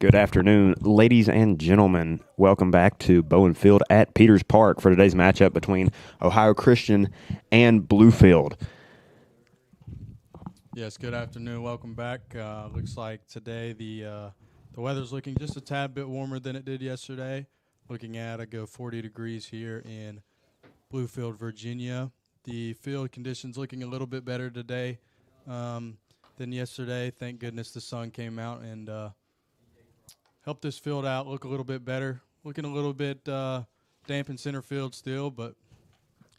Good afternoon, ladies and gentlemen. Welcome back to Bluefield at Peters Park for today's matchup between Ohio Christian and Bluefield. Yes, good afternoon. Welcome back. Looks like today the weather's looking just a tad bit warmer than it did yesterday. Looking at a good 40 degrees here in Bluefield, Virginia. The field conditions looking a little bit better today than yesterday. Thank goodness the sun came out and helped this field out look a little bit better. Looking a little bit damp in center field still, but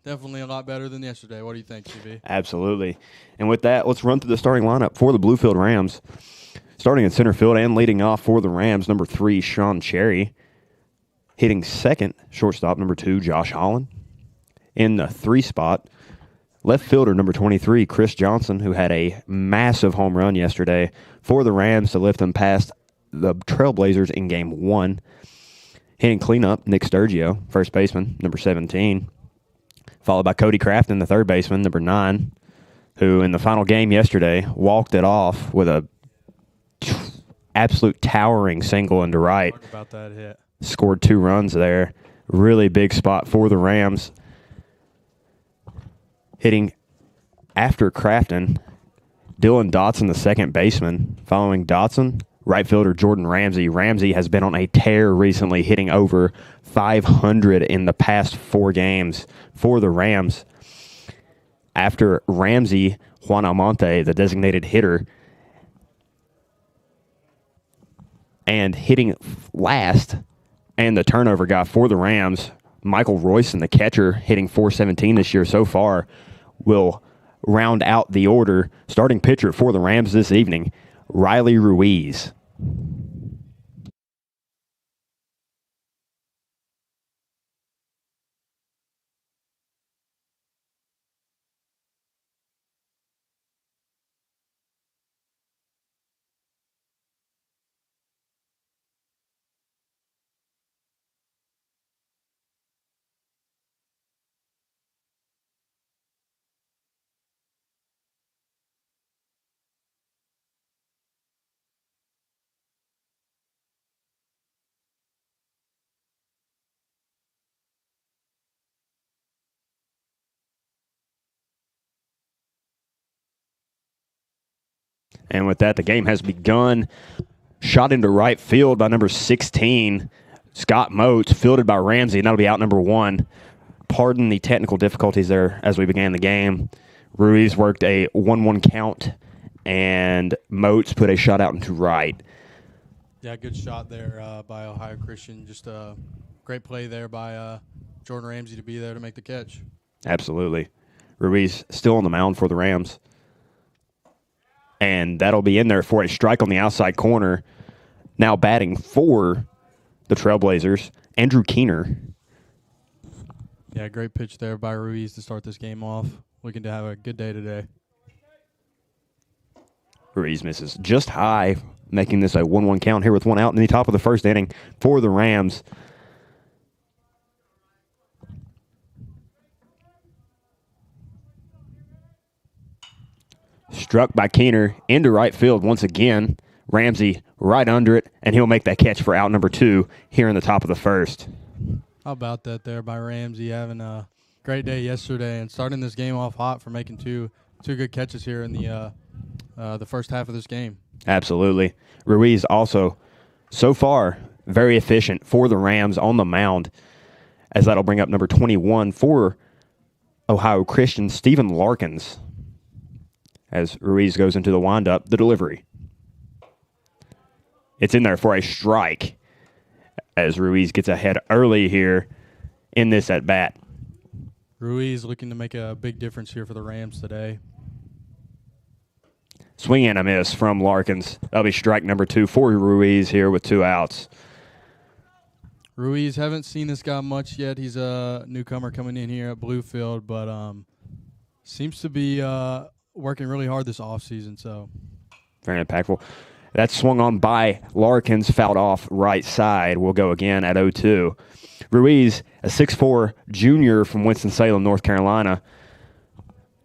definitely a lot better than yesterday. What do you think, CB? Absolutely. And with that, let's run through the starting lineup for the Bluefield Rams. Starting in center field and leading off for the Rams, number 3, Sean Cherry. Hitting second, shortstop, number 2, Josh Holland. In the 3 spot, left fielder, number 23, Chris Johnson, who had a massive home run yesterday for the Rams to lift them past the Trailblazers in Game 1. Hitting cleanup, Nick Sturgio, first baseman, number 17. Followed by Cody Crafton, the third baseman, number 9, who in the final game yesterday walked it off with a absolute towering single into right. Talk about that hit. Scored 2 runs there. Really big spot for the Rams. Hitting after Crafton, Dylan Dotson, the second baseman. Following Dotson, right fielder Jordan Ramsey. Ramsey has been on a tear recently, hitting over 500 in the past 4 games for the Rams. After Ramsey, Juan Almonte, the designated hitter, and hitting last and the turnover guy for the Rams, Michael Royson, the catcher, hitting .417 this year so far, will round out the order. Starting pitcher for the Rams this evening, Riley Ruiz. And with that, the game has begun. Shot into right field by number 16, Scott Moats, fielded by Ramsey, and that'll be out number 1. Pardon the technical difficulties there as we began the game. Ruiz worked a 1-1 count, and Moats put a shot out into right. Yeah, good shot there by Ohio Christian. Just a great play there by Jordan Ramsey to be there to make the catch. Absolutely. Ruiz still on the mound for the Rams. And that'll be in there for a strike on the outside corner. Now batting for the Trailblazers, Andrew Keener. Yeah, great pitch there by Ruiz to start this game off. Looking to have a good day today. Ruiz misses just high, making this a 1-1 count here with 1 out in the top of the first inning for the Rams. Struck by Keener into right field once again. Ramsey right under it, and he'll make that catch for out number 2 here in the top of the first. How about that there by Ramsey, having a great day yesterday and starting this game off hot for making two good catches here in the first half of this game. Absolutely. Ruiz also, so far, very efficient for the Rams on the mound, as that'll bring up number 21 for Ohio Christian, Stephen Larkins. As Ruiz goes into the windup, the delivery. It's in there for a strike as Ruiz gets ahead early here in this at-bat. Ruiz looking to make a big difference here for the Rams today. Swing and a miss from Larkins. That'll be strike number 2 for Ruiz here with 2 outs. Ruiz, haven't seen this guy much yet. He's a newcomer coming in here at Bluefield, but seems to be working really hard this offseason. So very impactful. That's swung on by Larkins, fouled off right side. We'll go again at 0-2. Ruiz, a 6'4 junior from Winston-Salem, North Carolina,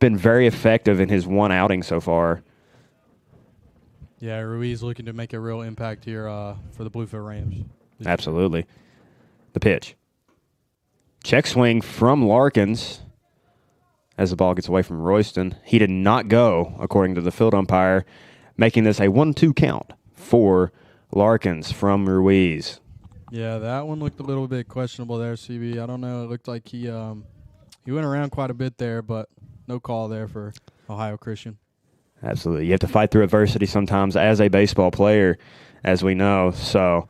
been very effective in his 1 outing so far. Yeah, Ruiz looking to make a real impact here for the Bluefield Rams. Absolutely. The pitch. Check swing from Larkins as the ball gets away from Royston. He did not go, according to the field umpire, making this a 1-2 count for Larkins from Ruiz. Yeah, that one looked a little bit questionable there, CB. I don't know. It looked like he went around quite a bit there, but no call there for Ohio Christian. Absolutely. You have to fight through adversity sometimes as a baseball player, as we know. So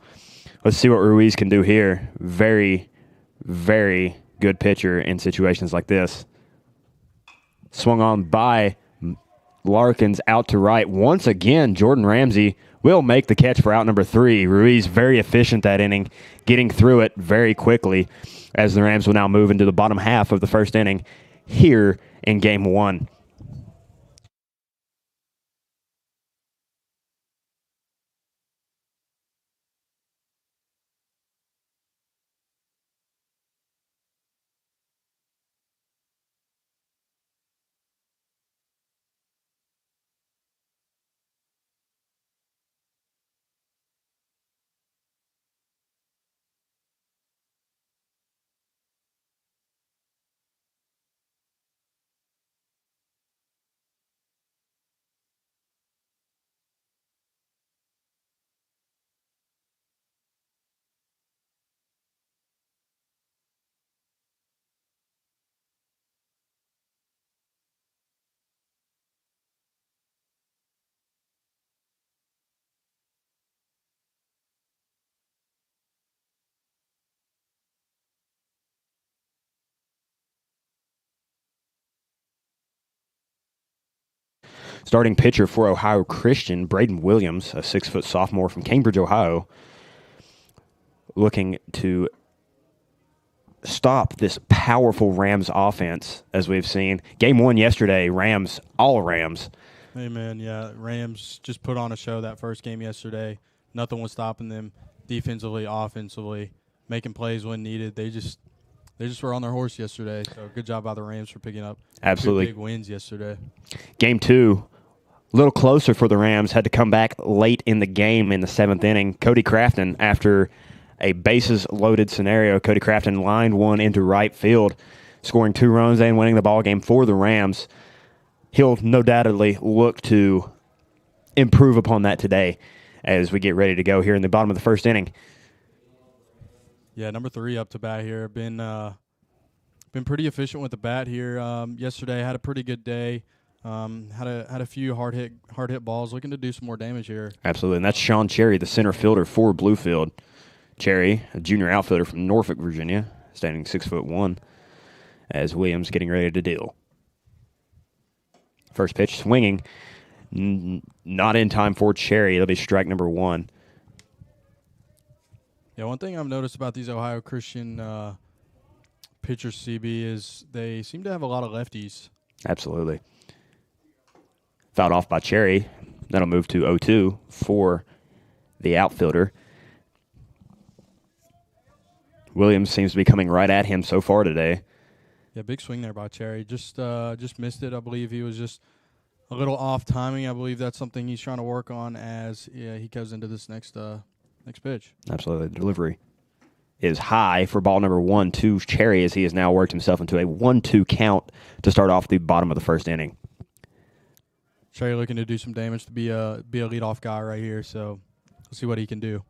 let's see what Ruiz can do here. Very, very good pitcher in situations like this. Swung on by Larkins out to right. Once again, Jordan Ramsey will make the catch for out number 3. Ruiz very efficient that inning, getting through it very quickly as the Rams will now move into the bottom half of the first inning here in Game 1. Starting pitcher for Ohio Christian, Braden Williams, a 6-foot sophomore from Cambridge, Ohio, looking to stop this powerful Rams offense, as we've seen. Game 1 yesterday, Rams, all Rams. Hey, man, yeah, Rams just put on a show that first game yesterday. Nothing was stopping them defensively, offensively, making plays when needed. They just were on their horse yesterday. So good job by the Rams for picking up Absolutely 2 big wins yesterday. Game 2, a little closer for the Rams, had to come back late in the game in the 7th inning. Cody Crafton, after a bases-loaded scenario, Cody Crafton lined one into right field, scoring 2 runs and winning the ball game for the Rams. He'll no doubtedly look to improve upon that today as we get ready to go here in the bottom of the first inning. Yeah, number 3 up to bat here. Been pretty efficient with the bat here. Yesterday had a pretty good day. Had a few hard hit balls. Looking to do some more damage here. Absolutely, and that's Sean Cherry, the center fielder for Bluefield. Cherry, a junior outfielder from Norfolk, Virginia, standing 6'1", as Williams getting ready to deal. First pitch swinging, not in time for Cherry. It'll be strike number 1. Yeah, one thing I've noticed about these Ohio Christian pitchers, CB, is they seem to have a lot of lefties. Absolutely. Fouled off by Cherry. That'll move to 0-2 for the outfielder. Williams seems to be coming right at him so far today. Yeah, big swing there by Cherry. Just missed it. I believe he was just a little off timing. I believe that's something he's trying to work on as he goes into this next pitch. Absolutely. The delivery is high for ball number 1 to Cherry as he has now worked himself into a 1-2 count to start off the bottom of the first inning. Cherry looking to do some damage to be a leadoff guy right here, so we'll see what he can do.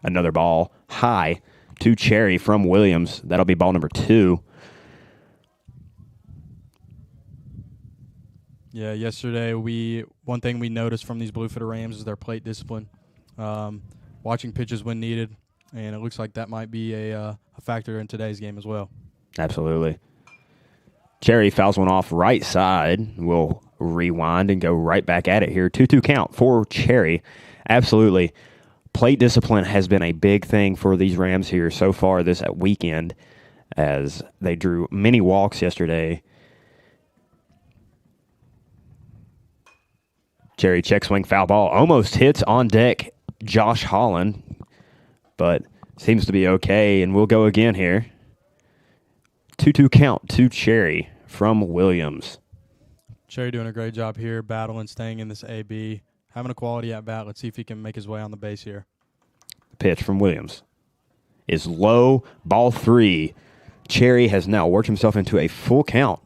Another ball high to Cherry from Williams. That'll be ball number 2. Yeah, yesterday one thing we noticed from these Bluefield Rams is their plate discipline, watching pitches when needed, and it looks like that might be a factor in today's game as well. Absolutely. Cherry fouls one off right side. We'll rewind and go right back at it here. 2-2 count for Cherry. Absolutely. Plate discipline has been a big thing for these Rams here so far this weekend as they drew many walks yesterday. Cherry check swing foul ball. Almost hits on deck Josh Holland, but seems to be okay, and we'll go again here. 2-2 count to Cherry from Williams. Cherry doing a great job here, battling, staying in this AB, having a quality at bat. Let's see if he can make his way on the base here. Pitch from Williams is low, ball 3. Cherry has now worked himself into a full count.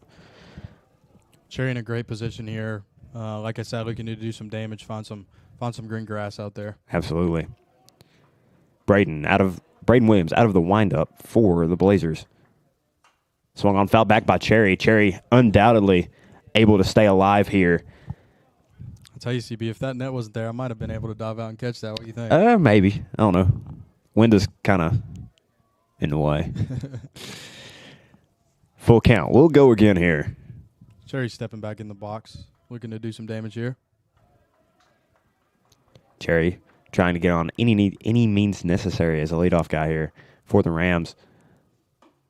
Cherry in a great position here. Like I said, looking to do some damage, find some green grass out there. Absolutely. Braden Williams out of the windup for the Blazers. Swung on, foul back by Cherry. Cherry undoubtedly able to stay alive here. I'll tell you, CB, if that net wasn't there, I might have been able to dive out and catch that. What do you think? Maybe. I don't know. Wind is kind of in the way. Full count. We'll go again here. Cherry stepping back in the box, looking to do some damage here. Cherry trying to get on any means necessary as a leadoff guy here for the Rams.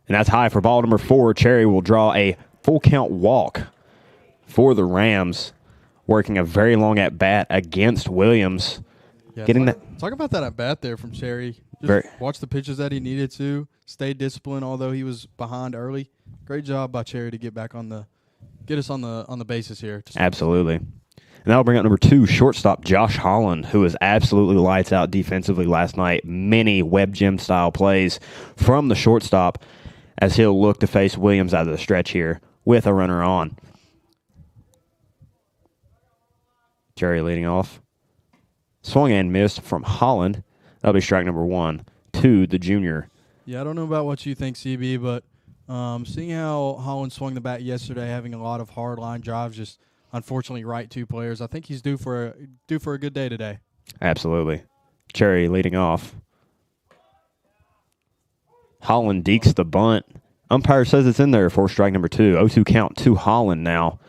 And that's high for ball number 4. Cherry will draw a full count walk for the Rams, working a very long at bat against Williams. Yeah, Getting talk about that at bat there from Cherry. Just watch the pitches that he needed to, stay disciplined, although he was behind early. Great job by Cherry to get us on the bases here. Absolutely. And that'll bring up number 2, shortstop Josh Holland, who was absolutely lights out defensively last night. Many web gym style plays from the shortstop as he'll look to face Williams out of the stretch here with a runner on. Cherry leading off. Swung and missed from Holland. That'll be strike number 1 to the junior. Yeah, I don't know about what you think, CB, but seeing how Holland swung the bat yesterday, having a lot of hard line drives, just unfortunately right 2 players, I think he's due for a good day today. Absolutely. Cherry leading off. Holland dekes the bunt. Umpire says it's in there for strike number 2. 0-2 count to Holland now.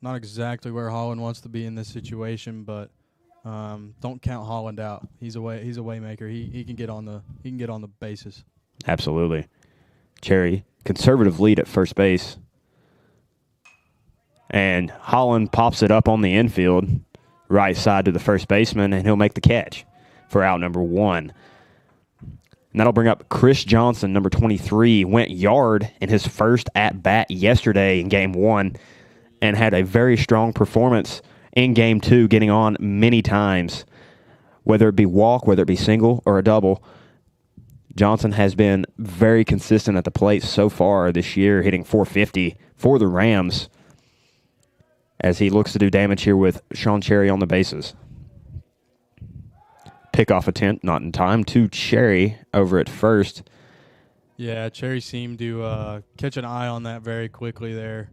Not exactly where Holland wants to be in this situation, but don't count Holland out. He's a waymaker. He can get on the bases. Absolutely. Cherry, conservative lead at first base. And Holland pops it up on the infield, right side to the first baseman, and he'll make the catch for out number 1. And that'll bring up Chris Johnson, number 23, went yard in his first at-bat yesterday in Game 1 and had a very strong performance in Game 2, getting on many times. Whether it be walk, whether it be single or a double, Johnson has been very consistent at the plate so far this year, hitting .450 for the Rams as he looks to do damage here with Sean Cherry on the bases. Pickoff attempt, not in time, to Cherry over at first. Yeah, Cherry seemed to catch an eye on that very quickly there.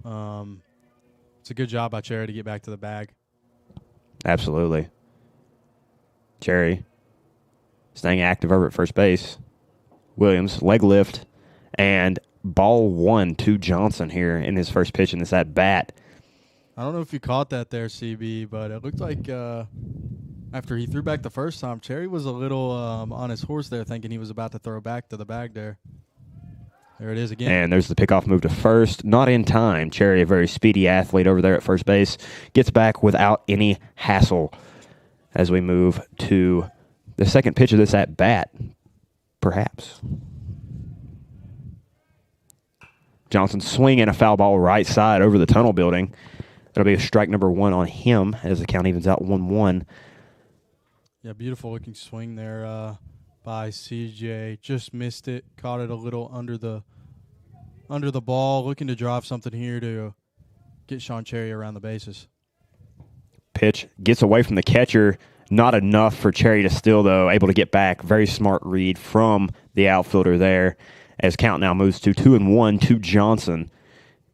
It's a good job by Cherry to get back to the bag. Absolutely. Cherry staying active over at first base. Williams, leg lift, and ball 1 to Johnson here in his first pitch in this at-bat. I don't know if you caught that there, CB, but it looked like after he threw back the first time, Cherry was a little on his horse there, thinking he was about to throw back to the bag there. There it is again. And there's the pickoff move to first. Not in time. Cherry, a very speedy athlete over there at first base, gets back without any hassle as we move to the second pitch of this at-bat, perhaps. Johnson swinging a foul ball right side over the tunnel building. That'll be a strike number 1 on him as the count evens out 1-1. Yeah, beautiful looking swing there by CJ. Just missed it. Caught it a little under the ball. Looking to drive something here to get Sean Cherry around the bases. Pitch gets away from the catcher. Not enough for Cherry to steal, though. Able to get back. Very smart read from the outfielder there as count now moves to 2-1 to Johnson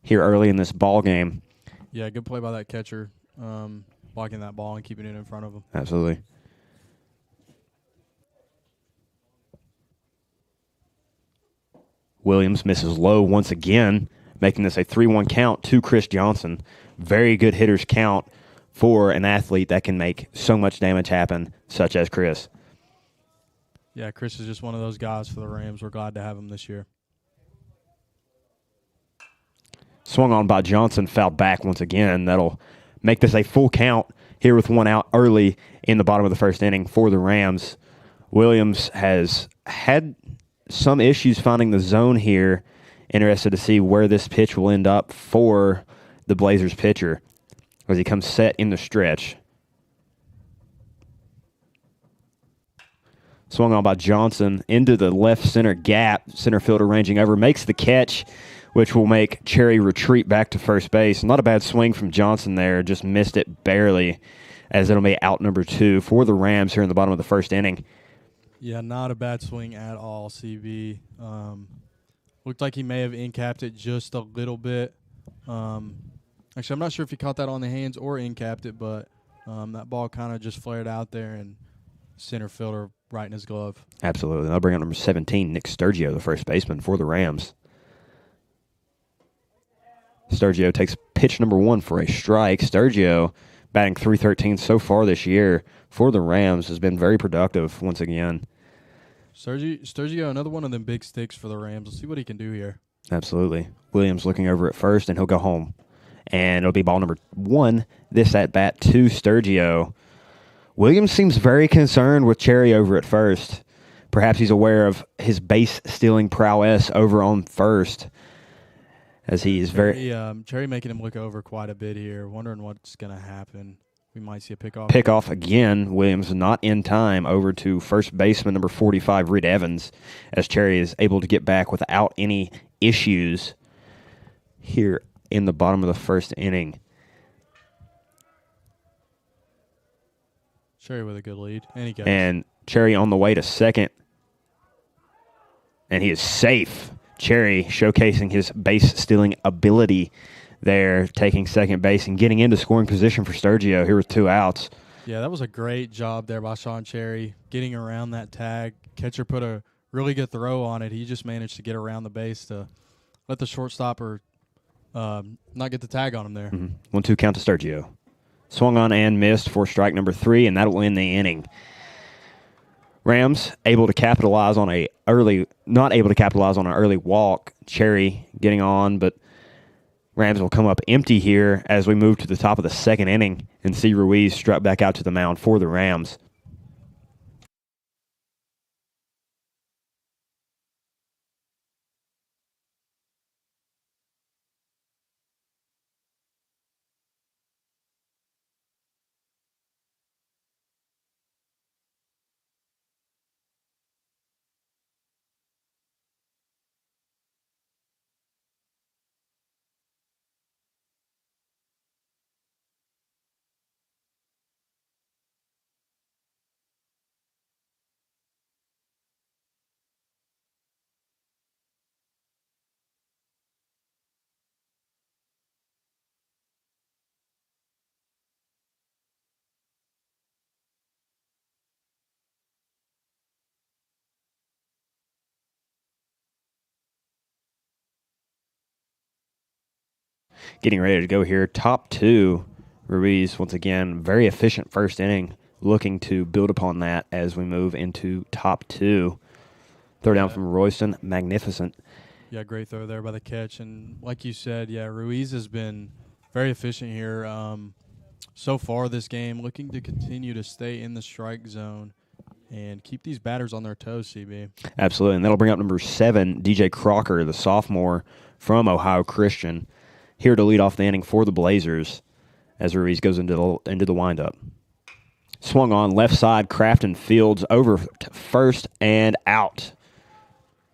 here early in this ball game. Yeah, good play by that catcher, blocking that ball and keeping it in front of him. Absolutely. Williams misses low once again, making this a 3-1 count to Chris Johnson. Very good hitter's count for an athlete that can make so much damage happen, such as Chris. Yeah, Chris is just one of those guys for the Rams. We're glad to have him this year. Swung on by Johnson, fouled back once again. That'll make this a full count here with 1 out early in the bottom of the first inning for the Rams. Williams has had some issues finding the zone here. Interested to see where this pitch will end up for the Blazers pitcher as he comes set in the stretch. Swung on by Johnson into the left center gap. Center fielder ranging over, makes the catch, which will make Cherry retreat back to first base. Not a bad swing from Johnson there, just missed it barely, as it'll be out number 2 for the Rams here in the bottom of the first inning. Yeah, not a bad swing at all, CB. Looked like he may have in-capped it just a little bit. Actually, I'm not sure if he caught that on the hands or in-capped it, but that ball kind of just flared out there, and center fielder right in his glove. Absolutely. I'll bring up number 17, Nick Sturgio, the first baseman for the Rams. Sturgio takes pitch number 1 for a strike. Sturgio, batting .313 so far this year for the Rams, has been very productive once again. Sturgio, another one of them big sticks for the Rams. Let's see what he can do here. Absolutely. Williams looking over at first, and he'll go home. And it'll be ball number 1, this at-bat to Sturgio. Williams seems very concerned with Cherry over at first. Perhaps he's aware of his base-stealing prowess over on first, as he is Cherry making him look over quite a bit here, wondering what's going to happen. We might see a pickoff. Pickoff again. Williams not in time over to first baseman number 45, Reed Evans, as Cherry is able to get back without any issues here in the bottom of the first inning. Cherry with a good lead. And Cherry on the way to second. And he is safe. Cherry showcasing his base-stealing ability there, taking second base and getting into scoring position for Sturgio here with 2 outs. Yeah, that was a great job there by Sean Cherry, getting around that tag. Catcher put a really good throw on it. He just managed to get around the base to let the shortstopper not get the tag on him there. 1-2 count to Sturgio. Swung on and missed for strike number 3, and that'll end the inning. Rams able to capitalize on not able to capitalize on an early walk. Cherry getting on, but Rams will come up empty here as we move to the top of the second inning and see Ruiz strut back out to the mound for the Rams. Getting ready to go here. Top 2, Ruiz, once again, very efficient first inning, looking to build upon that as we move into top 2. Throw down from Royston, magnificent. Yeah, great throw there by the catch. And like you said, Ruiz has been very efficient here so far this game, looking to continue to stay in the strike zone and keep these batters on their toes, CB. Absolutely, and that'll bring up number 7, DJ Crocker, the sophomore from Ohio Christian, here to lead off the inning for the Blazers as Ruiz goes into the windup. Swung on left side, Crafton Fields over to first and out.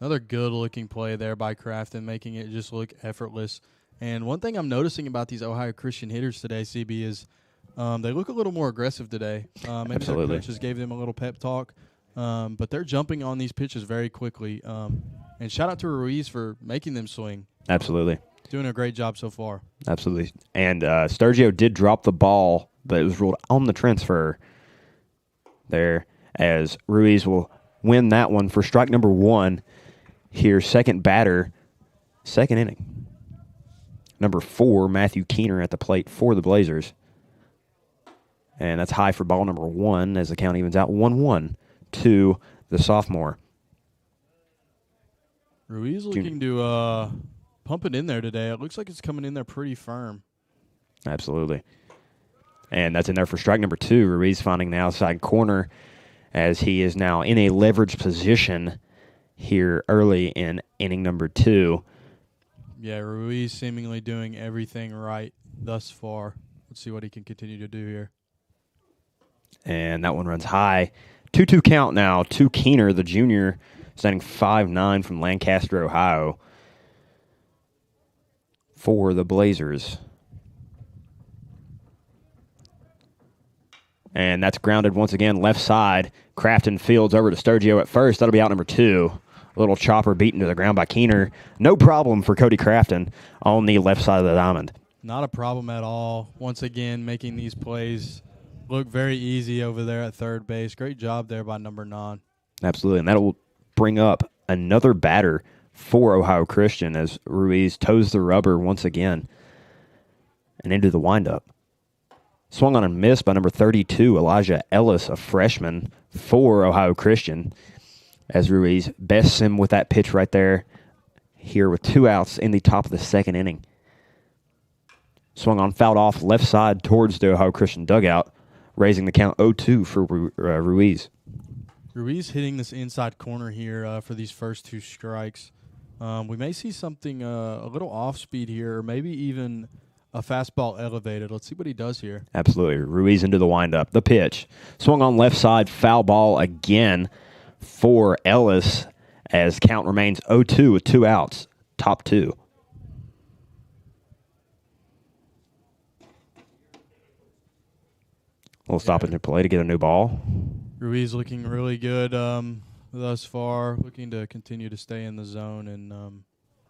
Another good-looking play there by Crafton, making it just look effortless. And one thing I'm noticing about these Ohio Christian hitters today, CB, is they look a little more aggressive today. Maybe Absolutely. their coaches gave them a little pep talk, but they're jumping on these pitches very quickly. And shout out to Ruiz for making them swing. Absolutely. Doing a great job so far. Absolutely. And Sturgio did drop the ball, but it was ruled on the transfer there as Ruiz will win that one for strike number 1 here, second batter, second inning. Number 4, Matthew Keener at the plate for the Blazers. And that's high for ball number 1 as the count evens out 1-1 to the sophomore. Ruiz looking to pump it in there today. It looks like it's coming in there pretty firm. Absolutely. And that's in there for strike number 2. Ruiz finding the outside corner as he is now in a leverage position here early in inning number 2. Yeah, Ruiz seemingly doing everything right thus far. Let's see what he can continue to do here. And that one runs high. 2-2 count now to Keener, the junior, standing 5'9" from Lancaster, Ohio, for the Blazers. And that's grounded once again left side. Crafton fields over to Sturgio at first. That'll be out number 2. A little chopper beaten to the ground by Keener. No problem for Cody Crafton on the left side of the diamond. Not a problem at all. Once again, making these plays look very easy over there at third base. Great job there by number 9. Absolutely, and that will bring up another batter for Ohio Christian as Ruiz toes the rubber once again and into the windup. Swung on and missed by number 32, Elijah Ellis, a freshman for Ohio Christian, as Ruiz bests him with that pitch right there here with 2 outs in the top of the second inning. Swung on, fouled off left side towards the Ohio Christian dugout, raising the count 0-2 for Ruiz. Ruiz hitting this inside corner here for these first 2 strikes. We may see something a little off speed here, or maybe even a fastball elevated. Let's see what he does here. Absolutely. Ruiz into the windup. The pitch. Swung on left side, foul ball again for Ellis as count remains 0-2 with 2 outs. Top 2. We'll stop in the play to get a new ball. Ruiz looking really good thus far, looking to continue to stay in the zone and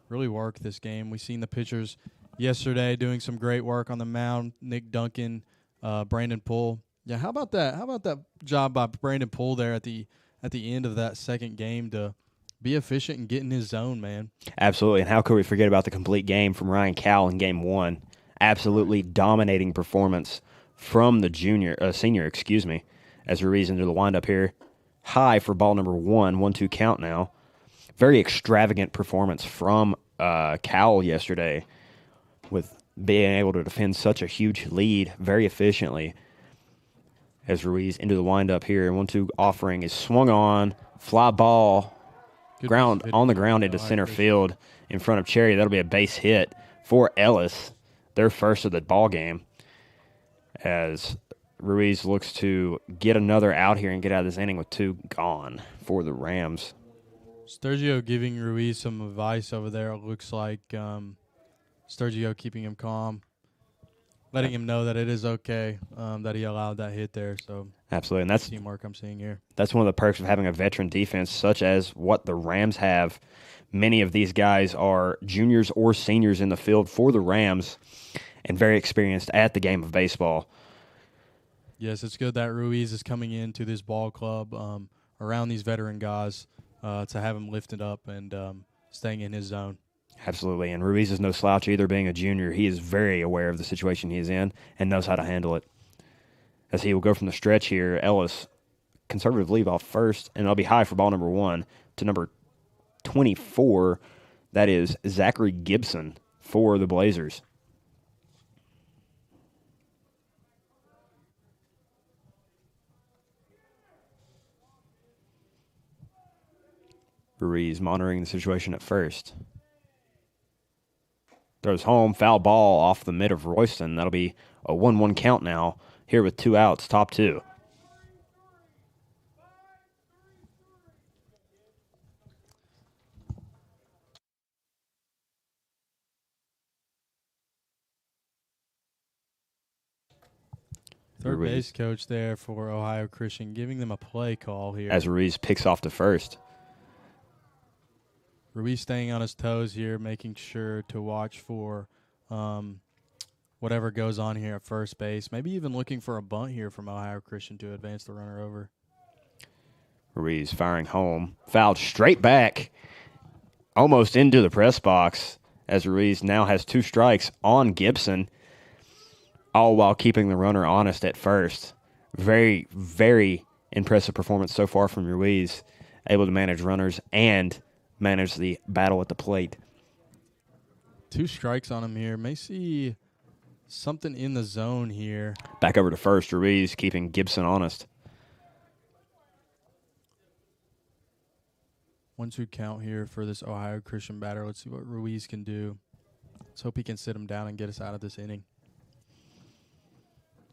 really work this game. We've seen the pitchers yesterday doing some great work on the mound. Nick Duncan, Brandon Poole. Yeah, how about that? How about that job by Brandon Poole there at the end of that second game to be efficient and get in his zone, man? Absolutely, and how could we forget about the complete game from Ryan Cowell in Game 1? Absolutely dominating performance from the senior, as Ruiz into the windup here. High for ball number 1, 1-2 count now. Very extravagant performance from Cowell yesterday with being able to defend such a huge lead very efficiently. As Ruiz into the windup here, 1-2 offering is swung on, fly ball, on the ground into center field in front of Cherry. That'll be a base hit for Ellis, their first of the ball game, as Ruiz looks to get another out here and get out of this inning with 2 gone for the Rams. Sturgio giving Ruiz some advice over there. It looks like Sturgio keeping him calm, letting him know that it is okay that he allowed that hit there. So absolutely, and that's teamwork I'm seeing here. That's one of the perks of having a veteran defense such as what the Rams have. Many of these guys are juniors or seniors in the field for the Rams and very experienced at the game of baseball. Yes, it's good that Ruiz is coming into this ball club around these veteran guys to have him lifted up and staying in his zone. Absolutely, and Ruiz is no slouch either, being a junior. He is very aware of the situation he is in and knows how to handle it. As he will go from the stretch here, Ellis, conservative leave off first, and it'll be high for ball number 1 to number 24. That is Zachary Gibson for the Blazers. Ruiz monitoring the situation at first. Throws home, foul ball off the mid of Royston. That'll be a 1-1 count now, here with 2 outs, top 2. Third base coach there for Ohio Christian, giving them a play call here. As Ruiz picks off to first. Ruiz staying on his toes here, making sure to watch for whatever goes on here at first base. Maybe even looking for a bunt here from Ohio Christian to advance the runner over. Ruiz firing home. Fouled straight back, almost into the press box, as Ruiz now has 2 strikes on Gibson, all while keeping the runner honest at first. Very, very impressive performance so far from Ruiz, able to manage runners and manage the battle at the plate. 2 strikes on him here. May see something in the zone here. Back over to first, Ruiz keeping Gibson honest. 1-2 count here for this Ohio Christian batter. Let's see what Ruiz can do. Let's hope he can sit him down and get us out of this inning.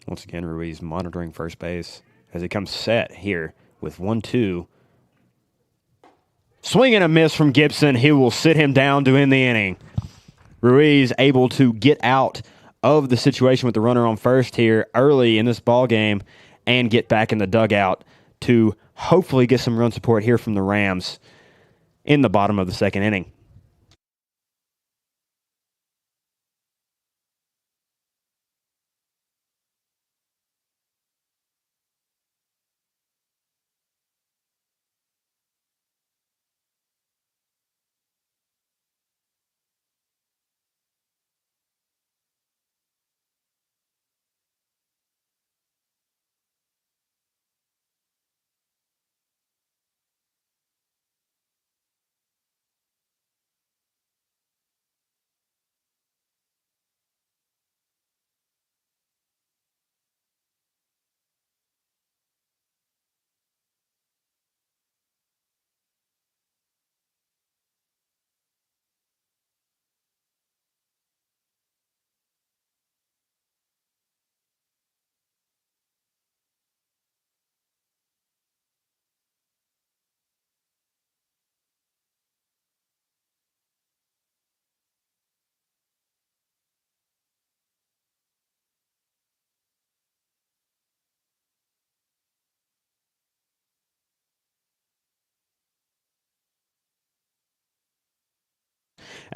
Once again, Ruiz monitoring first base as he comes set here with 1-2. Swing and a miss from Gibson. He will sit him down to end the inning. Ruiz able to get out of the situation with the runner on first here early in this ball game and get back in the dugout to hopefully get some run support here from the Rams in the bottom of the second inning.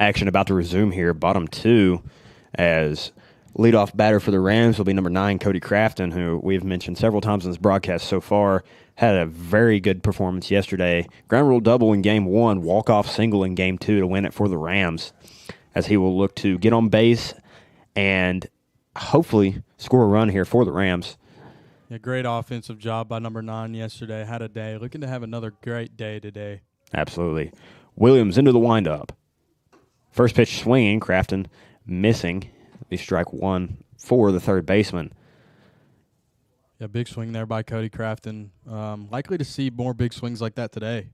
Action about to resume here, bottom two, as leadoff batter for the Rams will be number 9, Cody Crafton, who we've mentioned several times in this broadcast so far. Had a very good performance yesterday. Ground rule double in game 1, walk-off single in game 2 to win it for the Rams, as he will look to get on base and hopefully score a run here for the Rams. Yeah, great offensive job by number 9 yesterday. Had a day. Looking to have another great day today. Absolutely. Williams into the windup. First pitch swinging, Crafton missing. Be strike one for the third baseman. Yeah, big swing there by Cody Crafton. Likely to see more big swings like that today.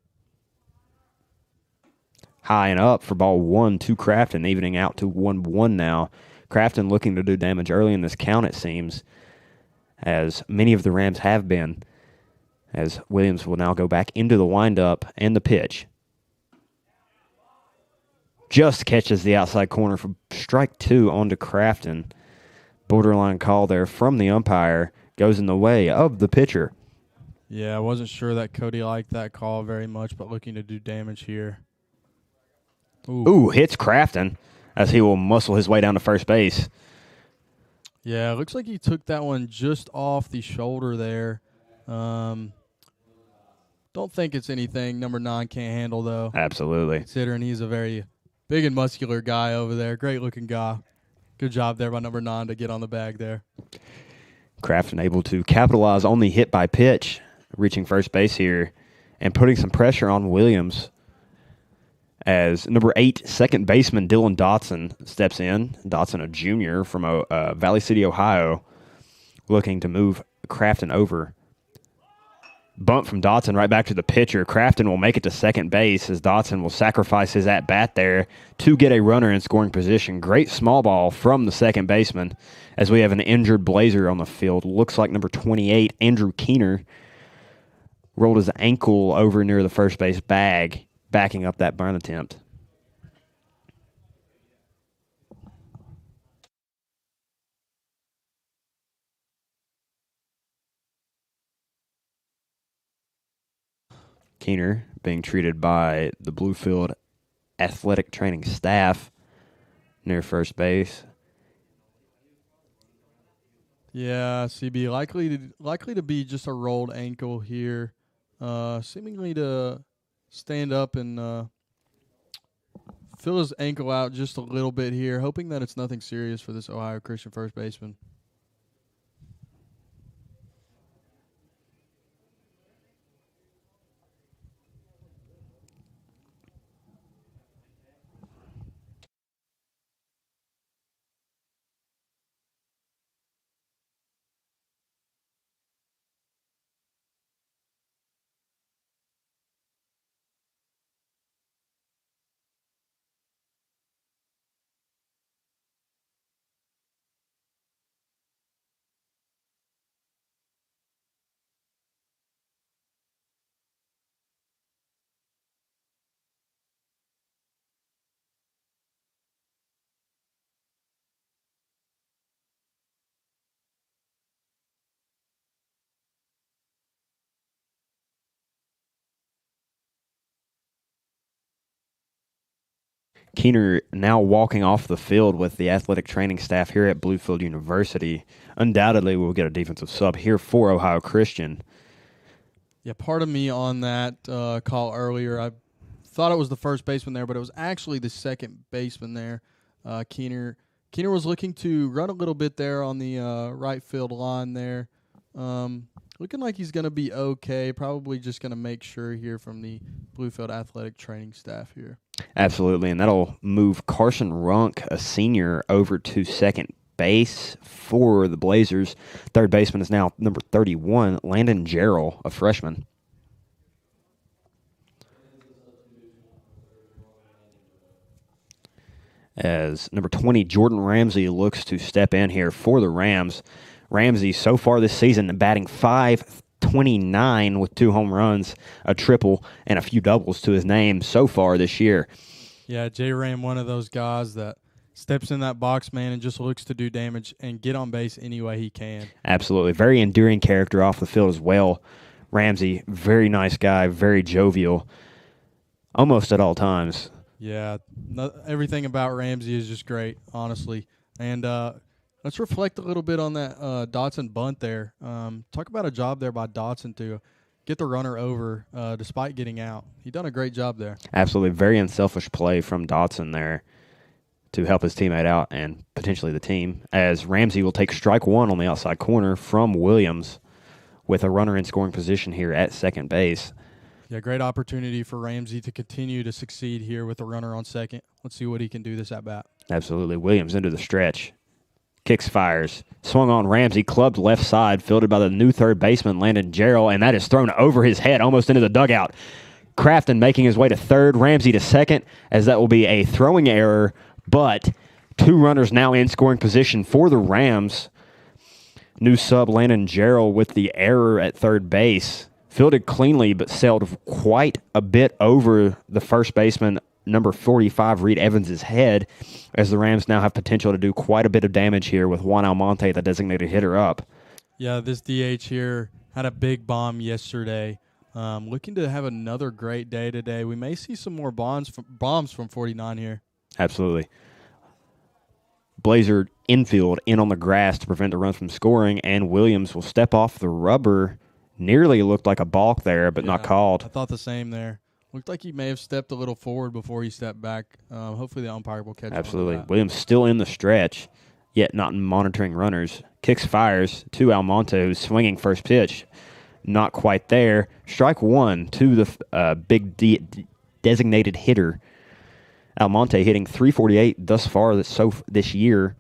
High and up for ball 1 to Crafton, evening out to 1-1 now. Crafton looking to do damage early in this count, it seems, as many of the Rams have been, as Williams will now go back into the windup and the pitch. Just catches the outside corner for strike 2 onto Crafton. Borderline call there from the umpire. Goes in the way of the pitcher. Yeah, I wasn't sure that Cody liked that call very much, but looking to do damage here. Ooh, hits Crafton as he will muscle his way down to first base. Yeah, it looks like he took that one just off the shoulder there. Don't think it's anything number 9 can't handle, though. Absolutely. Considering he's a very big and muscular guy over there. Great-looking guy. Good job there by number 9 to get on the bag there. Crafton able to capitalize on the hit by pitch, reaching first base here and putting some pressure on Williams as number 8, second baseman Dylan Dotson steps in. Dotson, a junior from Valley City, Ohio, looking to move Crafton over. Bunt from Dotson right back to the pitcher. Crafton will make it to second base as Dotson will sacrifice his at-bat there to get a runner in scoring position. Great small ball from the second baseman as we have an injured Blazer on the field. Looks like number 28, Andrew Keener, rolled his ankle over near the first base bag, backing up that burn attempt. Keener being treated by the Bluefield athletic training staff near first base. Yeah, CB likely to be just a rolled ankle here. Seemingly to stand up and fill his ankle out just a little bit here, hoping that it's nothing serious for this Ohio Christian first baseman. Keener now walking off the field with the athletic training staff here at Bluefield University. Undoubtedly, we'll get a defensive sub here for Ohio Christian. Yeah, part of me on that call earlier, I thought it was the first baseman there, but it was actually the second baseman there. Keener was looking to run a little bit there on the right field line there. Looking like he's going to be okay. Probably just going to make sure here from the Bluefield athletic training staff here. Absolutely, and that'll move Carson Runk, a senior, over to second base for the Blazers. Third baseman is now number 31, Landon Jarrell, a freshman. As number 20, Jordan Ramsey, looks to step in here for the Rams. Ramsey, so far this season, batting .529 with 2 home runs, a triple, and a few doubles to his name so far this year. Yeah, J-Ram, one of those guys that steps in that box, man, and just looks to do damage and get on base any way he can. Absolutely. Very endearing character off the field as well. Ramsey, very nice guy, very jovial, almost at all times. Yeah, everything about Ramsey is just great, honestly. And let's reflect a little bit on that Dotson bunt there. Talk about a job there by Dotson to get the runner over despite getting out. He done a great job there. Absolutely. Very unselfish play from Dotson there to help his teammate out and potentially the team, as Ramsey will take strike one on the outside corner from Williams with a runner in scoring position here at second base. Yeah, great opportunity for Ramsey to continue to succeed here with a runner on second. Let's see what he can do this at-bat. Absolutely. Williams into the stretch. Kicks, fires. Swung on Ramsey, clubbed left side, fielded by the new third baseman, Landon Jarrell, and that is thrown over his head, almost into the dugout. Crafton making his way to third, Ramsey to second, as that will be a throwing error, but 2 runners now in scoring position for the Rams. New sub Landon Jarrell with the error at third base. Fielded cleanly, but sailed quite a bit over the first baseman, number 45, Reed Evans' head, as the Rams now have potential to do quite a bit of damage here with Juan Almonte, the designated hitter, up. Yeah, this DH here had a big bomb yesterday. Looking to have another great day today. We may see some more bombs from 49 here. Absolutely. Blazer Infield in on the grass to prevent the run from scoring, and Williams will step off the rubber. Nearly looked like a balk there, but not called. I thought the same there. Looked like he may have stepped a little forward before he stepped back. Hopefully the umpire will catch him. Absolutely. Williams still in the stretch, yet not monitoring runners. Kicks, fires to Almonte, who's swinging first pitch. Not quite there. Strike one to the designated hitter. Almonte hitting .348 thus far this year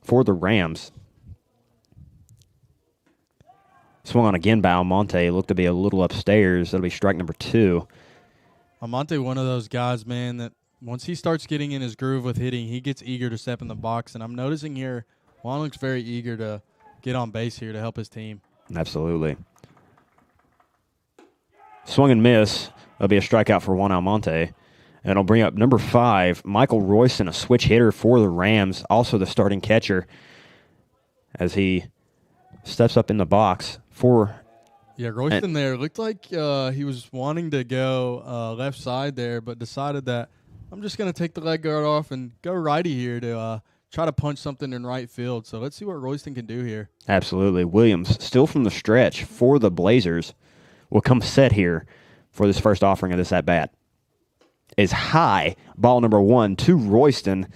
for the Rams. Swung on again by Almonte. Looked to be a little upstairs. That'll be strike number 2. Almonte, one of those guys, man, that once he starts getting in his groove with hitting, he gets eager to step in the box. And I'm noticing here, Juan looks very eager to get on base here to help his team. Absolutely. Swung and miss. That'll be a strikeout for Juan Almonte. And it'll bring up number 5, Michael Royston, a switch hitter for the Rams, also the starting catcher, as he steps up in the box for... Yeah, Royston there looked like he was wanting to go left side there, but decided that I'm just going to take the leg guard off and go righty here to try to punch something in right field. So let's see what Royston can do here. Absolutely. Williams, still from the stretch for the Blazers, will come set here for this first offering of this at-bat. Is high, ball number 1 to Royston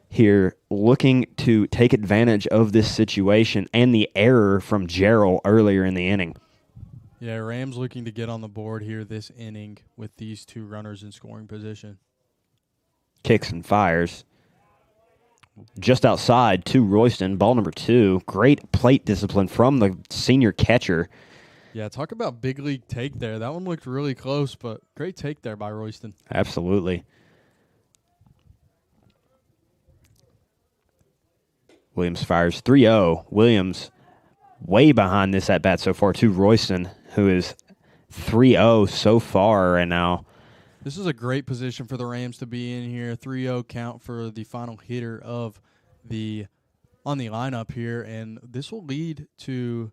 here, looking to take advantage of this situation and the error from Jarrell earlier in the inning. Yeah, Rams looking to get on the board here this inning with these 2 runners in scoring position. Kicks and fires. Just outside to Royston, ball number 2. Great plate discipline from the senior catcher. Yeah, talk about big league take there. That one looked really close, but great take there by Royston. Absolutely. Williams fires 3-0. Williams way behind this at-bat so far to Royston, who is 3-0 so far right now. This is a great position for the Rams to be in here. 3-0 count for the final hitter on the lineup here, and this will lead to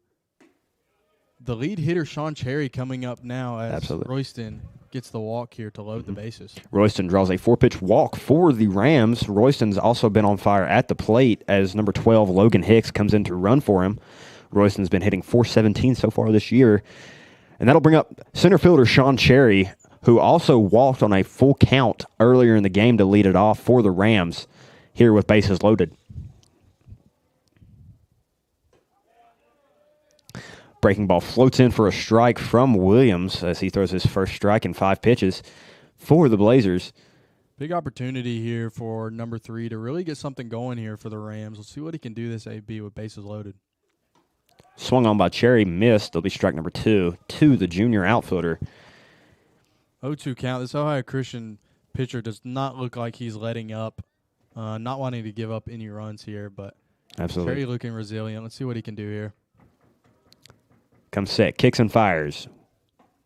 the lead hitter, Sean Cherry, coming up now as Absolutely. Royston gets the walk here to load the bases. Royston draws a 4-pitch walk for the Rams. Royston's also been on fire at the plate as number 12, Logan Hicks, comes in to run for him. Royston's been hitting .417 so far this year. And that'll bring up center fielder Sean Cherry, who also walked on a full count earlier in the game to lead it off for the Rams here with bases loaded. Breaking ball floats in for a strike from Williams as he throws his first strike in 5 pitches for the Blazers. Big opportunity here for number 3 to really get something going here for the Rams. Let's see what he can do this AB with bases loaded. Swung on by Cherry, missed. It'll be strike number 2 to the junior outfielder. 0-2 count. This Ohio Christian pitcher does not look like he's letting up, not wanting to give up any runs here, but Absolutely. Cherry looking resilient. Let's see what he can do here. Comes set, kicks and fires.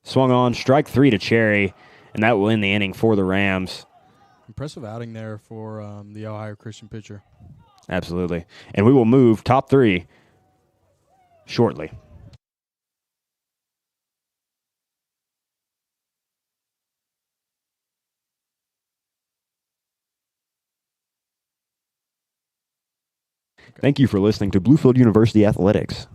Swung on, strike 3 to Cherry, and that will end the inning for the Rams. Impressive outing there for the Ohio Christian pitcher. Absolutely. And we will move top 3 shortly. Okay. Thank you for listening to Bluefield University Athletics.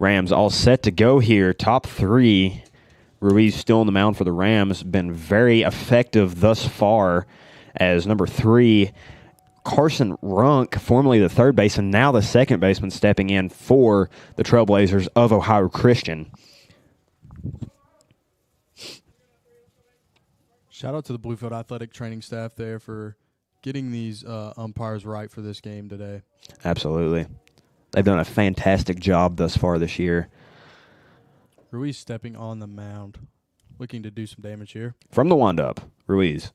Rams all set to go here. Top 3. Ruiz still on the mound for the Rams. Been very effective thus far as number 3, Carson Runk, formerly the third baseman, now the second baseman, stepping in for the Trailblazers of Ohio Christian. Shout out to the Bluefield athletic training staff there for getting these umpires right for this game today. Absolutely. They've done a fantastic job thus far this year. Ruiz stepping on the mound, looking to do some damage here. From the windup, Ruiz.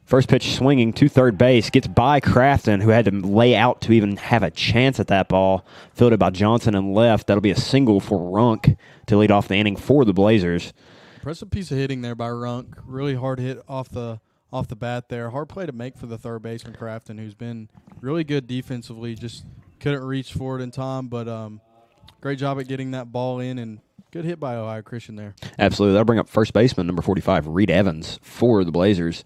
First pitch swinging to third base, gets by Crafton, who had to lay out to even have a chance at that ball. Fielded by Johnson and left. That'll be a single for Runk to lead off the inning for the Blazers. Impressive piece of hitting there by Runk. Really hard hit off the bat there. Hard play to make for the third baseman, Crafton, who's been really good defensively. Just couldn't reach for it in time, but great job at getting that ball in, and good hit by Ohio Christian there. Absolutely. That'll bring up first baseman, number 45, Reed Evans, for the Blazers,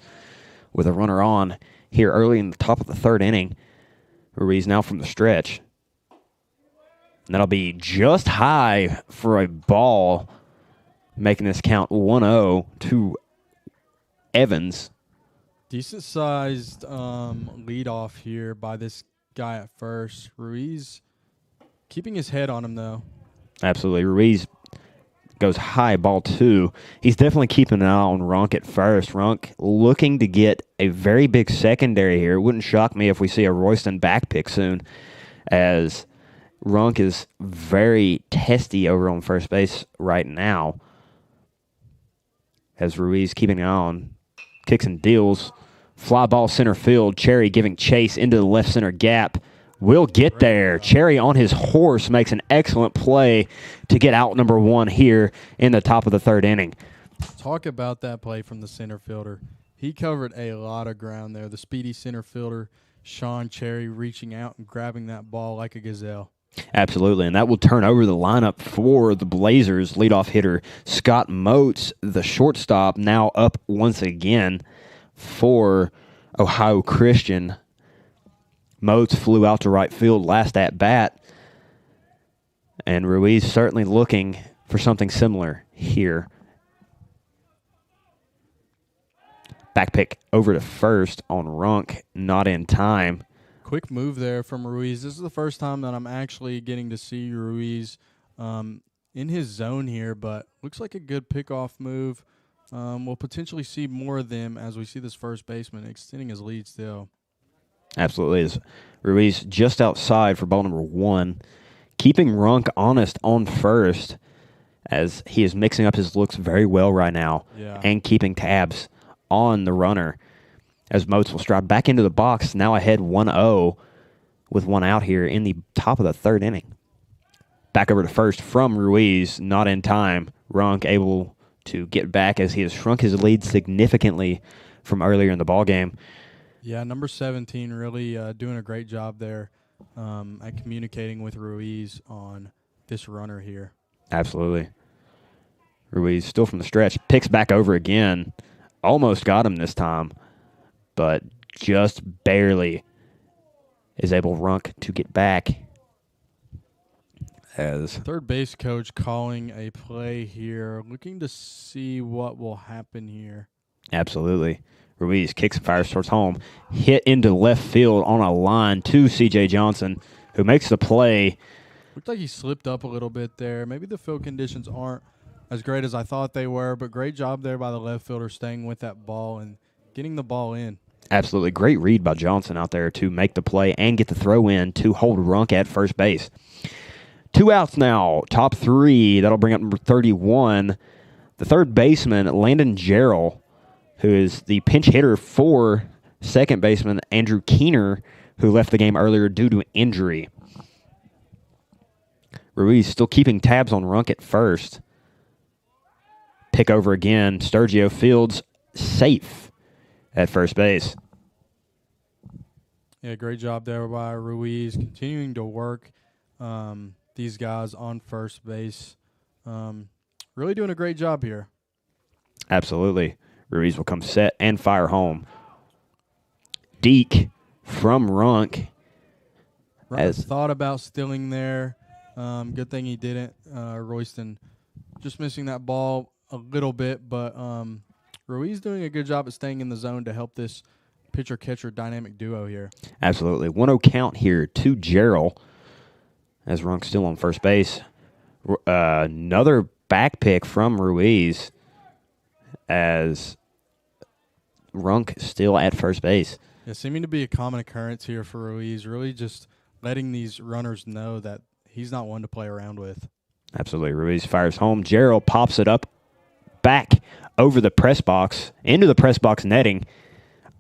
with a runner on here early in the top of the third inning. Ruiz now from the stretch. And that'll be just high for a ball, making this count 1-0 to Evans. Decent-sized leadoff here by this guy at first. Ruiz keeping his head on him, though. Absolutely. Ruiz goes high, ball 2. He's definitely keeping an eye on Runk at first. Runk looking to get a very big secondary here. It wouldn't shock me if we see a Royston back pick soon, as Runk is very testy over on first base right now. As Ruiz keeping an eye on, kicks and deals. Fly ball center field. Cherry giving chase into the left center gap. Will get there. Cherry on his horse makes an excellent play to get out number 1 here in the top of the third inning. Talk about that play from the center fielder. He covered a lot of ground there. The speedy center fielder, Sean Cherry, reaching out and grabbing that ball like a gazelle. Absolutely, and that will turn over the lineup for the Blazers. Leadoff hitter Scott Moats, the shortstop, now up once again for Ohio Christian. Moats flew out to right field last at bat. And Ruiz certainly looking for something similar here. Back pick over to first on Runk, not in time. Quick move there from Ruiz. This is the first time that I'm actually getting to see Ruiz in his zone here, but looks like a good pickoff move. We'll potentially see more of them as we see this first baseman extending his lead still. Absolutely is. Ruiz just outside for ball number 1, keeping Runk honest on first as he is mixing up his looks very well right now and keeping tabs on the runner as Moats will stride back into the box, now ahead 1-0 with one out here in the top of the third inning. Back over to first from Ruiz, not in time. Runk able to get back as he has shrunk his lead significantly from earlier in the ballgame. Yeah, number 17 really doing a great job there at communicating with Ruiz on this runner here. Absolutely. Ruiz still from the stretch, picks back over again. Almost got him this time, but just barely is able Runk to get back. As third base coach calling a play here, looking to see what will happen here. Absolutely. Ruiz kicks and fires towards home. Hit into left field on a line to C.J. Johnson, who makes the play. Looked like he slipped up a little bit there. Maybe the field conditions aren't as great as I thought they were, but great job there by the left fielder staying with that ball and getting the ball in. Absolutely. Great read by Johnson out there to make the play and get the throw in to hold Runk at first base. 2 outs now, top 3. That'll bring up number 31. The third baseman, Landon Jarrell, who is the pinch hitter for second baseman Andrew Keener, who left the game earlier due to injury. Ruiz still keeping tabs on Runk at first. Pick over again. Sturgio Fields safe at first base. Yeah, great job there by Ruiz, continuing to work these guys on first base. Really doing a great job here. Absolutely. Ruiz will come set and fire home. Deke from Runk. As thought about stealing there. Good thing he didn't. Royston just missing that ball a little bit, but Ruiz doing a good job at staying in the zone to help this pitcher-catcher dynamic duo here. Absolutely. 1-0 count here to Jarrell as Runk's still on first base. Another back pick from Ruiz as Runk still at first base. Yeah, seeming to be a common occurrence here for Ruiz, really just letting these runners know that he's not one to play around with. Absolutely. Ruiz fires home. Jarrell pops it up back over the press box, into the press box netting,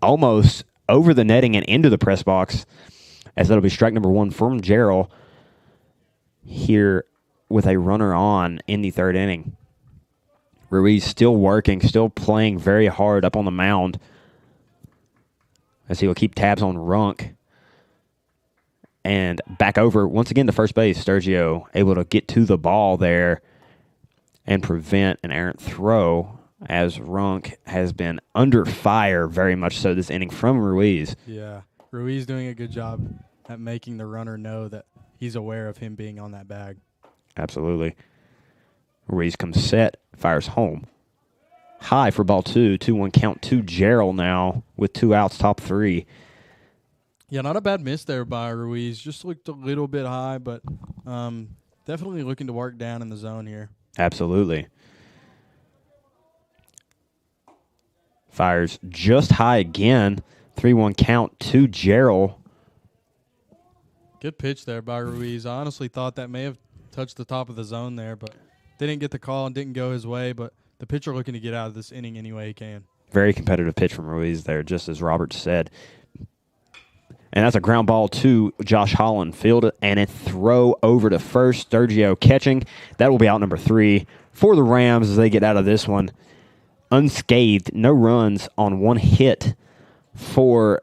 almost over the netting and into the press box, as that'll be strike number 1 from Jarrell here with a runner on in the third inning. Ruiz still working, still playing very hard up on the mound as he will keep tabs on Runk. And back over, once again, to first base. Sturgio able to get to the ball there and prevent an errant throw as Runk has been under fire very much so this inning from Ruiz. Yeah, Ruiz doing a good job at making the runner know that he's aware of him being on that bag. Absolutely. Ruiz comes set, fires home. High for ball 2, 2-1 count to Jarrell now with 2 outs, top 3. Yeah, not a bad miss there by Ruiz. Just looked a little bit high, but definitely looking to work down in the zone here. Absolutely. Fires just high again. 3-1 count to Jarrell. Good pitch there by Ruiz. I honestly thought that may have touched the top of the zone there, but didn't get the call and didn't go his way. But the pitcher looking to get out of this inning any way he can. Very competitive pitch from Ruiz there, just as Robert said. And that's a ground ball to Josh Holland. Field and a throw over to first. Sturgio catching. That will be out number 3 for the Rams as they get out of this one unscathed. No runs on 1 hit for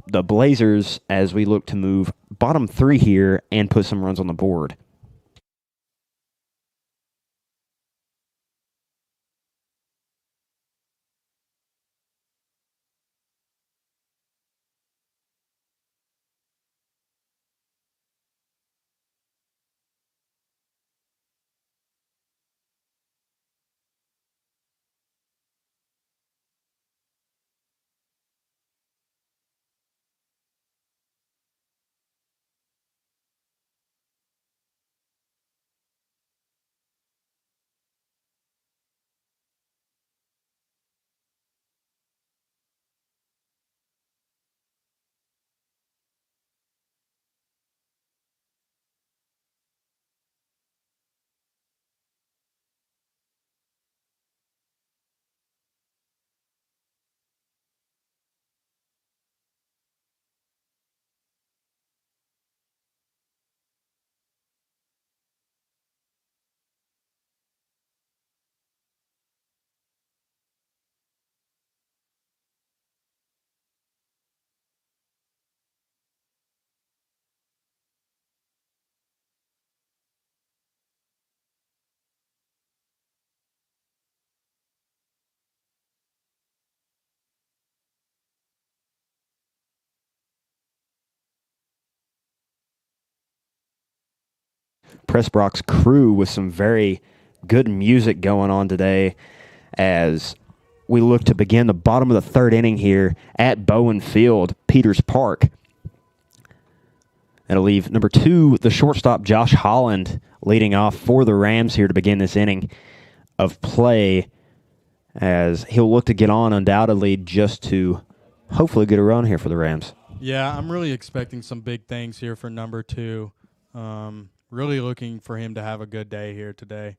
the Blazers as we look to move bottom 3 here and put some runs on the board. press box crew with some very good music going on today as we look to begin the bottom of the third inning here at Bowen Field, Peters Park. That'll leave number 2, the shortstop, Josh Holland, leading off for the Rams here to begin this inning of play, as he'll look to get on undoubtedly just to hopefully get a run here for the Rams. Yeah, I'm really expecting some big things here for number 2. Really looking for him to have a good day here today.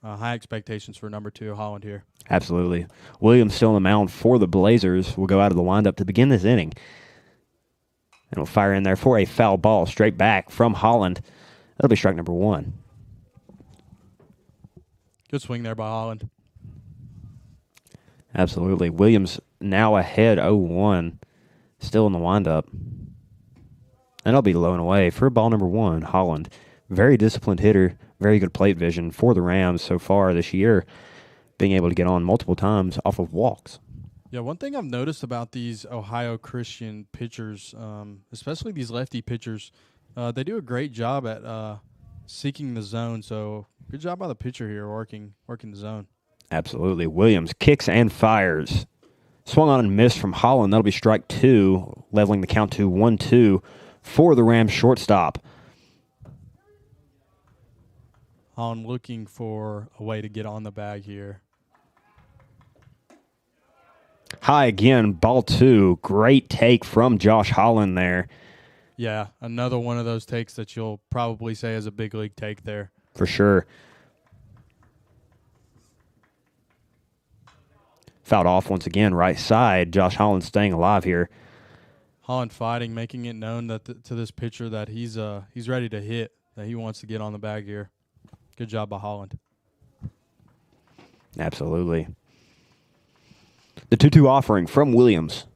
High expectations for number 2, Holland here. Absolutely. Williams still on the mound for the Blazers will go out of the windup to begin this inning. And will fire in there for a foul ball straight back from Holland. That'll be strike number 1. Good swing there by Holland. Absolutely. Williams now ahead 0-1. Still in the windup. And that'll be low and away for ball number 1, Holland. Very disciplined hitter. Very good plate vision for the Rams so far this year, being able to get on multiple times off of walks. Yeah, one thing I've noticed about these Ohio Christian pitchers, especially these lefty pitchers, they do a great job at seeking the zone. So good job by the pitcher here working the zone. Absolutely. Williams kicks and fires. Swung on and missed from Holland. That'll be strike 2, leveling the count to 1-2 for the Rams shortstop. Holland looking for a way to get on the bag here. High again, ball 2. Great take from Josh Holland there. Yeah, another one of those takes that you'll probably say is a big league take there. For sure. Fouled off once again, right side. Josh Holland staying alive here. Holland fighting, making it known that to this pitcher that he's ready to hit, that he wants to get on the bag here. Good job by Holland. Absolutely. The 2-2 offering from Williams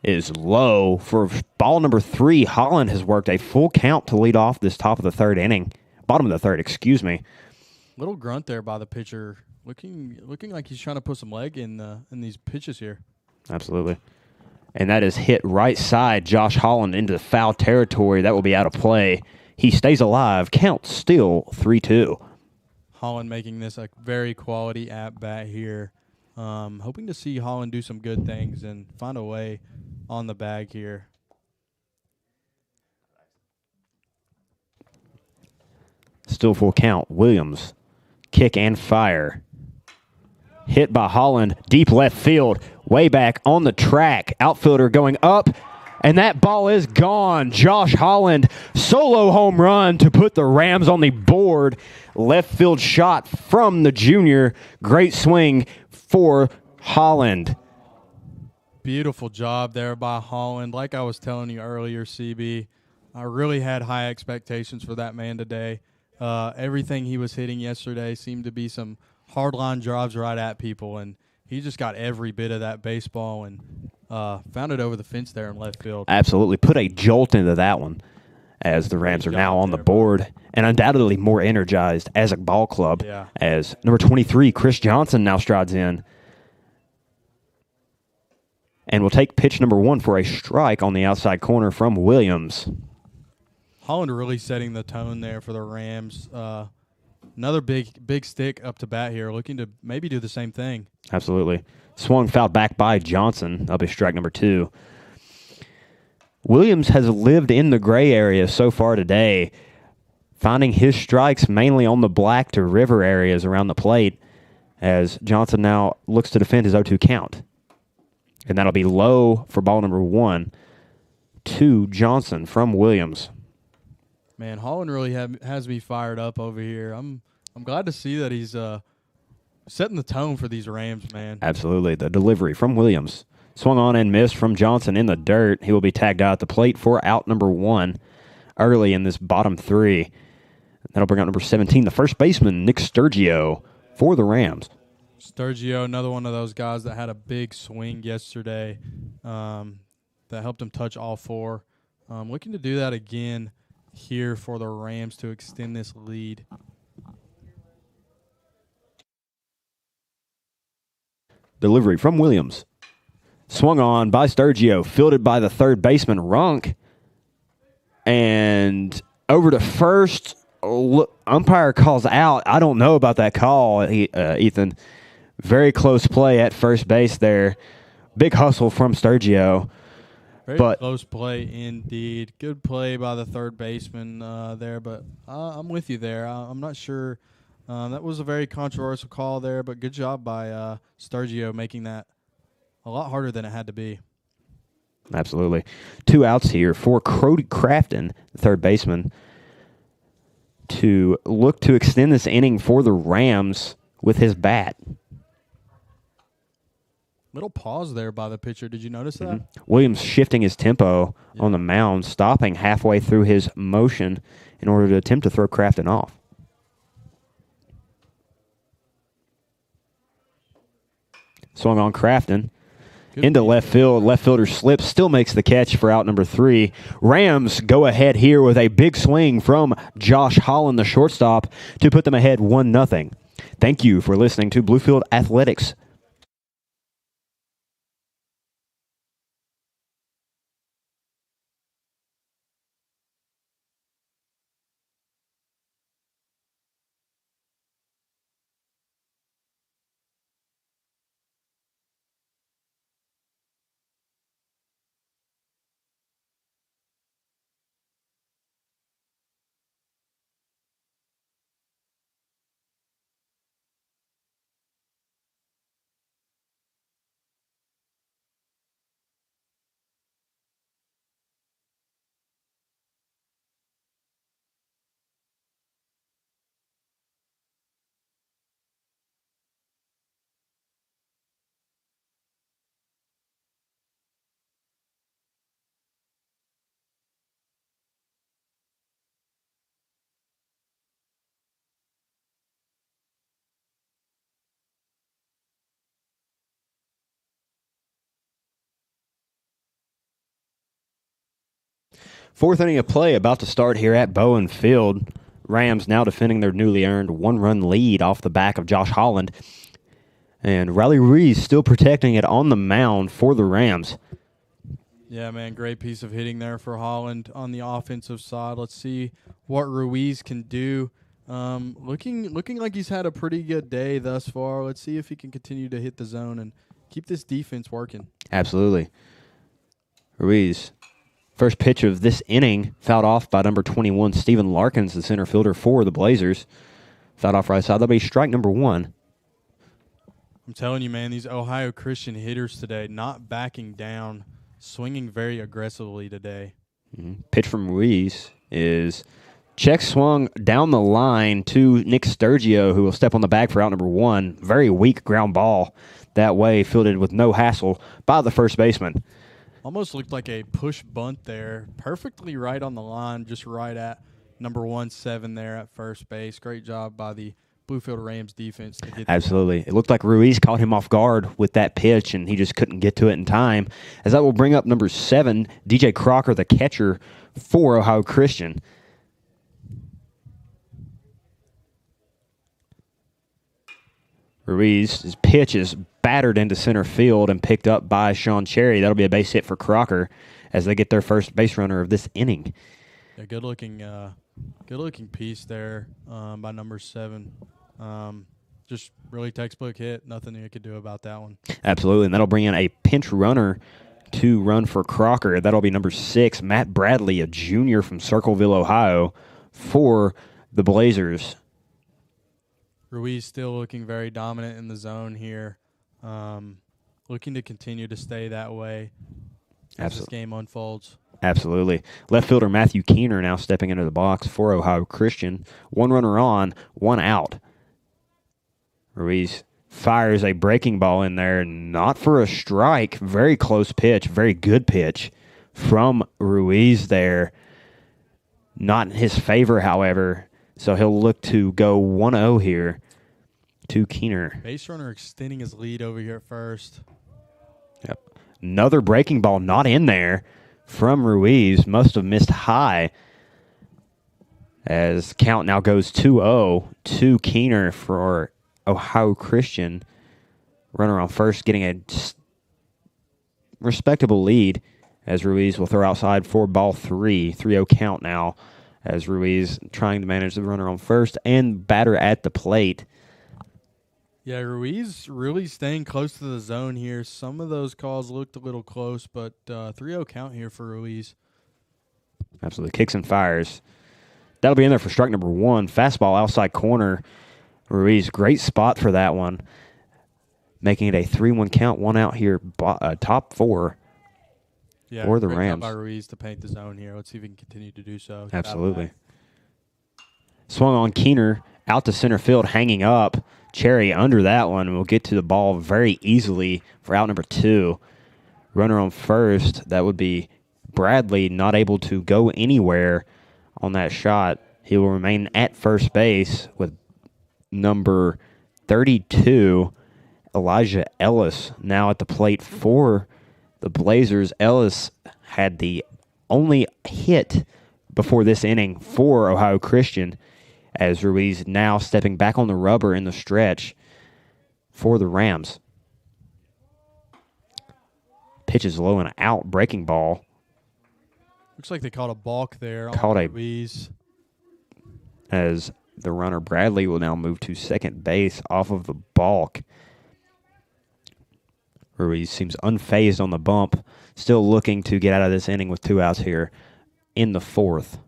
is low for ball number 3. Holland has worked a full count to lead off this top of the third inning. Bottom of the third, excuse me. Little grunt there by the pitcher. Looking like he's trying to put some leg in these pitches here. Absolutely. And that is hit right side, Josh Holland, into foul territory. That will be out of play. He stays alive. Count still 3-2. Holland making this a very quality at-bat here. Hoping to see Holland do some good things and find a way on the bag here. Still full count. Williams, kick and fire. Hit by Holland, deep left field, way back on the track. Outfielder going up, and that ball is gone. Josh Holland, solo home run to put the Rams on the board. Left field shot from the junior. Great swing for Holland. Beautiful job there by Holland. Like I was telling you earlier, CB, I really had high expectations for that man today. Everything he was hitting yesterday seemed to be some hard-line drives right at people, and he just got every bit of that baseball and found it over the fence there in left field. Absolutely. Put a jolt into that one as the Rams are now on the board and undoubtedly more energized as a ball club as number 23, Chris Johnson, now strides in. And we'll take pitch number 1 for a strike on the outside corner from Williams. Holland really setting the tone there for the Rams. Another big stick up to bat here, looking to maybe do the same thing. Absolutely. Swung fouled back by Johnson. That'll be strike number 2. Williams has lived in the gray area so far today, finding his strikes mainly on the black to river areas around the plate as Johnson now looks to defend his 0-2 count. And that'll be low for ball number 1 to Johnson from Williams. Man, Holland really has me fired up over here. I'm glad to see that he's setting the tone for these Rams, man. Absolutely. The delivery from Williams. Swung on and missed from Johnson in the dirt. He will be tagged out at the plate for out number 1 early in this bottom 3. That'll bring out number 17, the first baseman, Nick Sturgio, for the Rams. Sturgio, another one of those guys that had a big swing yesterday that helped him touch all 4. Looking to do that again here for the Rams to extend this lead. Delivery from Williams. Swung on by Sturgio, fielded by the third baseman, Runk. And over to first, umpire calls out. I don't know about that call, Ethan. Very close play at first base there. Big hustle from Sturgio. Very close play indeed. Good play by the third baseman there, but I'm with you there. I'm not sure. That was a very controversial call there, but good job by Sturgio making that a lot harder than it had to be. Absolutely. 2 outs here for Cody Crafton, the third baseman, to look to extend this inning for the Rams with his bat. Little pause there by the pitcher. Did you notice that? Mm-hmm. Williams shifting his tempo on the mound, stopping halfway through his motion in order to attempt to throw Crafton off. Swung on Crafton. Into left field. Left fielder slips, still makes the catch for out number 3. Rams go ahead here with a big swing from Josh Holland, the shortstop, to put them ahead 1-0. Thank you for listening to Bluefield Athletics. Fourth inning of play about to start here at Bowen Field. Rams now defending their newly earned 1-run lead off the back of Josh Holland. And Riley Ruiz still protecting it on the mound for the Rams. Yeah, man, great piece of hitting there for Holland on the offensive side. Let's see what Ruiz can do. Looking like he's had a pretty good day thus far. Let's see if he can continue to hit the zone and keep this defense working. Absolutely. Ruiz, first pitch of this inning, fouled off by number 21, Steven Larkins, the center fielder for the Blazers. Fouled off right side. That'll be strike number 1. I'm telling you, man, these Ohio Christian hitters today not backing down, swinging very aggressively today. Mm-hmm. Pitch from Ruiz is check swung down the line to Nick Sturgio, who will step on the bag for out number 1. Very weak ground ball that way, fielded with no hassle by the first baseman. Almost looked like a push bunt there. Perfectly right on the line, just right at number 17 there at first base. Great job by the Bluefield Rams defense to get Absolutely. It looked like Ruiz caught him off guard with that pitch, and he just couldn't get to it in time. As that will bring up number 7, DJ Crocker, the catcher for Ohio Christian. Ruiz's pitch is battered into center field and picked up by Sean Cherry. That'll be a base hit for Crocker as they get their first base runner of this inning. A good looking piece there by number 7. Just really textbook hit. Nothing you could do about that one. Absolutely, and that'll bring in a pinch runner to run for Crocker. That'll be number 6, Matt Bradley, a junior from Circleville, Ohio, for the Blazers. Ruiz still looking very dominant in the zone here. Looking to continue to stay that way as this game unfolds. Absolutely. Left fielder Matthew Keener now stepping into the box for Ohio Christian. 1 runner on, 1 out. Ruiz fires a breaking ball in there, not for a strike. Very close pitch, very good pitch from Ruiz there. Not in his favor, however, so he'll look to go 1-0 here to Keener. Base runner extending his lead over here at first. Yep. Another breaking ball not in there from Ruiz. Must have missed high as count now goes 2-0 to Keener for Ohio Christian. Runner on first getting a respectable lead as Ruiz will throw outside for ball 3. 3-0 count now as Ruiz trying to manage the runner on first and batter at the plate. Yeah, Ruiz really staying close to the zone here. Some of those calls looked a little close, but 3-0 count here for Ruiz. Absolutely. Kicks and fires. That'll be in there for strike number one. Fastball outside corner. Ruiz, great spot for that one. Making it a 3-1 count, one out here, top four for the great Rams. job by Ruiz to paint the zone here. Let's see if he can continue to do so. Absolutely. Swung on Keener, out to center field, hanging up. Cherry under that one, and we'll get to the ball very easily for out number 2. Runner on first, that would be Bradley, not able to go anywhere on that shot. He will remain at first base with number 32, Elijah Ellis, now at the plate for the Blazers. Ellis had the only hit before this inning for Ohio Christian, as Ruiz now stepping back on the rubber in the stretch for the Rams. Pitch is low and out, breaking ball. Looks like they called a balk there Called on a Ruiz. As the runner Bradley will now move to second base off of the balk. Ruiz seems unfazed on the bump, still looking to get out of this inning with 2 outs here in the 4th.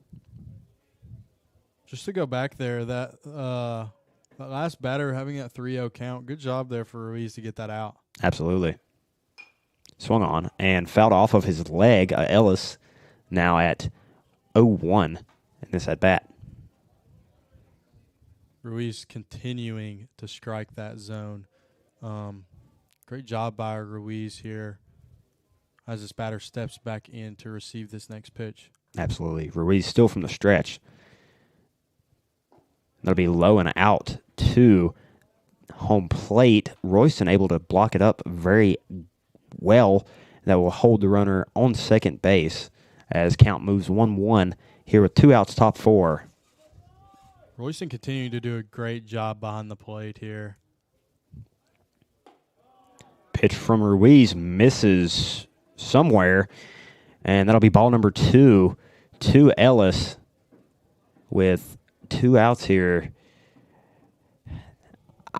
Just to go back there, that last batter having that 3-0 count, good job there for Ruiz to get that out. Absolutely. Swung on and fouled off of his leg. Ellis now at 0-1 in this at-bat. Ruiz continuing to strike that zone. Great job by Ruiz here as this batter steps back in to receive this next pitch. Absolutely. Ruiz still from the stretch. That'll be low and out to home plate. Royston able to block it up very well. That will hold the runner on second base as count moves 1-1 here with 2 outs, top 4. Royston continuing to do a great job behind the plate here. Pitch from Ruiz misses somewhere, and that'll be ball number 2 to Ellis with 2 outs here.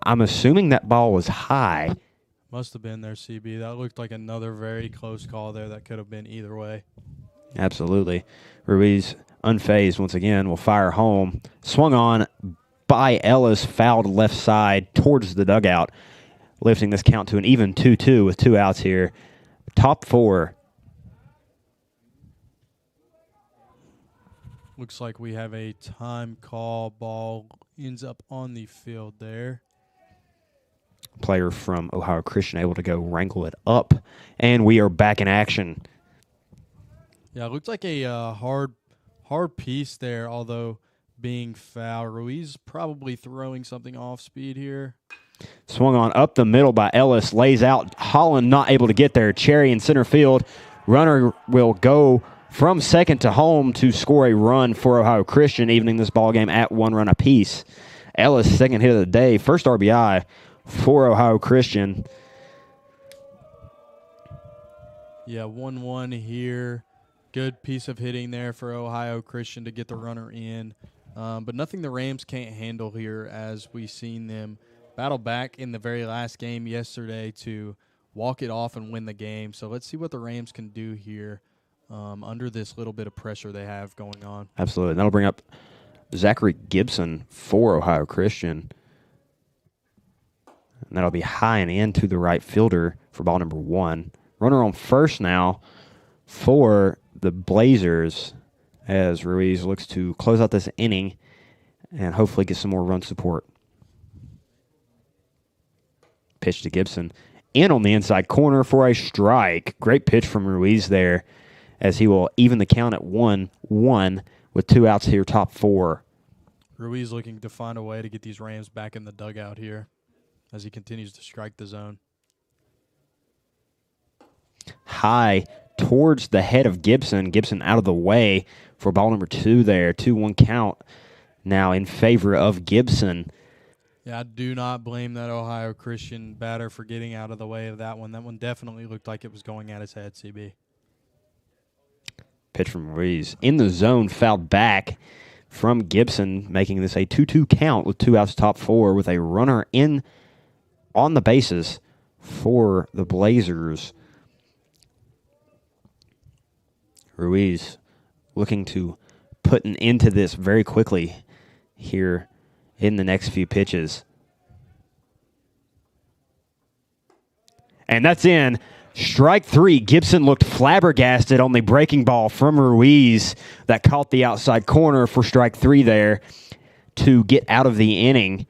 I'm assuming that ball was high. Must have been there, CB. That looked like another very close call there that could have been either way. Absolutely. Ruiz, unfazed once again, will fire home. Swung on by Ellis, fouled left side towards the dugout, lifting this count to an even 2-2 with 2 outs here. Top 4. Looks like we have a time call. Ball ends up on the field there. Player from Ohio Christian able to go wrangle it up, and we are back in action. Yeah, it looked like a hard piece there, although being foul. Ruiz probably throwing something off speed here. Swung on up the middle by Ellis, lays out. Holland not able to get there. Cherry in center field. Runner will go from second to home to score a run for Ohio Christian, evening this ball game at 1 run apiece. Ellis, second hit of the day, first RBI for Ohio Christian. Yeah, 1-1 here. Good piece of hitting there for Ohio Christian to get the runner in. But nothing the Rams can't handle here, as we've seen them battle back in the very last game yesterday to walk it off and win the game. So let's see what the Rams can do here under this little bit of pressure they have going on. Absolutely. That'll bring up Zachary Gibson for Ohio Christian. And that'll be high and in to the right fielder for ball number 1. Runner on first now for the Blazers as Ruiz looks to close out this inning and hopefully get some more run support. Pitch to Gibson. In on the inside corner for a strike. Great pitch from Ruiz there as he will even the count at 1-1 with 2 outs here, top 4. Ruiz looking to find a way to get these Rams back in the dugout here as he continues to strike the zone. High towards the head of Gibson. Gibson out of the way for ball number 2 there. 2-1 count now in favor of Gibson. Yeah, I do not blame that Ohio Christian batter for getting out of the way of that one. That one definitely looked like it was going at his head, CB. Pitch from Ruiz. In the zone, fouled back from Gibson, making this a 2-2 count with 2 outs top 4 with a runner in on the bases for the Blazers. Ruiz looking to put an end to this very quickly here in the next few pitches. And that's in. Strike 3. Gibson looked flabbergasted on the breaking ball from Ruiz that caught the outside corner for strike 3 there to get out of the inning.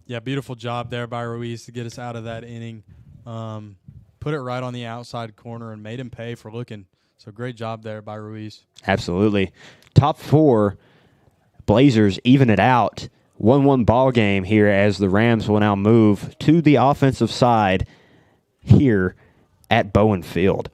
Yeah, beautiful job there by Ruiz to get us out of that inning. Put it right on the outside corner and made him pay for looking. So great job there by Ruiz. Absolutely. Top 4, Blazers even it out. 1-1 ball game here as the Rams will now move to the offensive side here at Bowen Field.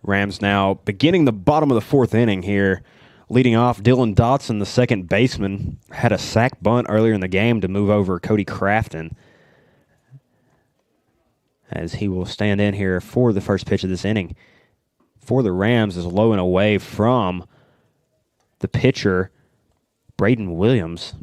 Rams now beginning the bottom of the 4th inning here. Leading off, Dylan Dotson, the second baseman, had a sac bunt earlier in the game to move over Cody Crafton, as he will stand in here for the first pitch of this inning. For the Rams is low and away from the pitcher, Braden Williams.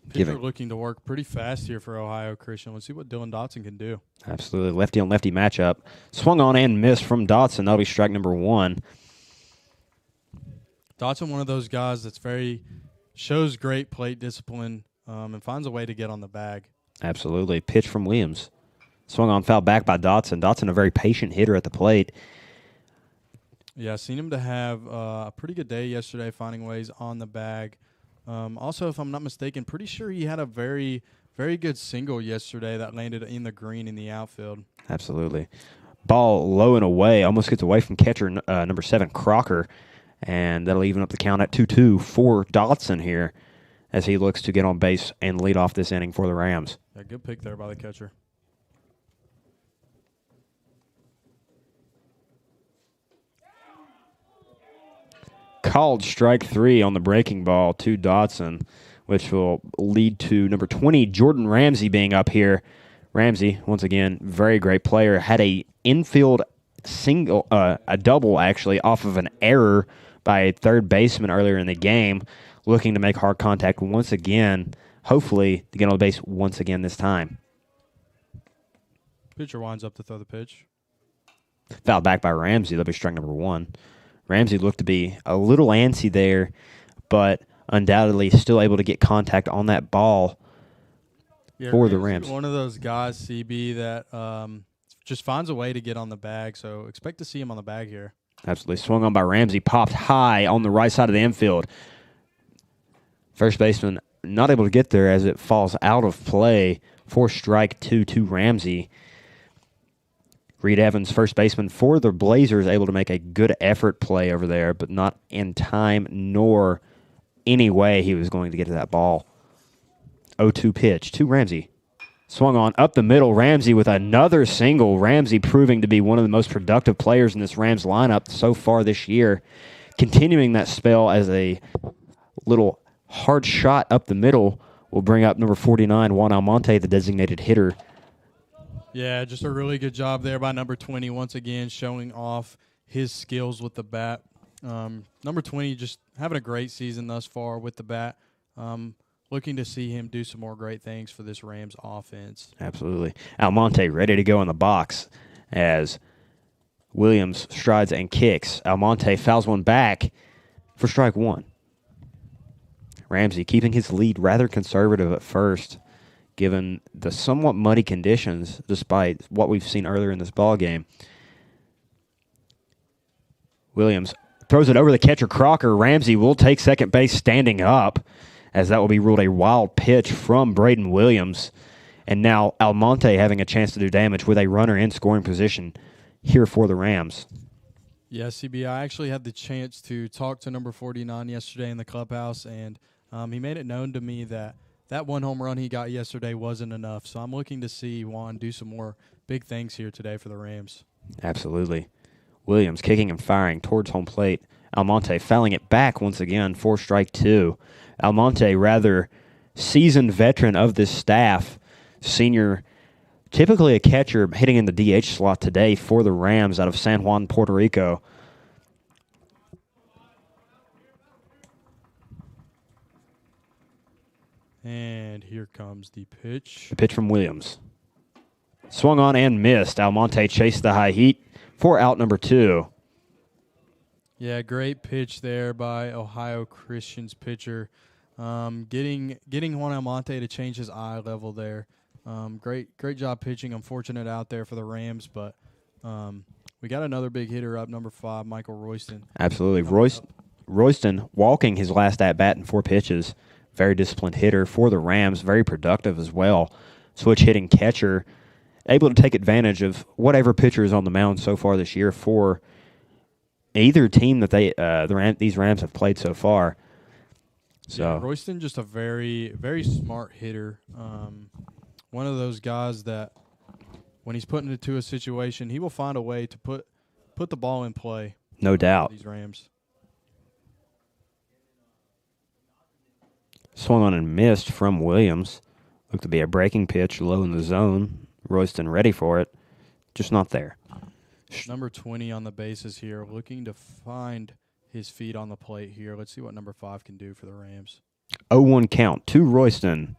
Pitcher looking to work pretty fast here for Ohio Christian. Let's see what Dylan Dotson can do. Absolutely. Lefty on lefty matchup. Swung on and missed from Dotson. That'll be strike number 1. Dotson, one of those guys that's shows great plate discipline and finds a way to get on the bag. Absolutely. Pitch from Williams. Swung on, foul back by Dotson. Dotson, a very patient hitter at the plate. Yeah, seen him to have a pretty good day yesterday, finding ways on the bag. Also, if I'm not mistaken, pretty sure he had a very, very good single yesterday that landed in the green in the outfield. Absolutely. Ball low and away. Almost gets away from catcher number 7, Crocker. And that'll even up the count at 2-2 for Dotson here as he looks to get on base and lead off this inning for the Rams. Yeah, good pick there by the catcher. Called strike 3 on the breaking ball to Dotson, which will lead to number 20, Jordan Ramsey, being up here. Ramsey, once again, very great player. Had a infield single, a double actually, off of an error by a third baseman earlier in the game, looking to make hard contact once again, hopefully to get on the base once again this time. Pitcher winds up to throw the pitch. Fouled back by Ramsey. That'll be strike number 1. Ramsey looked to be a little antsy there, but undoubtedly still able to get contact on that ball for the Rams. One of those guys, CB, that just finds a way to get on the bag, so expect to see him on the bag here. Absolutely. Swung on by Ramsey, popped high on the right side of the infield. First baseman not able to get there as it falls out of play for strike 2 to Ramsey. Reed Evans, first baseman for the Blazers, able to make a good effort play over there, but not in time nor any way he was going to get to that ball. 0-2 pitch to Ramsey. Swung on up the middle. Ramsey with another single. Ramsey proving to be one of the most productive players in this Rams lineup so far this year. Continuing that spell as a little hard shot up the middle will bring up number 49, Juan Almonte, the designated hitter. Yeah, just a really good job there by number 20, once again showing off his skills with the bat. Number 20 just having a great season thus far with the bat. Looking to see him do some more great things for this Rams offense. Absolutely. Almonte ready to go in the box as Williams strides and kicks. Almonte fouls one back for strike one. Ramsey keeping his lead rather conservative at first, given the somewhat muddy conditions, despite what we've seen earlier in this ball game. Williams throws it over the catcher Crocker. Ramsey will take second base standing up, as that will be ruled a wild pitch from Braden Williams. And now Almonte having a chance to do damage with a runner in scoring position here for the Rams. Yeah, CB, I actually had the chance to talk to number 49 yesterday in the clubhouse, and he made it known to me that one home run he got yesterday wasn't enough. So I'm looking to see Juan do some more big things here today for the Rams. Absolutely. Williams kicking and firing towards home plate. Almonte fouling it back once again for strike two. Almonte, rather seasoned veteran of this staff, senior, typically a catcher hitting in the DH slot today for the Rams out of San Juan, Puerto Rico. And here comes the pitch. The pitch from Williams. Swung on and missed. Almonte chased the high heat for out number two. Yeah, great pitch there by Ohio Christian's pitcher. Getting Juan Almonte to change his eye level there. Great job pitching. Unfortunate out there for the Rams, but we got another big hitter up, number 5, Michael Royston. Absolutely. Royston walking his last at-bat in 4 pitches. Very disciplined hitter for the Rams. Very productive as well. Switch hitting catcher. Able to take advantage of whatever pitcher is on the mound so far this year for either team that these Rams have played so far. So yeah, Royston just a very, very smart hitter. One of those guys that when he's put into a situation, he will find a way to put the ball in play. No doubt. These Rams. Swung on and missed from Williams. Looked to be a breaking pitch low in the zone. Royston ready for it. Just not there. Number 20 on the bases here, looking to find his feet on the plate here. Let's see what number 5 can do for the Rams. 0-1 count to Royston.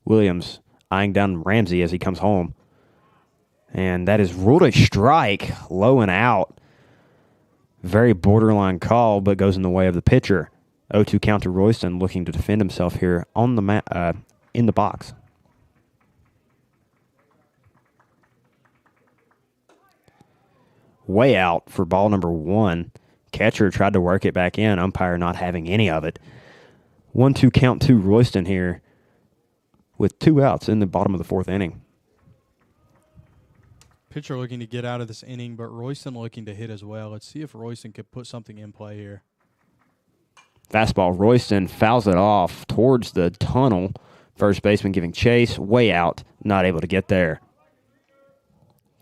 Williams eyeing down Ramsey as he comes home. And that is ruled a strike, low and out. Very borderline call, but goes in the way of the pitcher. 0-2 count to Royston, looking to defend himself here on the in the box. Way out for ball number 1. Catcher tried to work it back in, umpire not having any of it. 1-2 count to Royston here with 2 outs in the bottom of the 4th inning. Pitcher looking to get out of this inning, but Royston looking to hit as well. Let's see if Royston could put something in play here. Fastball, Royston fouls it off towards the tunnel. First baseman giving chase, way out, not able to get there.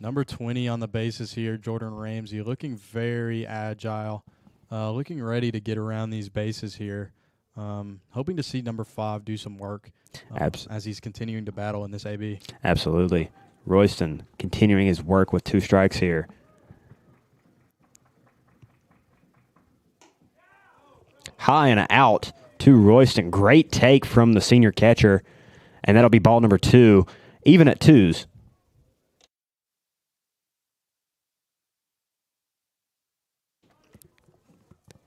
Number 20 on the bases here, Jordan Ramsey, looking very agile, looking ready to get around these bases here. Hoping to see number 5 do some work as he's continuing to battle in this AB. Absolutely. Royston continuing his work with 2 strikes here. High and out to Royston. Great take from the senior catcher, and that'll be ball number 2, even at 2s.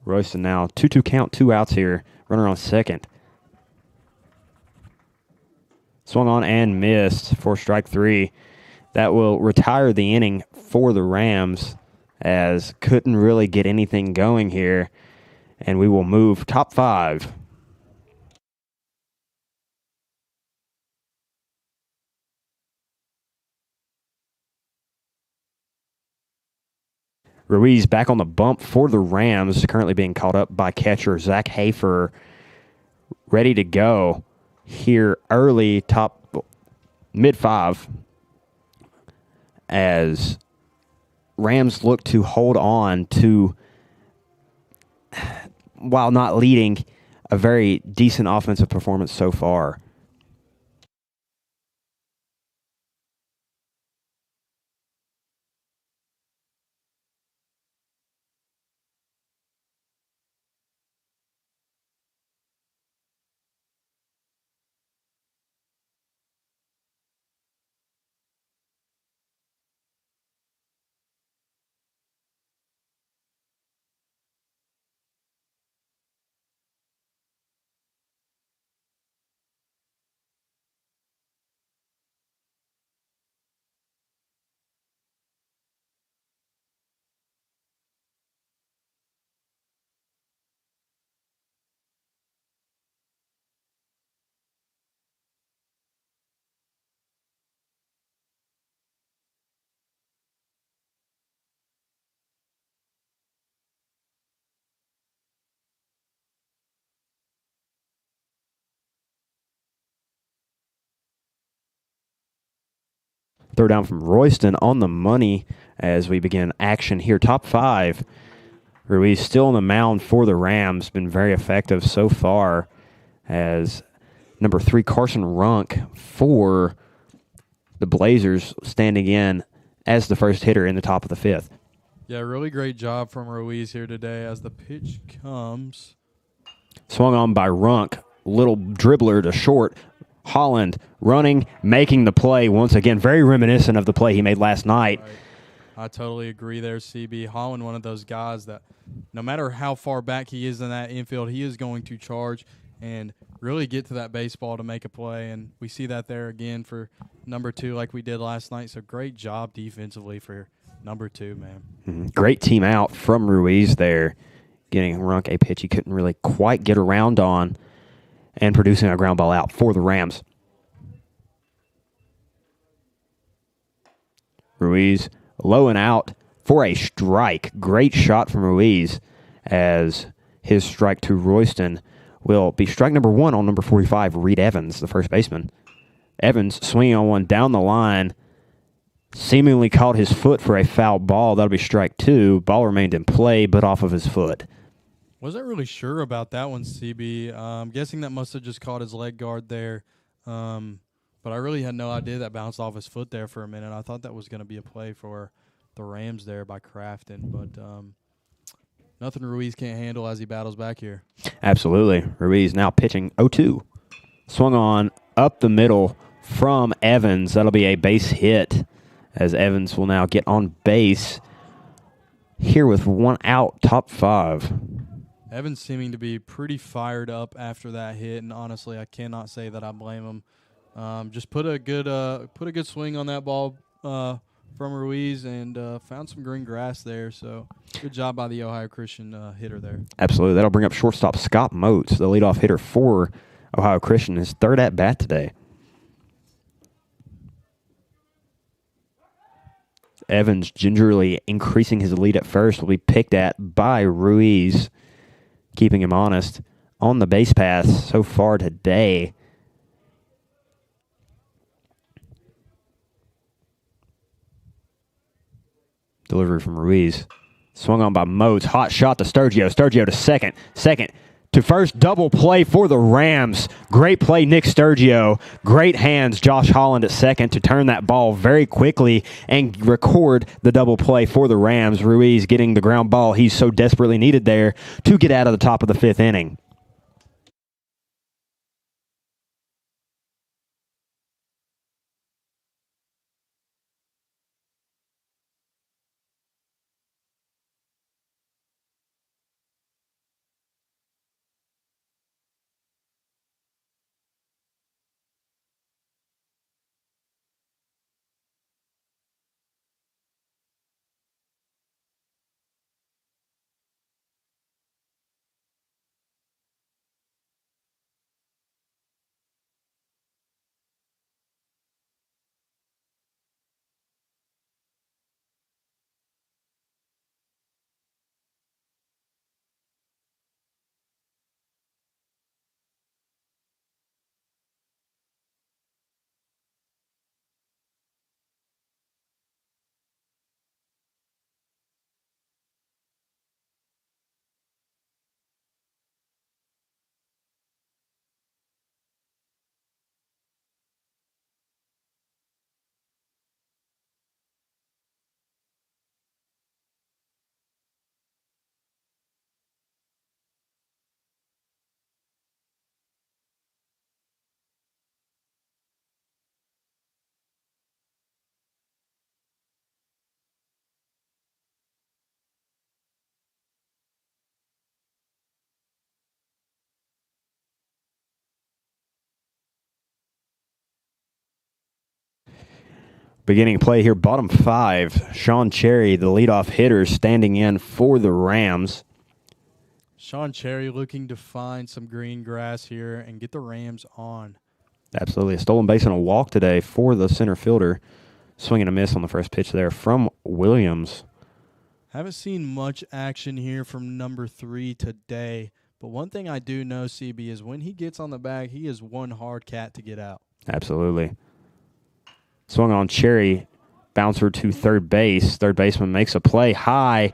Royston now 2-2 count, 2 outs here. Runner on second. Swung on and missed for strike 3. That will retire the inning for the Rams, as couldn't really get anything going here. And we will move top 5. Ruiz back on the bump for the Rams, currently being called up by catcher Zach Hafer, ready to go here early, mid-5, as Rams look to hold on to, while not leading, a very decent offensive performance so far Throw down from Royston on the money as we begin action here. Top 5. Ruiz still on the mound for the Rams. Been very effective so far as number 3, Carson Runk for the Blazers, standing in as the first hitter in the top of the 5th. Yeah, really great job from Ruiz here today as the pitch comes. Swung on by Runk. Little dribbler to short. Holland running, making the play once again. Very reminiscent of the play he made last night. Right. I totally agree there, CB. Holland, one of those guys that no matter how far back he is in that infield, he is going to charge and really get to that baseball to make a play. And we see that there again for number 2 like we did last night. So great job defensively for number 2, man. Mm-hmm. Great team out from Ruiz there, getting Runk a pitch he couldn't really quite get around on and producing a ground ball out for the Rams. Ruiz low and out for a strike. Great shot from Ruiz as his strike to Royston will be strike number 1 on number 45, Reed Evans, the first baseman. Evans swinging on one down the line, seemingly caught his foot for a foul ball. That'll be strike 2. Ball remained in play, but off of his foot. Wasn't really sure about that one, CB. I'm guessing that must have just caught his leg guard there. But I really had no idea that bounced off his foot there for a minute. I thought that was going to be a play for the Rams there by Crafton. But nothing Ruiz can't handle as he battles back here. Absolutely. Ruiz now pitching 0-2. Swung on up the middle from Evans. That'll be a base hit as Evans will now get on base here with 1 out, top 5. Evans seeming to be pretty fired up after that hit, and honestly, I cannot say that I blame him. Just put a good swing on that ball from Ruiz and found some green grass there. So good job by the Ohio Christian hitter there. Absolutely. That'll bring up shortstop Scott Moats, the leadoff hitter for Ohio Christian, his 3rd at bat today. Evans gingerly increasing his lead at first will be picked at by Ruiz, keeping him honest on the base paths so far today. Delivery from Ruiz. Swung on by Moats. Hot shot to Sturgio. Sturgio to second. Second to first. Double play for the Rams. Great play, Nick Sturgio. Great hands, Josh Holland at second to turn that ball very quickly and record the double play for the Rams. Ruiz getting the ground ball he's so desperately needed there to get out of the top of the 5th inning. Beginning play here, bottom 5. Sean Cherry, the leadoff hitter, standing in for the Rams. Sean Cherry looking to find some green grass here and get the Rams on. Absolutely. A stolen base and a walk today for the center fielder. Swing and a miss on the first pitch there from Williams. Haven't seen much action here from number 3 today, but one thing I do know, CB, is when he gets on the bag, he is one hard cat to get out. Absolutely. Swung on Cherry. Bouncer to third base. Third baseman makes a play high.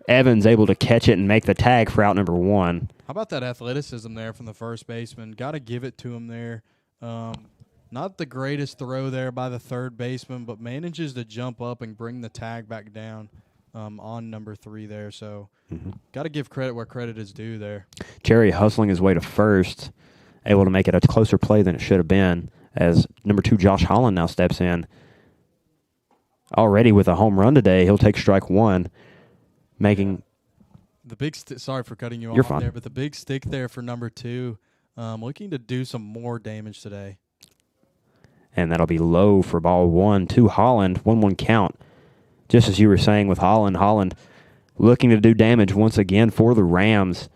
Evans able to catch it and make the tag for out number 1. How about that athleticism there from the first baseman? Got to give it to him there. Not the greatest throw there by the third baseman, but manages to jump up and bring the tag back down on number 3 there. So got to give credit where credit is due there. Cherry hustling his way to first, able to make it a closer play than it should have been, as number 2 Josh Holland now steps in. Already with a home run today, he'll take strike 1, making the big sorry for cutting you You're off fine. there, but the big stick there for number 2, looking to do some more damage today. And that'll be low for ball 1 to Holland. 1-1 count. Just as you were saying with Holland, Holland looking to do damage once again for the Rams.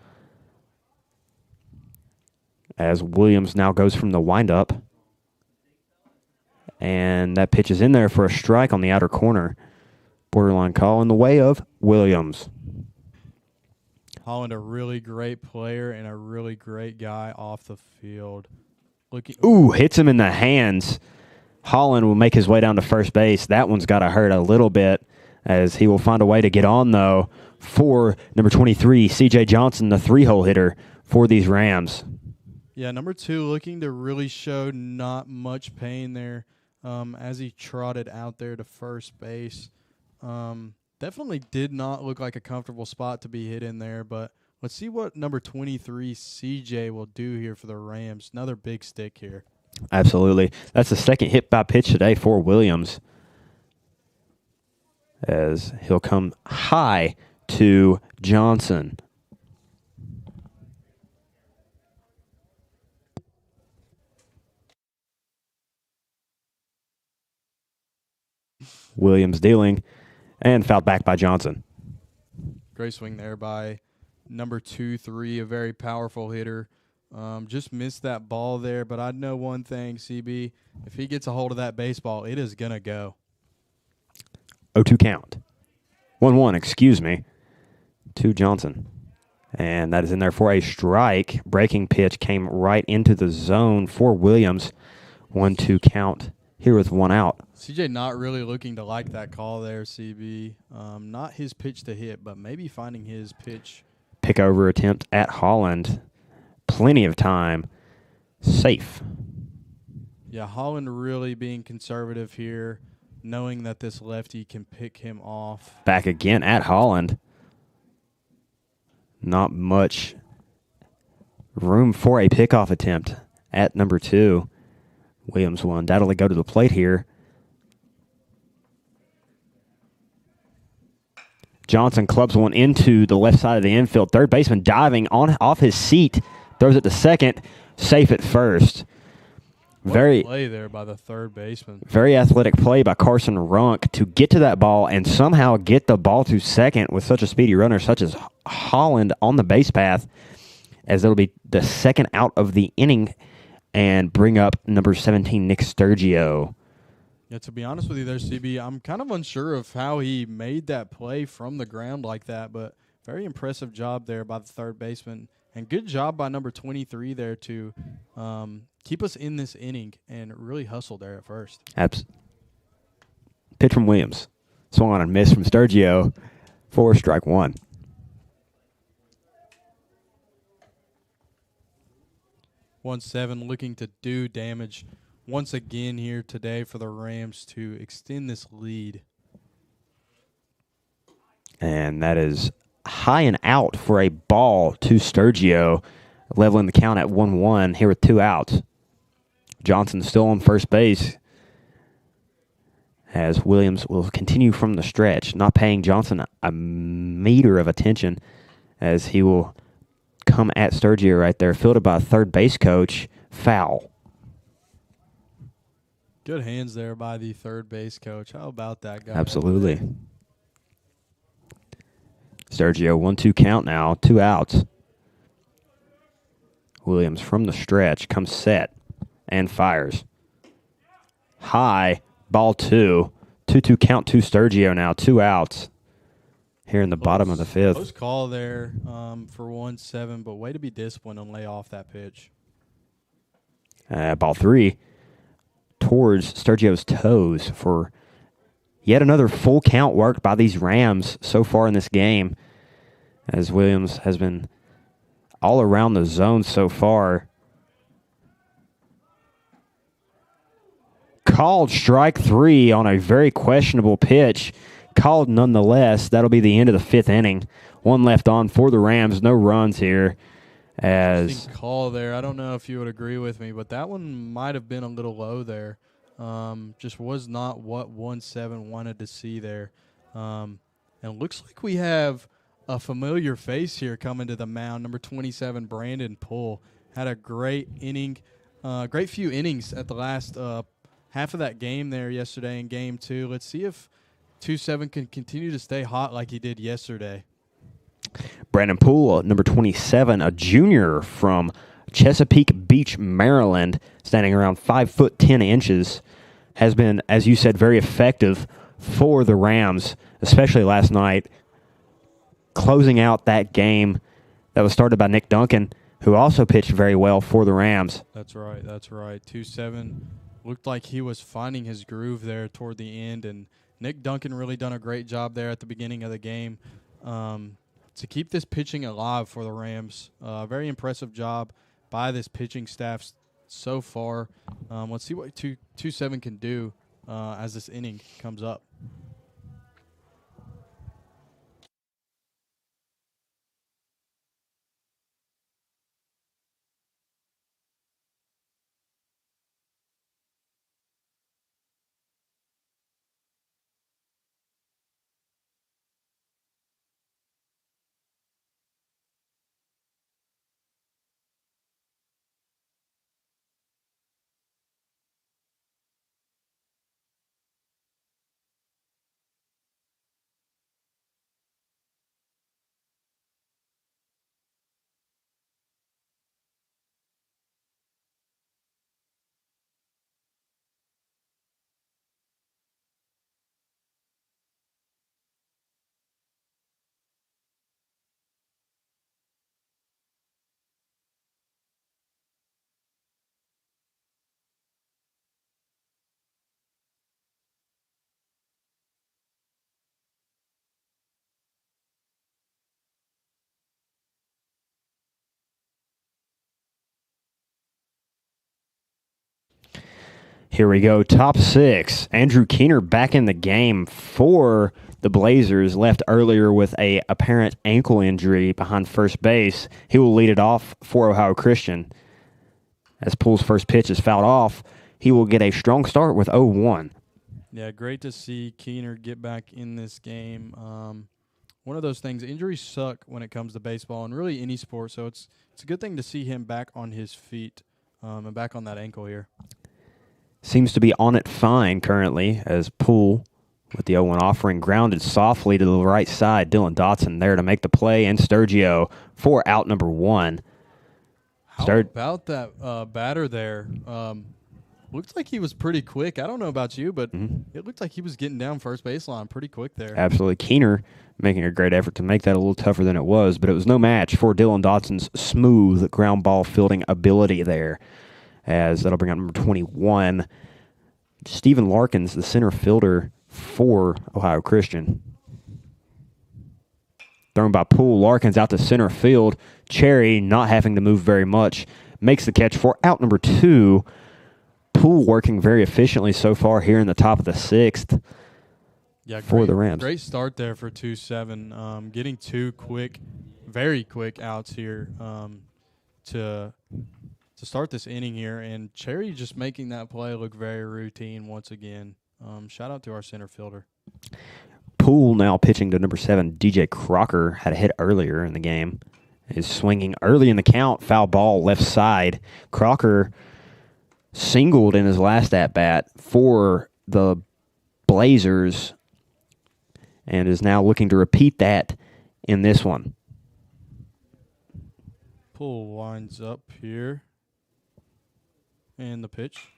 As Williams now goes from the windup. And that pitch is in there for a strike on the outer corner. Borderline call in the way of Williams. Holland, a really great player and a really great guy off the field. Ooh, hits him in the hands. Holland will make his way down to first base. That one's got to hurt a little bit, as he will find a way to get on, though, for number 23, C.J. Johnson, the 3-hole hitter for these Rams. Yeah, number 2 looking to really show not much pain there as he trotted out there to first base. Definitely did not look like a comfortable spot to be hit in there, but let's see what number 23, CJ, will do here for the Rams. Another big stick here. Absolutely. That's the second hit by pitch today for Williams, as he'll come high to Johnson. Williams dealing, and fouled back by Johnson. Great swing there by number 2-3, a very powerful hitter. Just missed that ball there, but I know one thing, CB. If he gets a hold of that baseball, it is going to go. 0-2 count. 1-1, excuse me, to Johnson. And that is in there for a strike. Breaking pitch came right into the zone for Williams. 1-2 count here with 1 out. CJ not really looking to like that call there, CB. Not his pitch to hit, but maybe finding his pitch. Pick over attempt at Holland. Plenty of time. Safe. Yeah, Holland really being conservative here, knowing that this lefty can pick him off. Back again at Holland. Not much room for a pickoff attempt at number 2. Williams will undoubtedly go to the plate here. Johnson clubs one into the left side of the infield. Third baseman diving off his seat. Throws it to second. Safe at first. Very play there by the third baseman. Very athletic play by Carson Runk to get to that ball and somehow get the ball to second with such a speedy runner such as Holland on the base path, as it'll be the second out of the inning, and bring up number 17, Nick Sturgio. Yeah, to be honest with you there, CB, I'm kind of unsure of how he made that play from the ground like that, but very impressive job there by the third baseman. And good job by number 23 there to keep us in this inning and really hustle there at first. Pitch from Williams. Swung on and missed from Sturgio for strike 1. One 7 looking to do damage once again here today for the Rams to extend this lead. And that is high and out for a ball to Sturgio, leveling the count at 1-1 here with 2 outs. Johnson still on first base, as Williams will continue from the stretch, not paying Johnson a meter of attention, as he will come at Sturgio right there, fielded by a third base coach. Foul. Good hands there by the third base coach. How about that guy? Absolutely. Sturgio, 1-2 count now, 2 outs. Williams from the stretch comes set and fires. High, ball 2. 2-2 count to Sturgio now, 2 outs here in the bottom of the 5th. Close call there for 1-7, but way to be disciplined and lay off that pitch. Ball 3. towards Sturgio's toes for yet another full count worked by these Rams so far in this game, as Williams has been all around the zone so far. Called strike 3 on a very questionable pitch. Called nonetheless. That'll be the end of the 5th inning. 1 left on for the Rams. No runs here. As call there. I don't know if you would agree with me, but that one might have been a little low there. Just was not what 1-7 wanted to see there. And it looks like we have a familiar face here coming to the mound. Number 27, Brandon Poole, had a great inning, great few innings at the last half of that game there yesterday in Game 2. Let's see if 2-7 can continue to stay hot like he did yesterday. Brandon Poole, number 27, a junior from Chesapeake Beach, Maryland, standing around 5'10", has been, as you said, very effective for the Rams, especially last night, closing out that game that was started by Nick Duncan, who also pitched very well for the Rams. That's right. 2-7 looked like he was finding his groove there toward the end, and Nick Duncan really done a great job there at the beginning of the game to keep this pitching alive for the Rams. Very impressive job by this pitching staff so far. Let's see what 2-7 can do as this inning comes up. Here we go, top 6. Andrew Keener back in the game for the Blazers, left earlier with a apparent ankle injury behind first base. He will lead it off for Ohio Christian. As Poole's first pitch is fouled off, he will get a strong start with 0-1. Yeah, great to see Keener get back in this game. One of those things, injuries suck when it comes to baseball and really any sport, so it's a good thing to see him back on his feet and back on that ankle here. Seems to be on it fine currently as Poole, with the 0-1 offering, grounded softly to the right side. Dylan Dotson there to make the play, and Sturgio for out number 1. How about that batter there? Looked like he was pretty quick. I don't know about you, but it looked like he was getting down first baseline pretty quick there. Absolutely. Keener making a great effort to make that a little tougher than it was, but it was no match for Dylan Dotson's smooth ground ball fielding ability there. As that'll bring out number 21, Stephen Larkins, the center fielder for Ohio Christian. Thrown by Poole. Larkins out to center field. Cherry, not having to move very much, makes the catch for out number 2. Poole working very efficiently so far here in the top of the 6th for the Rams. Great start there for 2-7. Getting 2 quick, very quick outs here to start this inning here, and Cherry just making that play look very routine once again. Shout out to our center fielder. Poole now pitching to number 7, DJ Crocker. Had a hit earlier in the game. Is swinging early in the count. Foul ball left side. Crocker singled in his last at-bat for the Blazers and is now looking to repeat that in this one. Poole winds up here. And the pitch.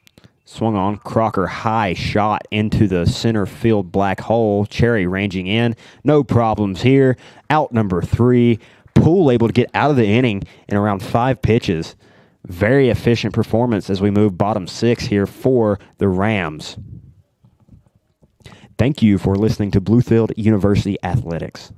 Swung on. Crocker high shot into the center field black hole. Cherry ranging in. No problems here. Out number 3. Poole able to get out of the inning in around 5 pitches. Very efficient performance as we move bottom 6 here for the Rams. Thank you for listening to Bluefield University Athletics.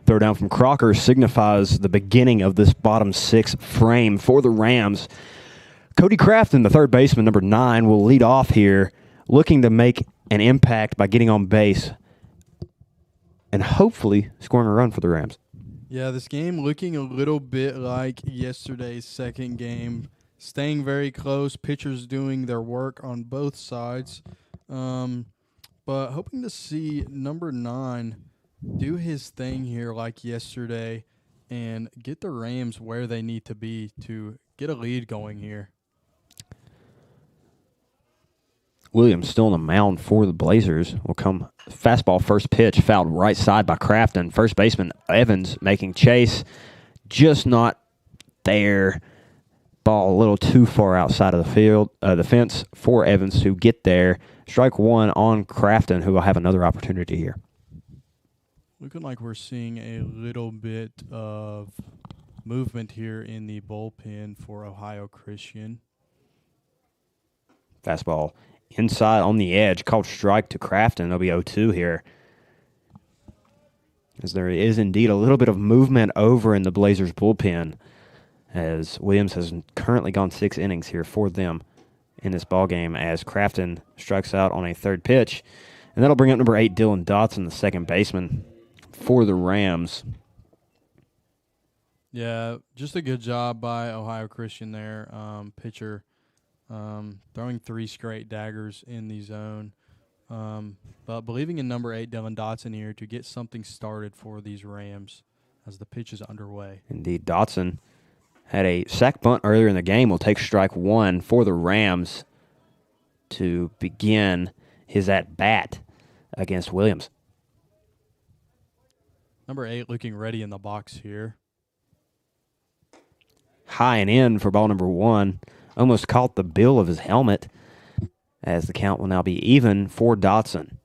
Throw down from Crocker signifies the beginning of this bottom 6 frame for the Rams. Cody Crafton, the third baseman, number 9, will lead off here, looking to make an impact by getting on base and hopefully scoring a run for the Rams. Yeah, this game looking a little bit like yesterday's second game. Staying very close, pitchers doing their work on both sides. But hoping to see number 9 do his thing here like yesterday and get the Rams where they need to be to get a lead going here. Williams still on the mound for the Blazers. Will come fastball first pitch, fouled right side by Crafton. First baseman Evans making chase, just not there. Ball a little too far outside of the field, the fence for Evans to get there. Strike one on Crafton, who will have another opportunity here. Looking like we're seeing a little bit of movement here in the bullpen for Ohio Christian. Fastball inside on the edge, called strike to Crafton. It'll be 0-2 here. As there is indeed a little bit of movement over in the Blazers bullpen, as Williams has currently gone 6 innings here for them in this ballgame, as Crafton strikes out on a third pitch. And that'll bring up number 8, Dylan Dotson, the second baseman for the Rams. Yeah, just a good job by Ohio Christian there. Pitcher throwing 3 straight daggers in the zone. But believing in number 8, Dylan Dotson here to get something started for these Rams as the pitch is underway. Indeed, Dotson had a sac bunt earlier in the game. Will take strike one for the Rams to begin his at-bat against Williams. Number 8 looking ready in the box here. High and in for ball number 1. Almost caught the bill of his helmet, as the count will now be even for Dotson.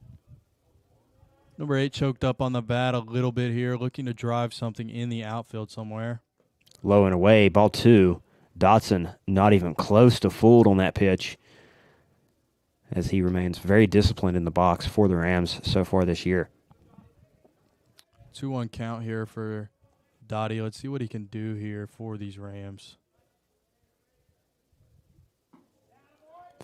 Number 8 choked up on the bat a little bit here, looking to drive something in the outfield somewhere. Low and away, ball 2. Dotson not even close to fooled on that pitch, as he remains very disciplined in the box for the Rams so far this year. 2-1 count here for Dottie. Let's see what he can do here for these Rams.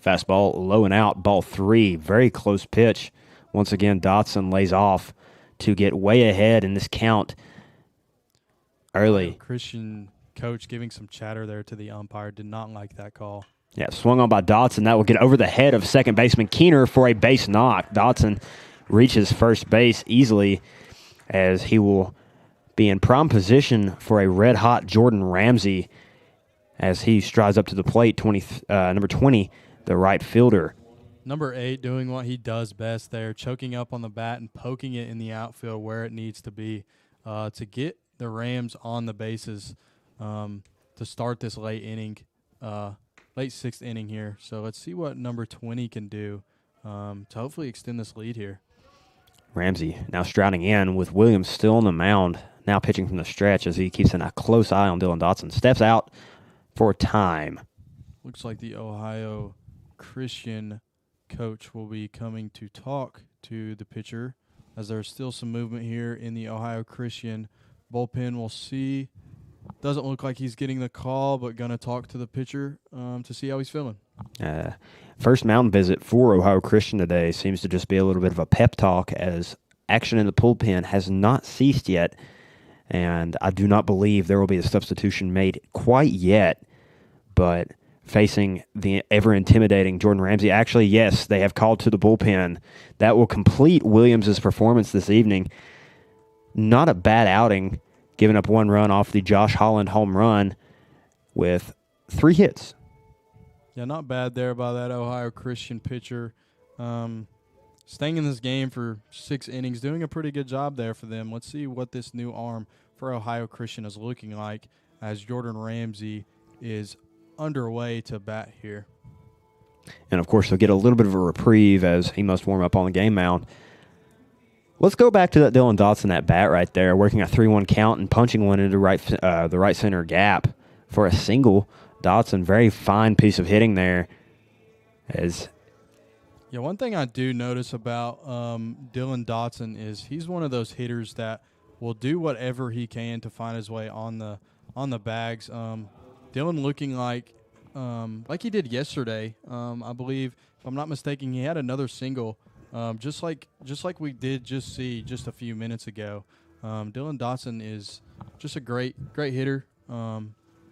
Fastball low and out, ball 3. Very close pitch. Once again, Dotson lays off to get way ahead in this count early. Christian coach giving some chatter there to the umpire. Did not like that call. Yeah, swung on by Dotson. That will get over the head of second baseman Keener for a base knock. Dotson reaches first base easily as he will be in prime position for a red-hot Jordan Ramsey as he strides up to the plate, number 20, the right fielder. Number 8 doing what he does best there, choking up on the bat and poking it in the outfield where it needs to be to get the Rams on the bases to start this late inning, late sixth inning here. So let's see what number 20 can do to hopefully extend this lead here. Ramsey now striding in with Williams still on the mound, now pitching from the stretch as he keeps a close eye on Dylan Dotson. Steps out for time. Looks like the Ohio Christian coach will be coming to talk to the pitcher as there's still some movement here in the Ohio Christian bullpen. We'll see. Doesn't look like he's getting the call, but going to talk to the pitcher to see how he's feeling. First mound visit for Ohio Christian today seems to just be a little bit of a pep talk as action in the bullpen has not ceased yet, and I do not believe there will be a substitution made quite yet, but facing the ever-intimidating Jordan Ramsey. Actually, yes, they have called to the bullpen. That will complete Williams' performance this evening. Not a bad outing, giving up 1 run off the Josh Holland home run with 3 hits. Yeah, not bad there by that Ohio Christian pitcher. Staying in this game for 6 innings, doing a pretty good job there for them. Let's see what this new arm for Ohio Christian is looking like as Jordan Ramsey is underway to bat here. And, of course, he'll get a little bit of a reprieve as he must warm up on the game mound. Let's go back to that Dylan Dotson at bat right there, working a 3-1 count and punching one into the right center gap for a single. Dotson, very fine piece of hitting there. Yeah, one thing I do notice about Dylan Dotson is he's one of those hitters that will do whatever he can to find his way on the bags. Dylan looking like he did yesterday. I believe, if I'm not mistaken, he had another single, just like we did just see just a few minutes ago. Dylan Dotson is just a great hitter.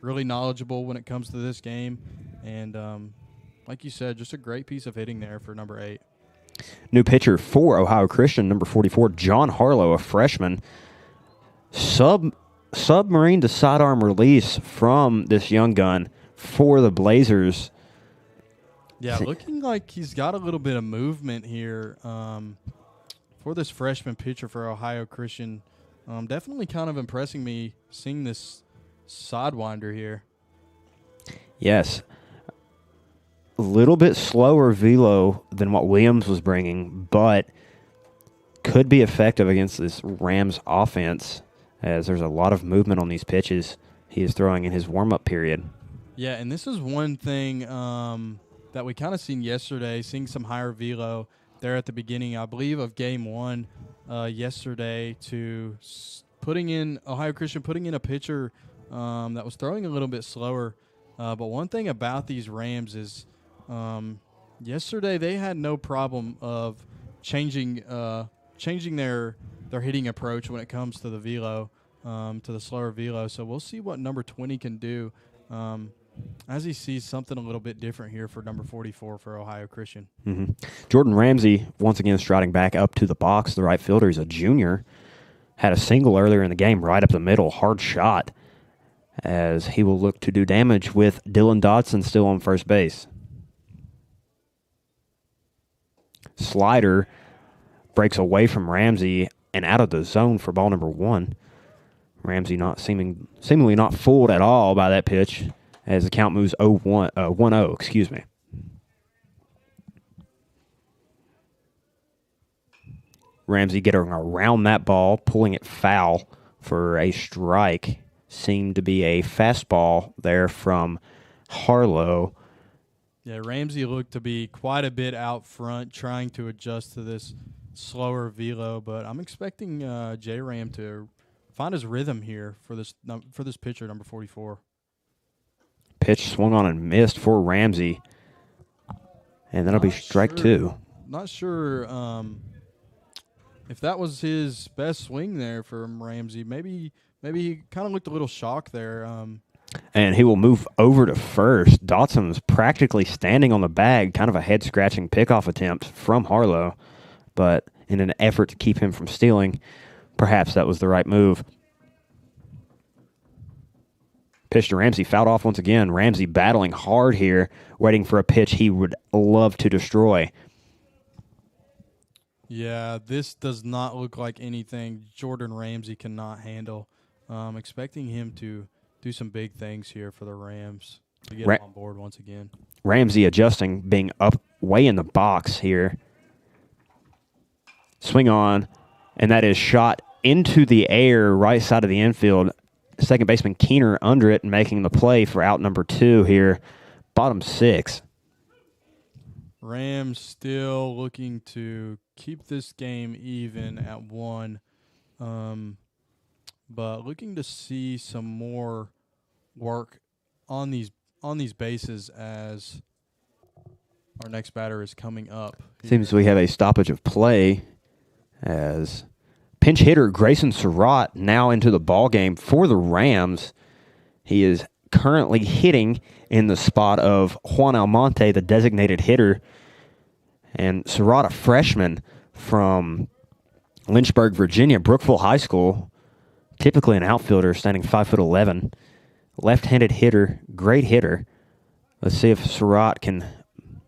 Really knowledgeable when it comes to this game, and like you said, just a great piece of hitting there for number 8. New pitcher for Ohio Christian, number 44, John Harlow, a freshman. Submarine to sidearm release from this young gun for the Blazers. Yeah, looking like he's got a little bit of movement here for this freshman pitcher for Ohio Christian. Definitely kind of impressing me seeing this sidewinder here. Yes. A little bit slower velo than what Williams was bringing, but could be effective against this Rams offense as there's a lot of movement on these pitches he is throwing in his warm-up period. Yeah, and this is one thing that we kind of seen yesterday, seeing some higher velo there at the beginning, I believe, of Game 1 yesterday to Ohio Christian putting in a pitcher that was throwing a little bit slower. But one thing about these Rams is yesterday they had no problem of changing their hitting approach when it comes to the velo, to the slower velo. So we'll see what number 20 can do as he sees something a little bit different here for number 44 for Ohio Christian. Mm-hmm. Jordan Ramsey, once again, striding back up to the box. The right fielder is a junior. Had a single earlier in the game right up the middle. Hard shot as he will look to do damage with Dylan Dotson still on first base. Slider breaks away from Ramsey and out of the zone for ball number 1. Ramsey seemingly not fooled at all by that pitch as the count moves 1-0, excuse me. Ramsey getting around that ball, pulling it foul for a strike. Seemed to be a fastball there from Harlow. Yeah, Ramsey looked to be quite a bit out front, trying to adjust to this slower velo, but I'm expecting J-Ram to find his rhythm here for this pitcher, number 44. Pitch swung on and missed for Ramsey, and that'll be strike 2. Not sure if that was his best swing there from Ramsey. Maybe he kind of looked a little shocked there. And he will move over to first. Dotson's practically standing on the bag, kind of a head-scratching pickoff attempt from Harlow. But in an effort to keep him from stealing, perhaps that was the right move. Pitch to Ramsey, fouled off once again. Ramsey battling hard here, waiting for a pitch he would love to destroy. Yeah, this does not look like anything Jordan Ramsey cannot handle. Expecting him to do some big things here for the Rams to get him on board once again. Ramsey adjusting, being up way in the box here. Swing on, and that is shot into the air right side of the infield. Second baseman Keener under it and making the play for out number 2 here. Bottom 6. Rams still looking to keep this game even at 1. But looking to see some more work on these bases as our next batter is coming up. Seems we have a stoppage of play as pinch hitter Grayson Surratt now into the ball game for the Rams. He is currently hitting in the spot of Juan Almonte, the designated hitter. And Surratt, a freshman from Lynchburg, Virginia, Brookville High School, typically an outfielder, standing 5'11", left-handed hitter, great hitter. Let's see if Surratt can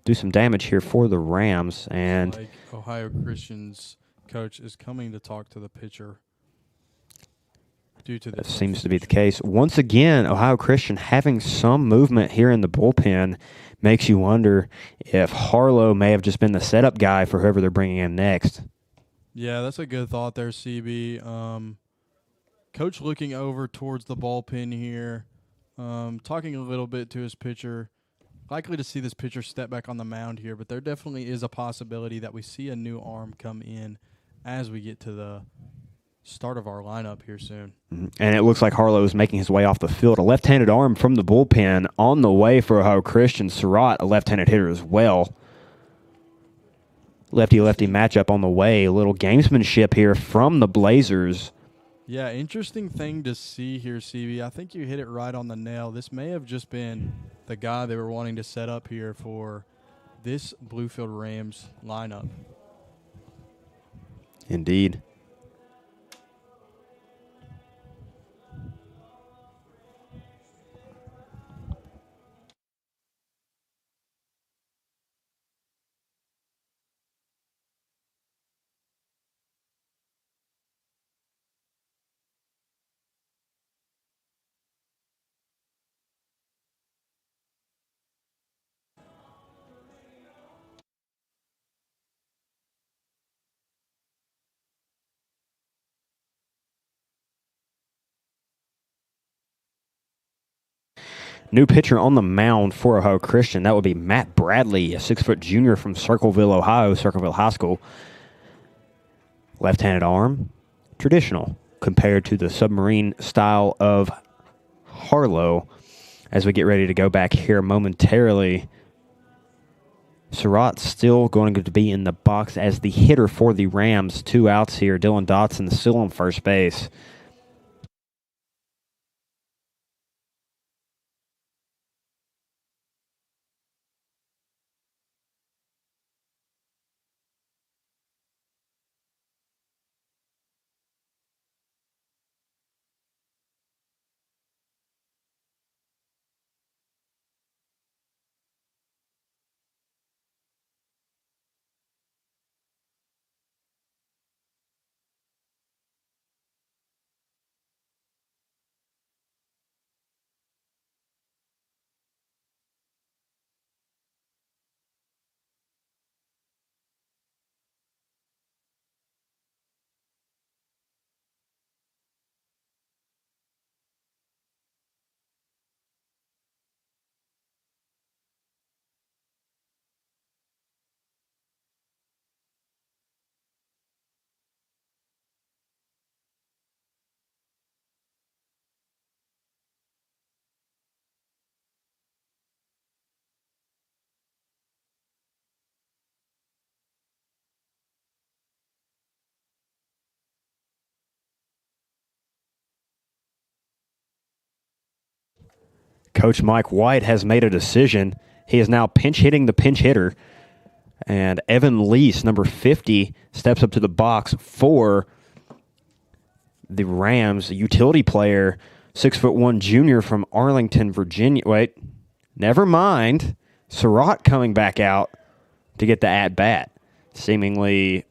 do some damage here for the Rams. And like Ohio Christian's coach is coming to talk to the pitcher due to this. That seems to be the case. Once again, Ohio Christian having some movement here in the bullpen makes you wonder if Harlow may have just been the setup guy for whoever they're bringing in next. Yeah, that's a good thought there, CB. Coach looking over towards the bullpen here, talking a little bit to his pitcher. Likely to see this pitcher step back on the mound here, but there definitely is a possibility that we see a new arm come in as we get to the start of our lineup here soon. And it looks like Harlow is making his way off the field. A left-handed arm from the bullpen on the way for Ohio Christian. Surratt, a left-handed hitter as well. Lefty-lefty matchup on the way. A little gamesmanship here from the Blazers. Yeah, interesting thing to see here, CB. I think you hit it right on the nail. This may have just been the guy they were wanting to set up here for this Bluefield Rams lineup. Indeed. New pitcher on the mound for Ohio Christian. That would be Matt Bradley, a 6-foot junior from Circleville, Ohio, Circleville High School. Left-handed arm, traditional compared to the submarine style of Harlow. As we get ready to go back here momentarily, Surratt still going to be in the box as the hitter for the Rams. 2 outs here. Dylan Dotson still on first base. Coach Mike White has made a decision. He is now pinch hitting the pinch hitter. And Evan Lease, number 50, steps up to the box for the Rams, a utility player, 6'1" junior from Arlington, Virginia. Wait, never mind. Surratt coming back out to get the at-bat. Seemingly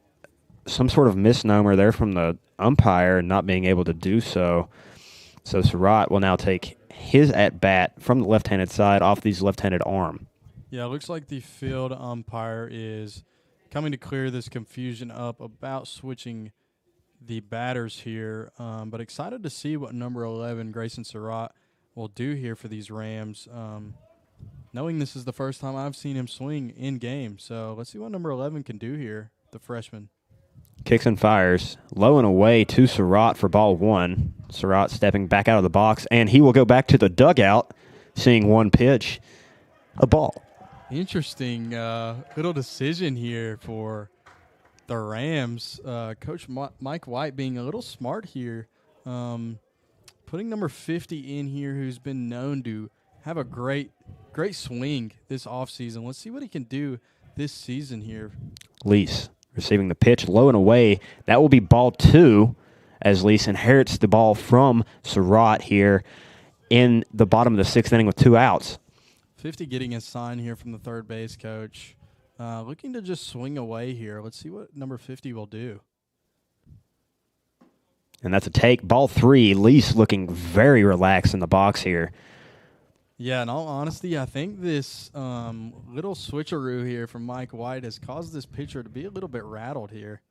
some sort of misnomer there from the umpire not being able to do so. So Surratt will now take his at-bat from the left-handed side off his left-handed arm. Yeah, it looks like the field umpire is coming to clear this confusion up about switching the batters here. But excited to see what number 11, Grayson Surratt, will do here for these Rams. Knowing this is the first time I've seen him swing in game. So let's see what number 11 can do here, the freshman. Kicks and fires. Low and away to Surratt for ball one. Surratt stepping back out of the box, and he will go back to the dugout, seeing one pitch, a ball. Interesting little decision here for the Rams. Coach Mike White being a little smart here, putting number 50 in here, who's been known to have a great swing this offseason. Let's see what he can do this season here. Lease receiving the pitch, low and away. That will be ball two, as Lease inherits the ball from Surratt here in the bottom of the sixth inning with 2 outs. 50 getting a sign here from the third base coach. Looking to just swing away here. Let's see what number 50 will do. And that's a take. Ball three. Lease looking very relaxed in the box here. Yeah, in all honesty, I think this little switcheroo here from Mike White has caused this pitcher to be a little bit rattled here.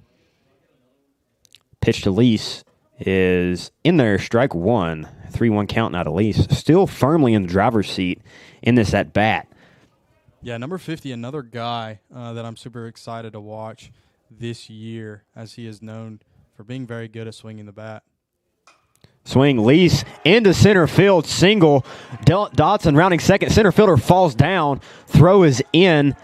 Pitch to Lease is in there, strike one. 3-1 count now to Lease. Still firmly in the driver's seat in this at-bat. Yeah, number 50, another guy that I'm super excited to watch this year, as he is known for being very good at swinging the bat. Swing, Lease into center field, single. Dotson rounding second. Center fielder falls down. Throw is in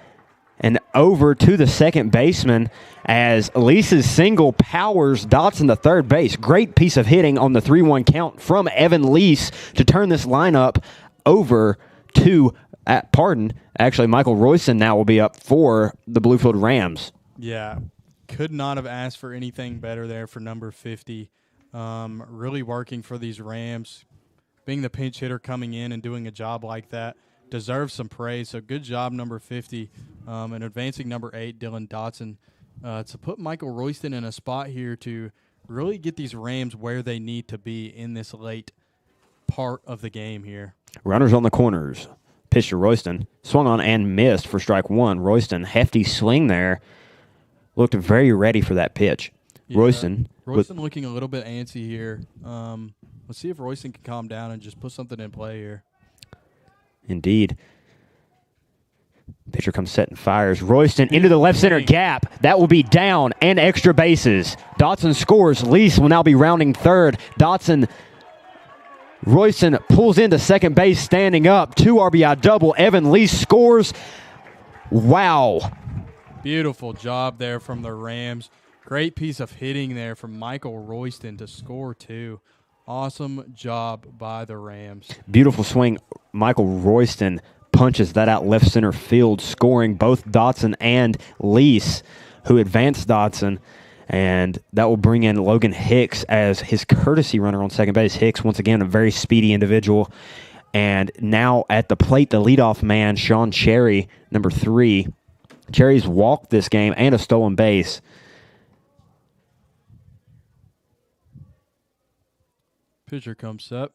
and over to the second baseman as Lease's single powers Dotson to third base. Great piece of hitting on the 3-1 count from Evan Lease to turn this lineup over to, actually Michael Royston now will be up for the Bluefield Rams. Yeah, could not have asked for anything better there for number 50. Really working for these Rams, being the pinch hitter coming in and doing a job like that deserves some praise. So good job, number 50, and advancing number 8, Dylan Dotson, to put Michael Royston in a spot here to really get these Rams where they need to be in this late part of the game here. Runners on the corners. Pitch to Royston. Swung on and missed for strike one. Royston, hefty swing there. Looked very ready for that pitch. Yeah, Royston looking a little bit antsy here. Let's see if Royston can calm down and just put something in play here. Indeed. Pitcher comes set and fires. Royston into the left center gap. That will be down and extra bases. Dotson scores. Lease will now be rounding third. Royston pulls into second base standing up. 2 RBI double. Evan Lease scores. Wow. Beautiful job there from the Rams. Great piece of hitting there from Michael Royston to score 2. Awesome job by the Rams. Beautiful swing. Michael Royston punches that out left center field, scoring both Dotson and Lease, who advanced Dotson. And that will bring in Logan Hicks as his courtesy runner on second base. Hicks, once again, a very speedy individual. And now at the plate, the leadoff man, Sean Cherry, number 3. Cherry's walked this game and a stolen base. Pitcher comes up.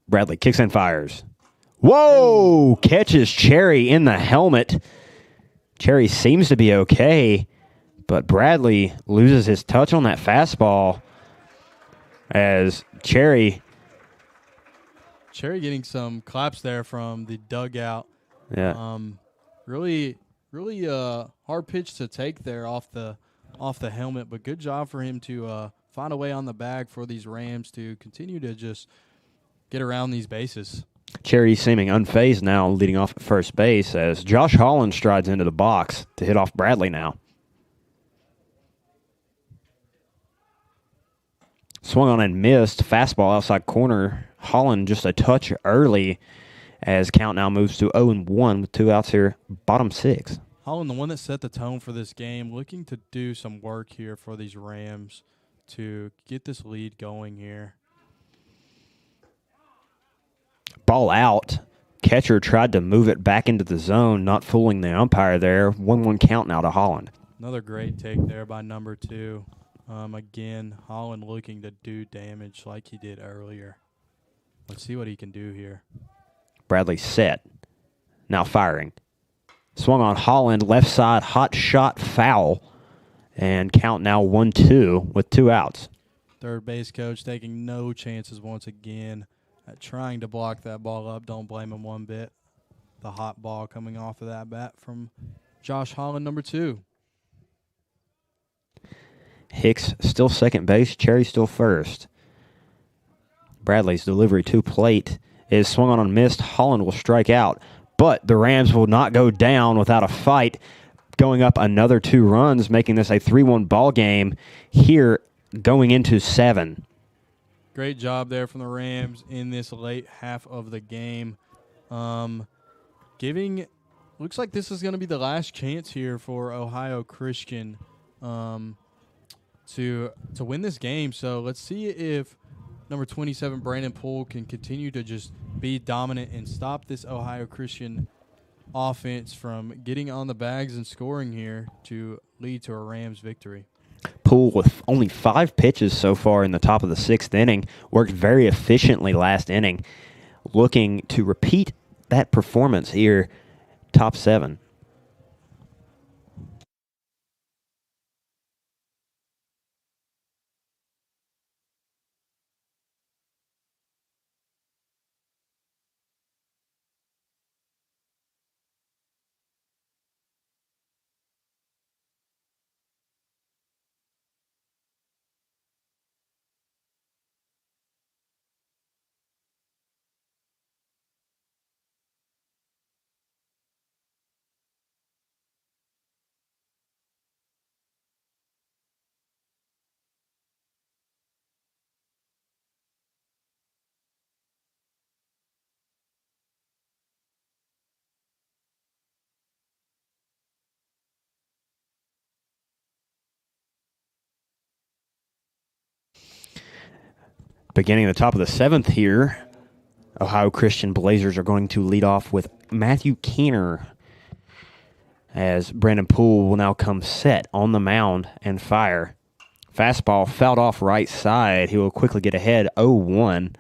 Bradley kicks and fires. Whoa! Catches Cherry in the helmet. Cherry seems to be okay, but Bradley loses his touch on that fastball as Cherry getting some claps there from the dugout. Yeah. Really hard pitch to take there off the helmet, but good job for him to find a way on the bag for these Rams to continue to just get around these bases. Cherry seeming unfazed now, leading off at first base as Josh Holland strides into the box to hit off Bradley now. Swung on and missed. Fastball outside corner. Holland just a touch early as count now moves to 0-1 with 2 outs here, bottom 6. Holland, the one that set the tone for this game, looking to do some work here for these Rams to get this lead going here. Ball out. Catcher tried to move it back into the zone, not fooling the umpire there. 1-1 count now to Holland. Another great take there by number 2. Again, Holland looking to do damage like he did earlier. Let's see what he can do here. Bradley set. Now firing. Swung on Holland, left side, hot shot, foul. And count now 1-2 with 2 outs. Third base coach taking no chances once again at trying to block that ball up. Don't blame him one bit. The hot ball coming off of that bat from Josh Holland, number 2. Hicks still second base, Cherry still first. Bradley's delivery to plate is swung on and missed. Holland will strike out, but the Rams will not go down without a fight, going up another 2 runs, making this a 3-1 ball game here going into 7. Great job there from the Rams in this late half of the game. Looks like this is going to be the last chance here for Ohio Christian to win this game. So let's see if number 27, Brandon Poole, can continue to just be dominant and stop this Ohio Christian offense from getting on the bags and scoring here to lead to a Rams victory. Poole, with only 5 pitches so far in the top of the 6th inning, worked very efficiently last inning, looking to repeat that performance here, top 7. Beginning at the top of the 7th here, Ohio Christian Blazers are going to lead off with Matthew Keener, as Brandon Poole will now come set on the mound and fire. Fastball fouled off right side. He will quickly get ahead 0-1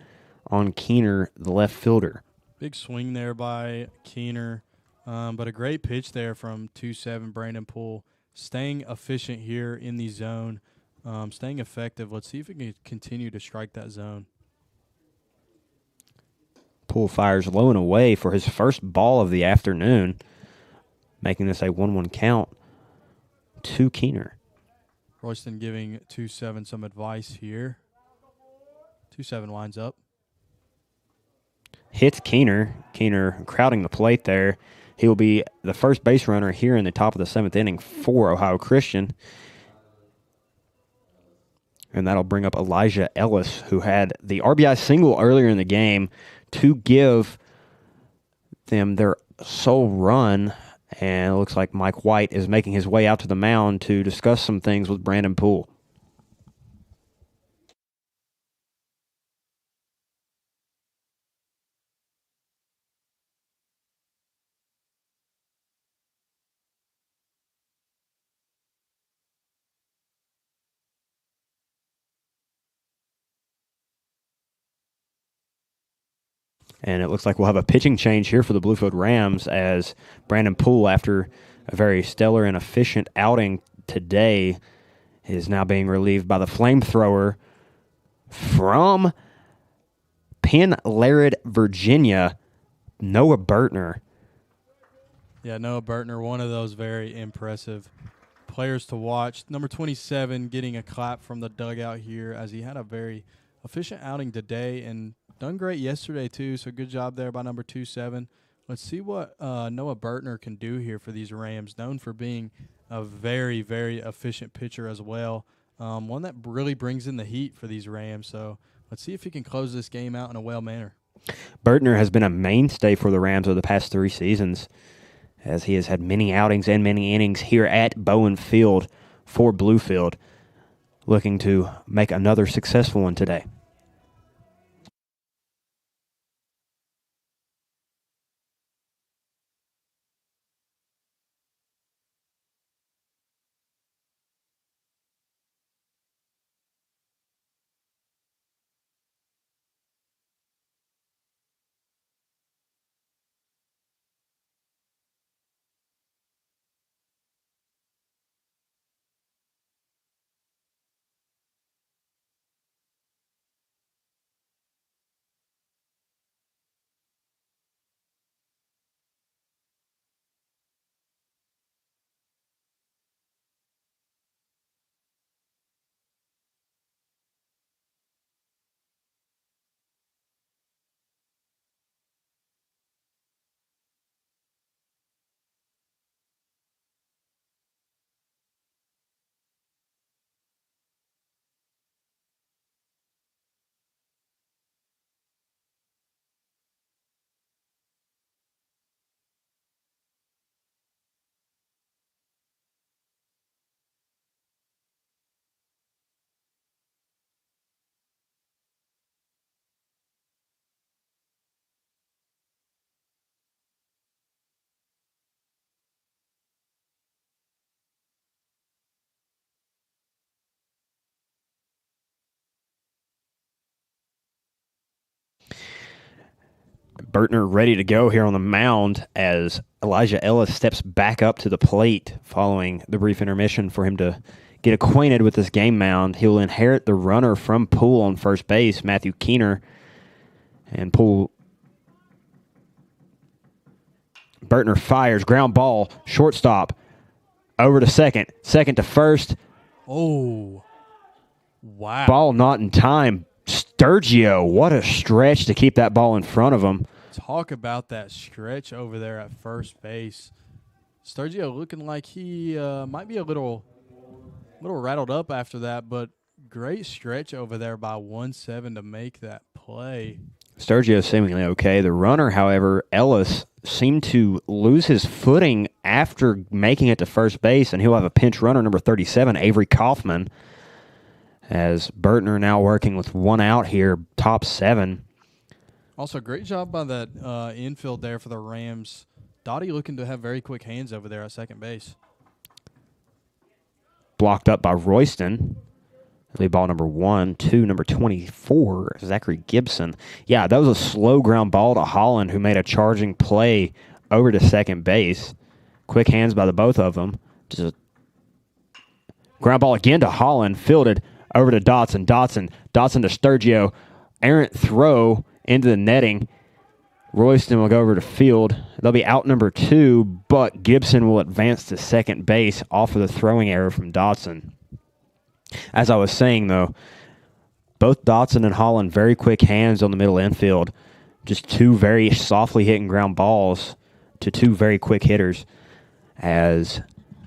on Keener, the left fielder. Big swing there by Keener, but a great pitch there from 2-7 Brandon Poole. Staying efficient here in the zone, staying effective. Let's see if he can continue to strike that zone. Poole fires low and away for his first ball of the afternoon, making this a 1-1 count to Keener. Royston giving 2-7 some advice here. 2-7 lines up. Hits Keener. Keener crowding the plate there. He will be the first base runner here in the top of the 7th inning for Ohio Christian. And that'll bring up Elijah Ellis, who had the RBI single earlier in the game to give them their sole run. And it looks like Mike White is making his way out to the mound to discuss some things with Brandon Poole. And it looks like we'll have a pitching change here for the Bluefield Rams, as Brandon Poole, after a very stellar and efficient outing today, is now being relieved by the flamethrower from Penn Laird, Virginia, Noah Bertner. Yeah, Noah Bertner, one of those very impressive players to watch. Number 27 getting a clap from the dugout here, as he had a very efficient outing today and done great yesterday too, so good job there by number 27. Let's see what Noah Bertner can do here for these Rams, known for being a very, very efficient pitcher as well. One that really brings in the heat for these Rams. So Let's see if he can close this game out in a well manner. Bertner has been a mainstay for the Rams over the past 3 seasons, as he has had many outings and many innings here at Bowen Field for Bluefield, looking to make another successful one today. Bertner ready to go here on the mound as Elijah Ellis steps back up to the plate following the brief intermission for him to get acquainted with this game mound. He'll inherit the runner from Poole on first base, Matthew Keener. And Poole. Bertner fires, ground ball, shortstop, over to second, second to first. Oh, wow. Ball not in time. Sturgio, what a stretch to keep that ball in front of him. Talk about that stretch over there at first base. Sturgio looking like he might be a little rattled up after that, but great stretch over there by 1-7 to make that play. Sturgio seemingly okay. The runner, however, Ellis, seemed to lose his footing after making it to first base, and he'll have a pinch runner, number 37, Avery Kaufman, as Bertner now working with one out here, top 7. Also, great job by that infield there for the Rams. Dottie looking to have very quick hands over there at second base. Blocked up by Royston. Lead ball number 1, 2, number 24, Zachary Gibson. Yeah, that was a slow ground ball to Holland, who made a charging play over to second base. Quick hands by the both of them. Just a ground ball again to Holland, fielded over to Dotson. Dotson to Sturgio. Errant throw into the netting. Royston will go over to field. They'll be out number 2, but Gibson will advance to second base off of the throwing error from Dotson. As I was saying, though, both Dotson and Holland very quick hands on the middle infield. Just 2 very softly hitting ground balls to 2 very quick hitters. As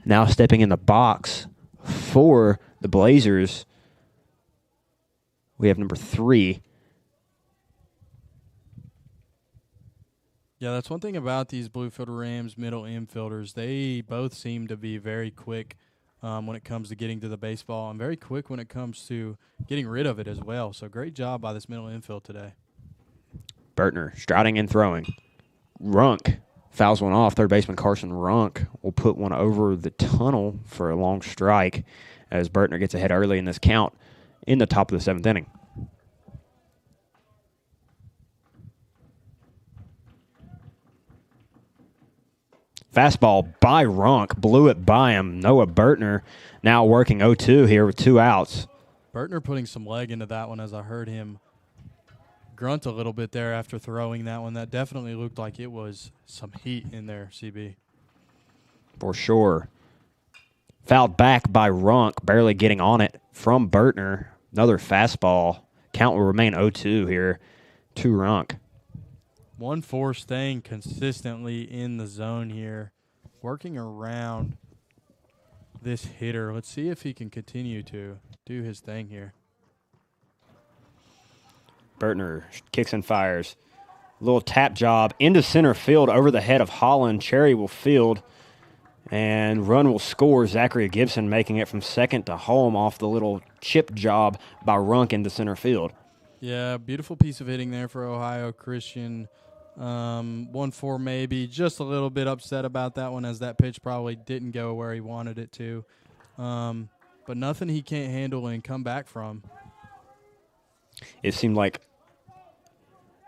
now stepping in the box for the Blazers, we have number 3. Yeah, that's one thing about these Bluefield Rams middle infielders. They both seem to be very quick when it comes to getting to the baseball, and very quick when it comes to getting rid of it as well. So great job by this middle infield today. Bertner striding and throwing. Runk fouls one off. Third baseman Carson Runk will put one over the tunnel for a long strike as Bertner gets ahead early in this count in the top of the 7th inning. Fastball by Runk, blew it by him. Noah Bertner now working 0-2 here with 2 outs. Bertner putting some leg into that one as I heard him grunt a little bit there after throwing that one. That definitely looked like it was some heat in there, CB. For sure. Fouled back by Runk, barely getting on it from Bertner. Another fastball. Count will remain 0-2 here to Runk. 1-4 staying consistently in the zone here, working around this hitter. Let's see if he can continue to do his thing here. Bertner kicks and fires. Little tap job into center field over the head of Holland. Cherry will field, and run will score. Zachary Gibson making it from second to home off the little chip job by Runk into center field. Yeah, beautiful piece of hitting there for Ohio Christian. 1-4 maybe. Just a little bit upset about that one, as that pitch probably didn't go where he wanted it to. But nothing he can't handle and come back from. It seemed like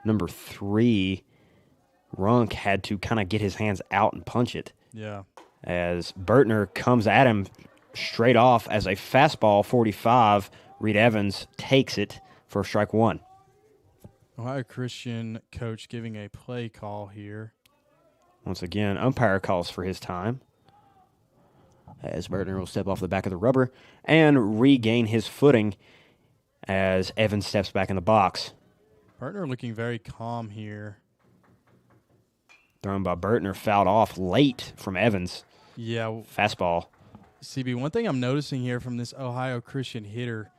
number 3, Runk, had to kind of get his hands out and punch it. Yeah. As Bertner comes at him straight off as a fastball 45. Reed Evans takes it for strike 1. Ohio Christian coach giving a play call here. Once again, umpire calls for his time, as Bertner will step off the back of the rubber and regain his footing as Evans steps back in the box. Bertner looking very calm here. Thrown by Bertner, fouled off late from Evans. Yeah. Fastball. CB, one thing I'm noticing here from this Ohio Christian hitter,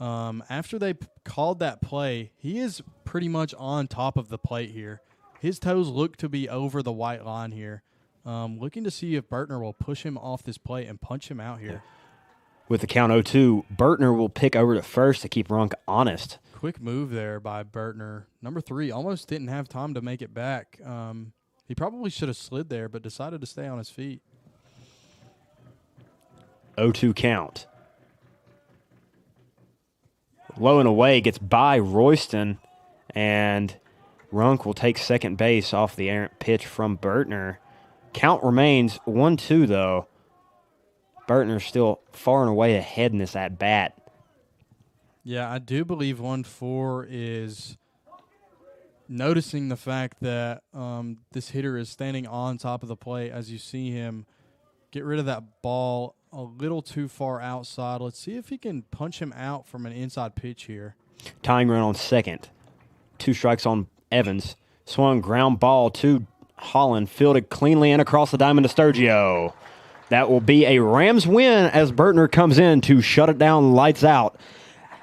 after they called that play, he is pretty much on top of the plate here. His toes look to be over the white line here. Looking to see if Bertner will push him off this plate and punch him out here. With the count 0-2, Bertner will pick over to first to keep Runk honest. Quick move there by Bertner. Number 3 almost didn't have time to make it back. He probably should have slid there, but decided to stay on his feet. 0-2 count. Low and away, gets by Royston, and Runk will take second base off the errant pitch from Bertner. Count remains 1-2, though. Bertner's still far and away ahead in this at-bat. Yeah, I do believe 1-4 is noticing the fact that this hitter is standing on top of the plate as you see him get rid of that ball a little too far outside. Let's see if he can punch him out from an inside pitch here. Tying run on second. 2 strikes on Evans. Swung ground ball to Holland. Fielded cleanly and across the diamond to Sturgio. That will be a Rams win as Bertner comes in to shut it down, lights out.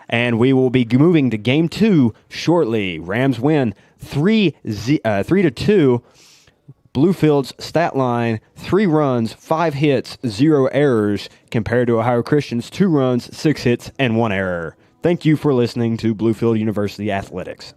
And we will be moving to Game 2 shortly. Rams win 3-2. Bluefield's stat line, 3 runs, 5 hits, 0 errors, compared to Ohio Christian's 2 runs, 6 hits, and 1 error. Thank you for listening to Bluefield University Athletics.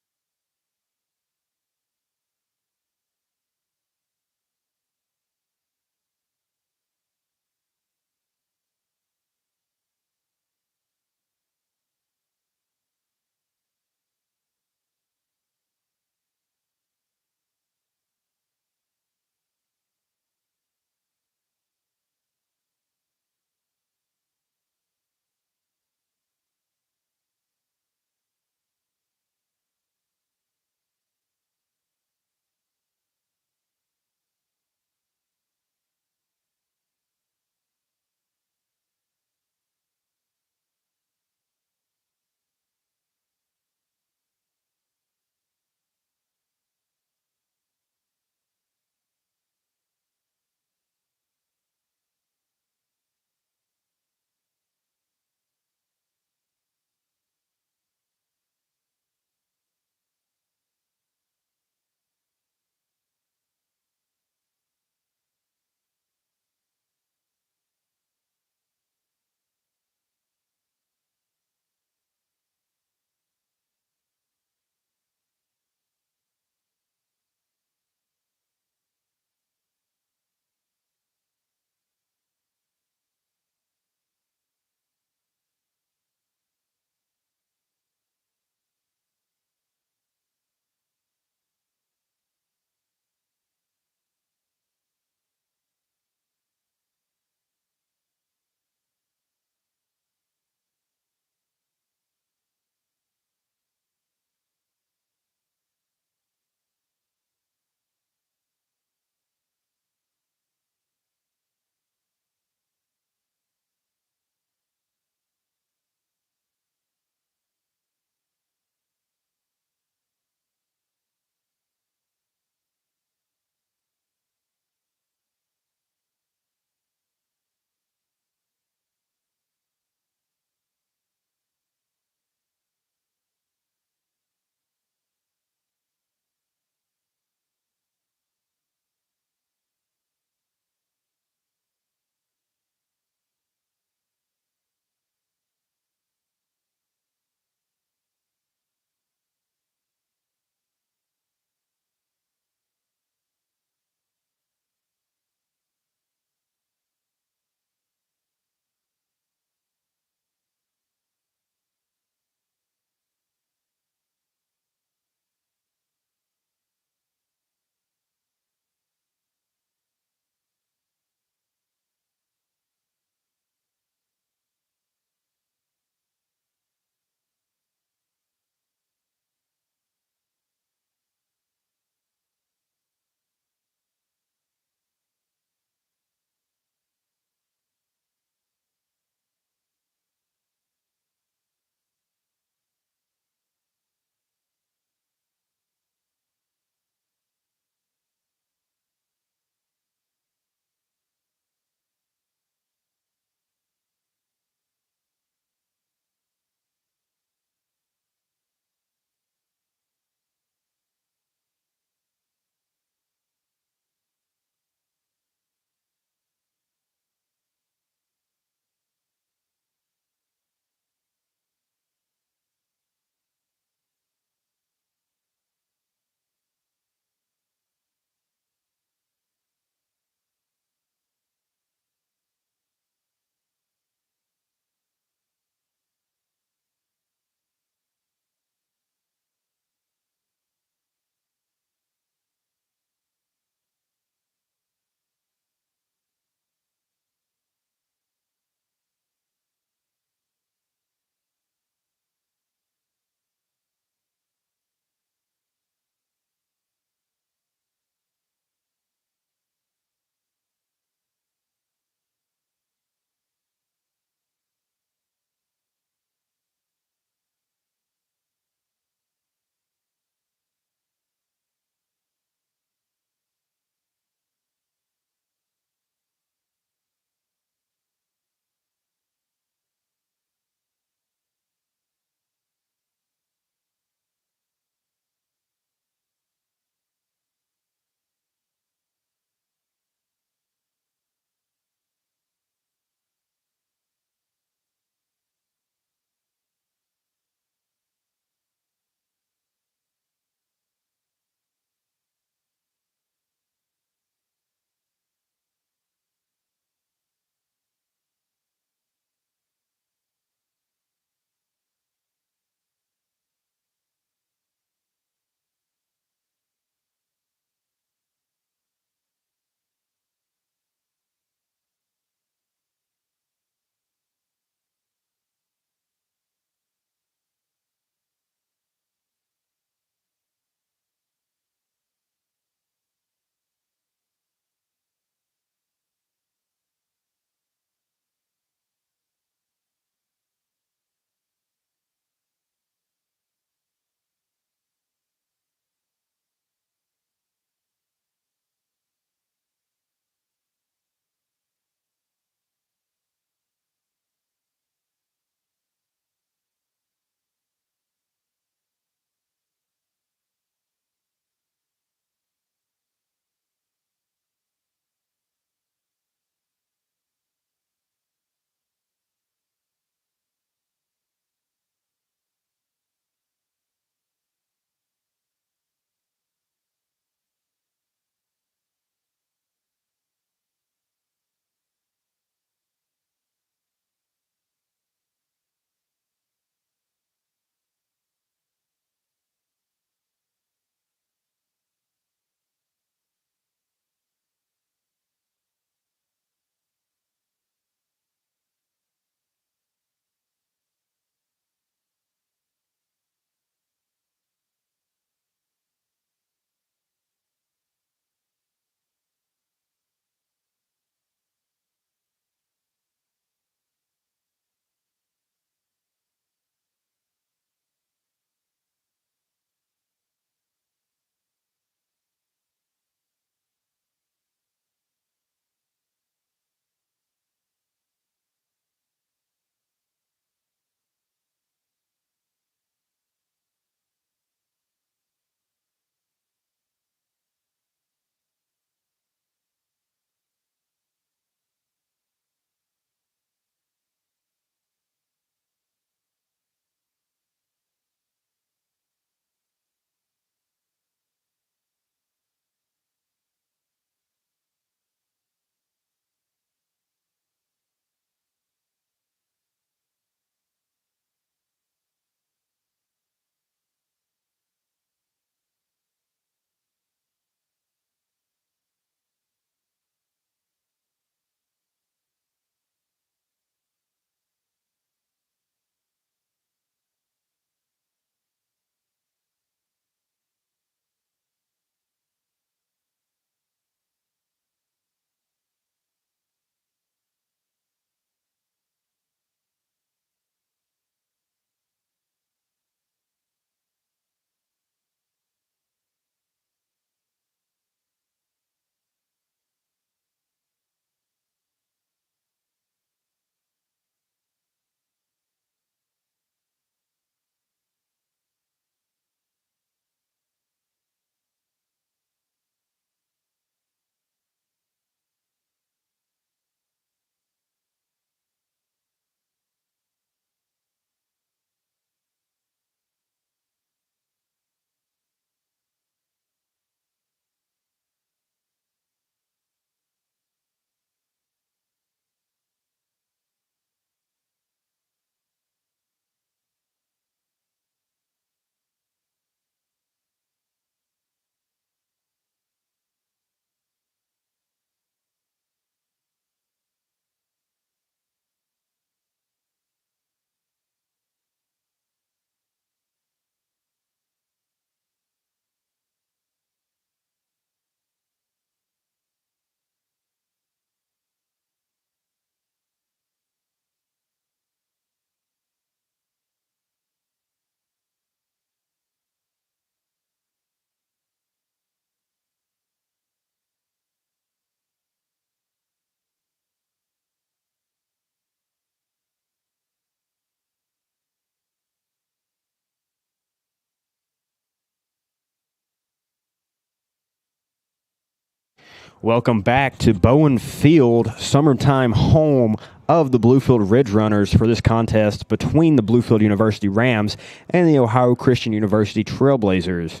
Welcome back to Bowen Field, summertime home of the Bluefield Ridge Runners for this contest between the Bluefield University Rams and the Ohio Christian University Trailblazers.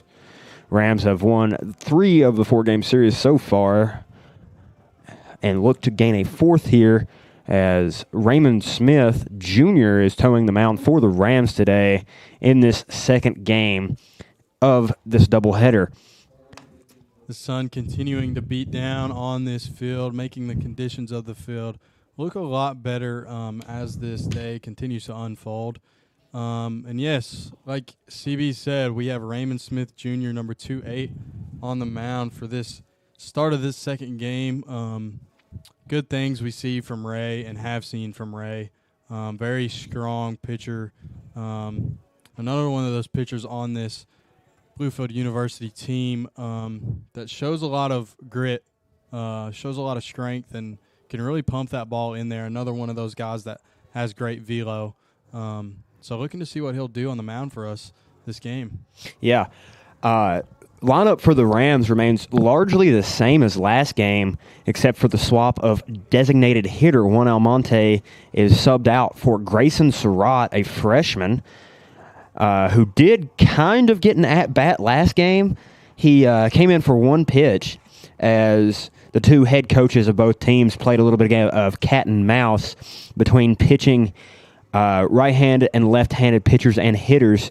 Rams have won 3 of the 4-game series so far and look to gain a 4th here as Raymond Smith Jr. is towing the mound for the Rams today in this second game of this doubleheader. The sun continuing to beat down on this field, making the conditions of the field look a lot better as this day continues to unfold. And yes, like CB said, we have Raymond Smith Jr., number 2-8, on the mound for this start of this second game. Good things we see from Ray and have seen from Ray. Very strong pitcher. Another one of those pitchers on this Bluefield University team that shows a lot of grit, shows a lot of strength, and can really pump that ball in there. Another one of those guys that has great velo. So looking to see what he'll do on the mound for us this game. Yeah. Lineup for the Rams remains largely the same as last game, except for the swap of designated hitter. Juan Almonte is subbed out for Grayson Surratt, a freshman, who did kind of get an at-bat last game. He came in for 1 pitch as the 2 head coaches of both teams played a little bit of cat and mouse between pitching right-handed and left-handed pitchers and hitters.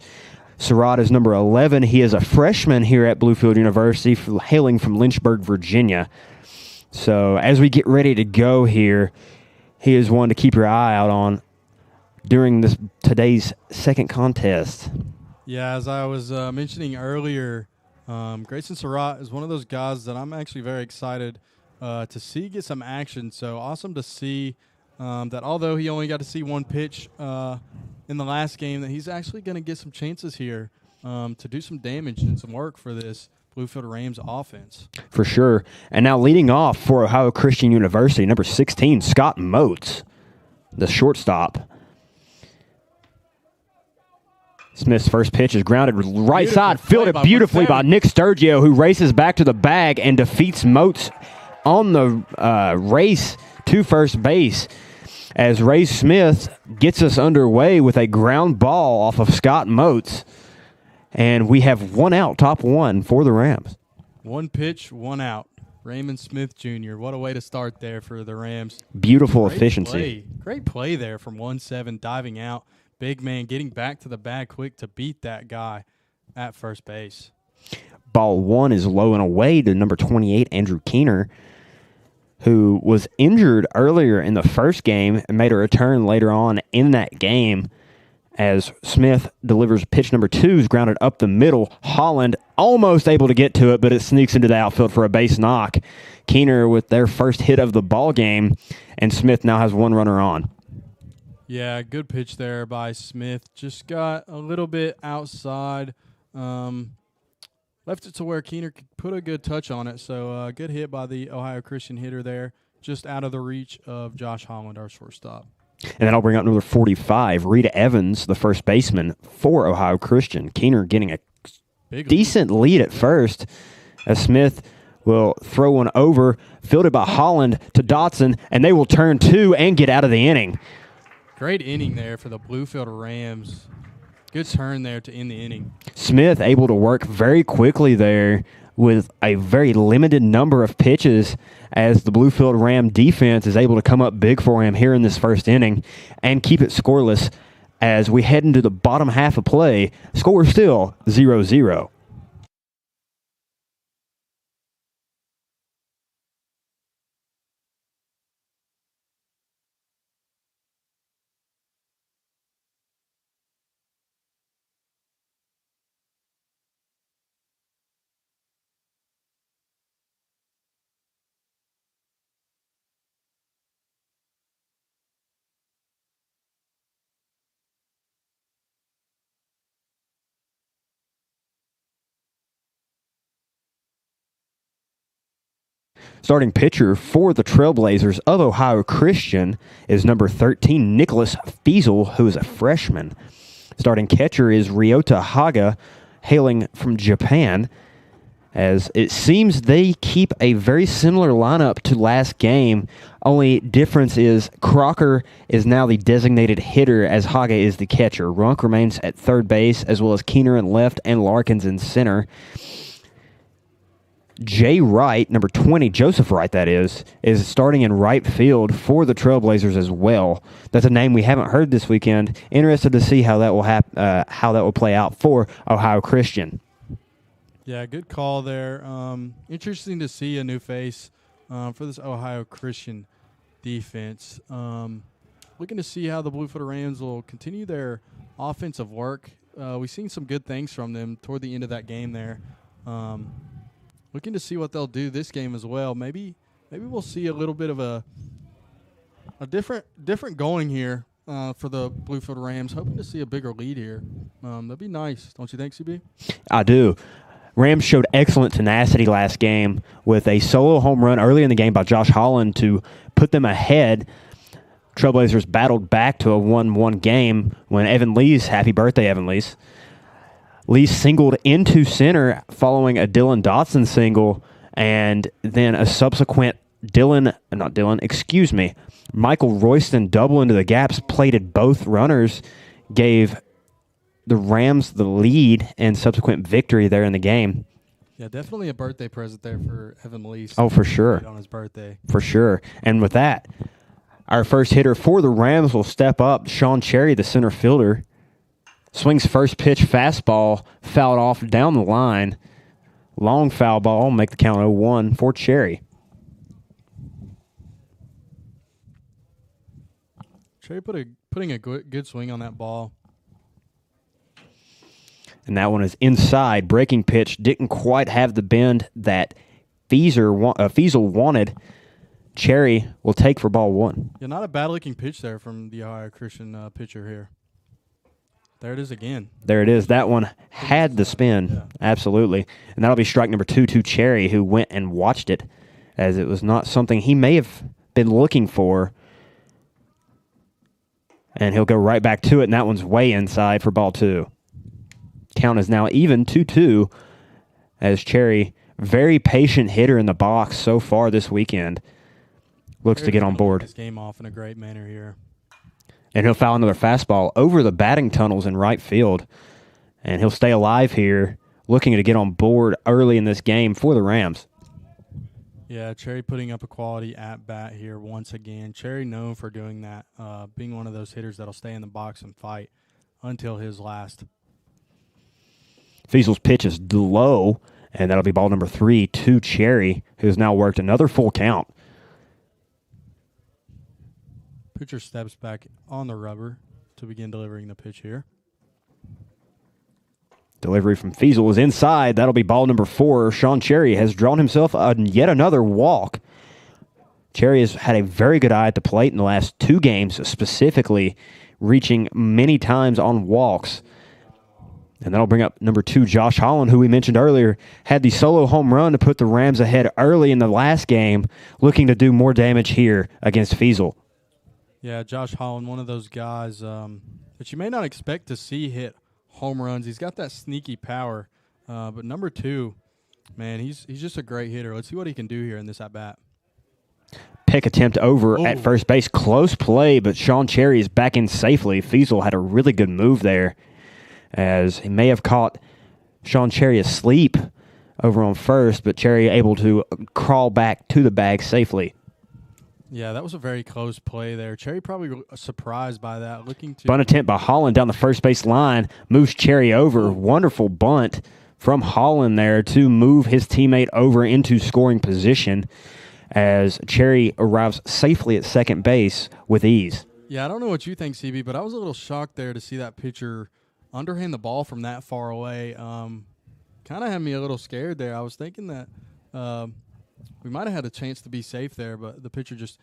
Surratt is number 11. He is a freshman here at Bluefield University, hailing from Lynchburg, Virginia. So as we get ready to go here, he is one to keep your eye out on during today's second contest. Yeah, as I was mentioning earlier, Grayson Surratt is one of those guys that I'm actually very excited to see get some action. So awesome to see that although he only got to see 1 pitch in the last game, that he's actually going to get some chances here to do some damage and some work for this Bluefield Rams offense. For sure. And now leading off for Ohio Christian University, number 16, Scott Moats, the shortstop. Smith's first pitch is grounded right side, fielded beautifully by Nick Sturgio, who races back to the bag and defeats Moats on the race to first base, as Ray Smith gets us underway with a ground ball off of Scott Moats. And we have 1 out, top 1 for the Rams. 1 pitch, 1 out. Raymond Smith Jr., what a way to start there for the Rams. Beautiful efficiency. Great play there from 1-7, diving out. Big man getting back to the bag quick to beat that guy at first base. Ball 1 is low and away to number 28, Andrew Keener, who was injured earlier in the first game and made a return later on in that game, as Smith delivers pitch number 2, is grounded up the middle. Holland almost able to get to it, but it sneaks into the outfield for a base knock. Keener with their first hit of the ball game, and Smith now has 1 runner on. Yeah, good pitch there by Smith. Just got a little bit outside. Left it to where Keener could put a good touch on it. So good hit by the Ohio Christian hitter there, just out of the reach of Josh Holland, our shortstop. And then I'll bring up number 45, Rita Evans, the first baseman for Ohio Christian. Keener getting a decent lead at first, as Smith will throw one over, fielded by Holland to Dotson, and they will turn 2 and get out of the inning. Great inning there for the Bluefield Rams. Good turn there to end the inning. Smith able to work very quickly there with a very limited number of pitches, as the Bluefield Ram defense is able to come up big for him here in this first inning and keep it scoreless as we head into the bottom half of play. Score still 0-0. Starting pitcher for the Trailblazers of Ohio Christian is number 13, Nicholas Fiesel, who is a freshman. Starting catcher is Ryota Haga, hailing from Japan. as it seems they keep a very similar lineup to last game. Only difference is Crocker is now the designated hitter as Hage is the catcher. Runk remains at third base, as well as Keener in left and Larkins in center. Jay Wright, number 20, Joseph Wright that is starting in right field for the Trailblazers as well. That's a name we haven't heard this weekend. Interested to see how that will play out for Ohio Christian. Yeah, good call there. Interesting to see a new face for this Ohio Christian defense. Looking to see how the Bluefield Rams will continue their offensive work. We've seen some good things from them toward the end of that game there. Looking to see what they'll do this game as well. Maybe we'll see a little bit of a different going here for the Bluefield Rams. Hoping to see a bigger lead here. That'd be nice, don't you think, CB? I do. Rams showed excellent tenacity last game with a solo home run early in the game by Josh Holland to put them ahead. Trailblazers battled back to a 1-1 game when Evan Lee's, happy birthday, Evan Lee's, Lee singled into center following a Dylan Dotson single, and then a subsequent Michael Royston double into the gaps, plated both runners, gave the Rams the lead and subsequent victory there in the game. Yeah, definitely a birthday present there for Evan Lee. Oh, for sure. On his birthday. For sure. And with that, our first hitter for the Rams will step up. Sean Cherry, the center fielder, swings first pitch fastball, fouled off down the line. Long foul ball, make the count 0-1 for Cherry. Cherry putting a good swing on that ball. And that one is inside. Breaking pitch didn't quite have the bend that Fiesel wanted. Cherry will take for ball one. Yeah, not a bad-looking pitch there from the Ohio Christian pitcher here. There it is again. There it is. That one had the spin. Yeah. Absolutely. And that'll be strike number 2 to Cherry, who went and watched it, as it was not something he may have been looking for. And he'll go right back to it, and that one's way inside for ball 2. Count is now even 2-2, as Cherry, very patient hitter in the box so far this weekend, looks to get on board. This game off in a great manner here. And he'll foul another fastball over the batting tunnels in right field. And he'll stay alive here, looking to get on board early in this game for the Rams. Yeah, Cherry putting up a quality at-bat here once again. Cherry known for doing that, being one of those hitters that'll stay in the box and fight until his last. Fiesel's pitch is low, and that'll be ball number 3 to Cherry, who's now worked another full count. Pitcher steps back on the rubber to begin delivering the pitch here. Delivery from Fiesel is inside. That'll be ball number 4. Sean Cherry has drawn himself yet another walk. Cherry has had a very good eye at the plate in the last 2 games, specifically reaching many times on walks. And that'll bring up number 2, Josh Holland, who we mentioned earlier, had the solo home run to put the Rams ahead early in the last game, looking to do more damage here against Fiesel. Yeah, Josh Holland, one of those guys that you may not expect to see hit home runs. He's got that sneaky power. But number 2, man, he's just a great hitter. Let's see what he can do here in this at-bat. Pick attempt over at first base. Close play, but Sean Cherry is back in safely. Fiesel had a really good move there, as he may have caught Sean Cherry asleep over on first, but Cherry able to crawl back to the bag safely. Yeah, that was a very close play there. Cherry probably surprised by that. Bunt attempt by Holland down the first base line. Moves Cherry over. Wonderful bunt from Holland there to move his teammate over into scoring position, as Cherry arrives safely at second base with ease. Yeah, I don't know what you think, CB, but I was a little shocked there to see that pitcher underhand the ball from that far away. Kind of had me a little scared there. I was thinking that we might have had a chance to be safe there, but the pitcher just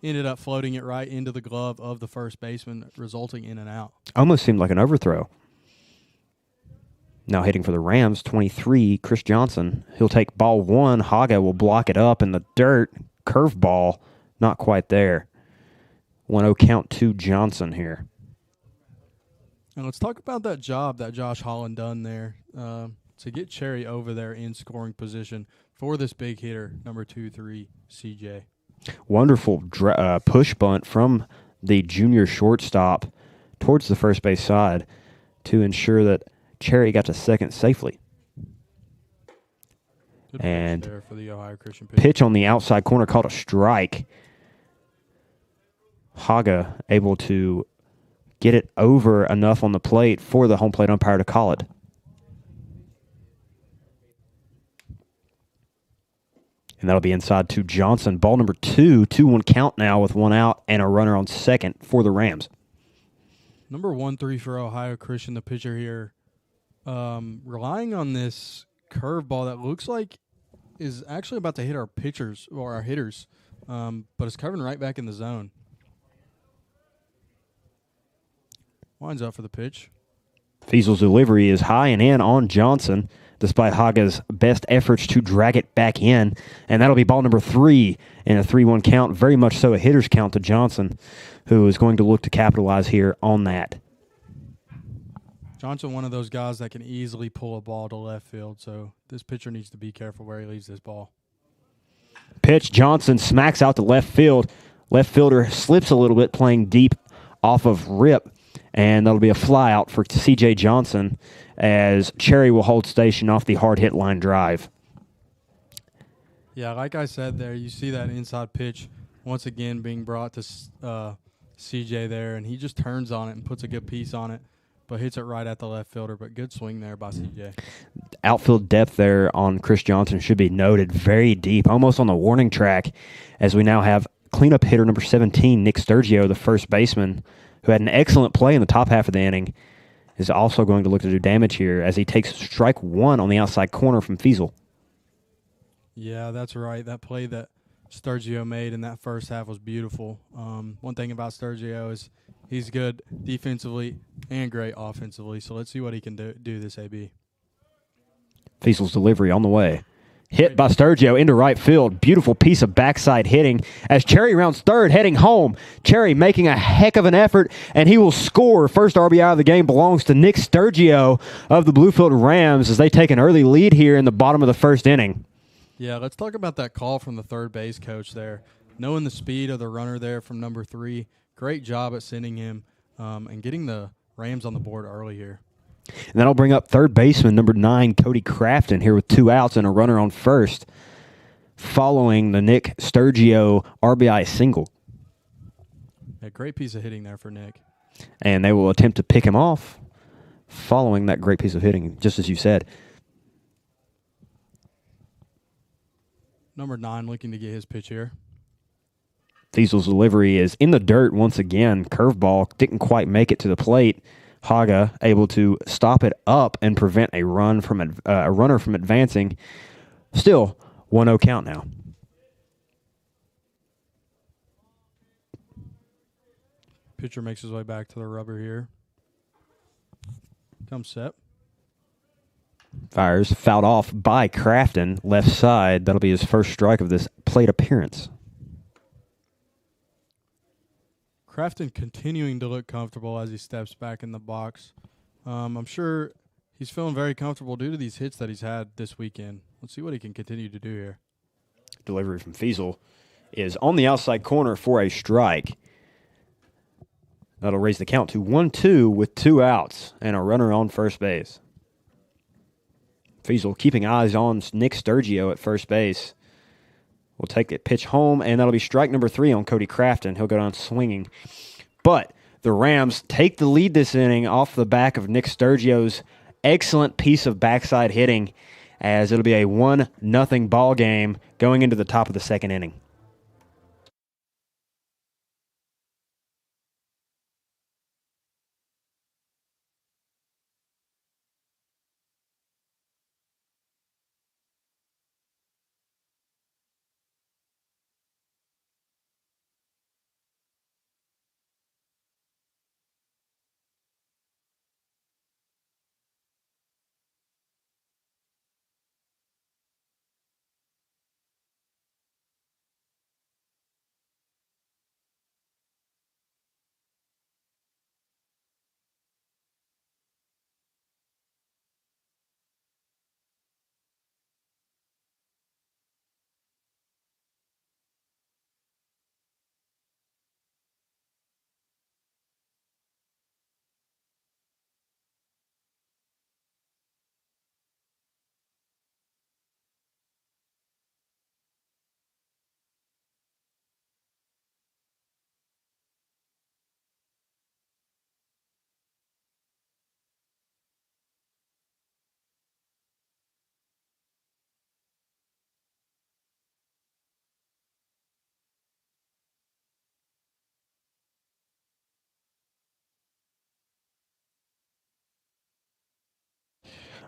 ended up floating it right into the glove of the first baseman, resulting in an out. Almost seemed like an overthrow. Now hitting for the Rams, 23, Chris Johnson. He'll take ball 1. Haga will block it up in the dirt. Curveball, not quite there. 1-0 count to Johnson here. And let's talk about that job that Josh Holland done there. to get Cherry over there in scoring position for this big hitter, number 2-3, CJ. Wonderful push bunt from the junior shortstop towards the first base side to ensure that Cherry got to second safely. Good and pitch there for the Ohio Christian pitch. Pitch on the outside corner called a strike. Haga able to get it over enough on the plate for the home plate umpire to call it. And that'll be inside to Johnson. Ball number 2, 2-1 count now with one out and a runner on second for the Rams. Number 1-3 for Ohio Christian, the pitcher here, relying on this curveball that looks like is actually about to hit our pitchers or our hitters, but it's covering right back in the zone. Winds up for the pitch. Fiesel's delivery is high and in on Johnson, despite Haga's best efforts to drag it back in. And that'll be ball number 3 in a 3-1 count. Very much so a hitter's count to Johnson, who is going to look to capitalize here on that. Johnson, one of those guys that can easily pull a ball to left field, so this pitcher needs to be careful where he leaves this ball. Pitch, Johnson smacks out to left field. Left fielder slips a little bit, playing deep off of rip. And that'll be a fly out for C.J. Johnson as Cherry will hold station off the hard hit line drive. Yeah, like I said there, you see that inside pitch once again being brought to C.J. there, and he just turns on it and puts a good piece on it, but hits it right at the left fielder. But good swing there by C.J. Outfield depth there on Chris Johnson should be noted. Very deep, almost on the warning track, as we now have cleanup hitter number 17, Nick Sturgio, the first baseman, who had an excellent play in the top half of the inning, is also going to look to do damage here as he takes strike 1 on the outside corner from Fiesel. Yeah, that's right. That play that Sturgio made in that first half was beautiful. One thing about Sturgio is he's good defensively and great offensively, so let's see what he can do this AB. Fiesel's delivery on the way. Hit by Sturgio into right field. Beautiful piece of backside hitting as Cherry rounds third, heading home. Cherry making a heck of an effort, and he will score. First RBI of the game belongs to Nick Sturgio of the Bluefield Rams as they take an early lead here in the bottom of the first inning. Yeah, let's talk about that call from the third base coach there. Knowing the speed of the runner there from number 3, great job at sending him and getting the Rams on the board early here. And that'll bring up third baseman number 9, Cody Crafton, here with 2 outs and a runner on first, following the Nick Sturgio RBI single. A great piece of hitting there for Nick. And they will attempt to pick him off following that great piece of hitting, just as you said. Number 9 looking to get his pitch here. Fiesel's delivery is in the dirt once again. Curveball didn't quite make it to the plate. Haga able to stop it up and prevent a runner from advancing. Still 1-0 count now. Pitcher makes his way back to the rubber here. Comes set. Fires, fouled off by Crafton, left side. That'll be his first strike of this plate appearance. Crafton continuing to look comfortable as he steps back in the box. I'm sure he's feeling very comfortable due to these hits that he's had this weekend. Let's see what he can continue to do here. Delivery from Fiesel is on the outside corner for a strike. That'll raise the count to 1-2 with 2 outs and a runner on first base. Fiesel keeping eyes on Nick Sturgio at first base. Will take the pitch home, and that'll be strike number 3 on Cody Crafton. He'll go down swinging. But the Rams take the lead this inning off the back of Nick Sturgio's excellent piece of backside hitting, as it'll be a 1-0 ball game going into the top of the second inning.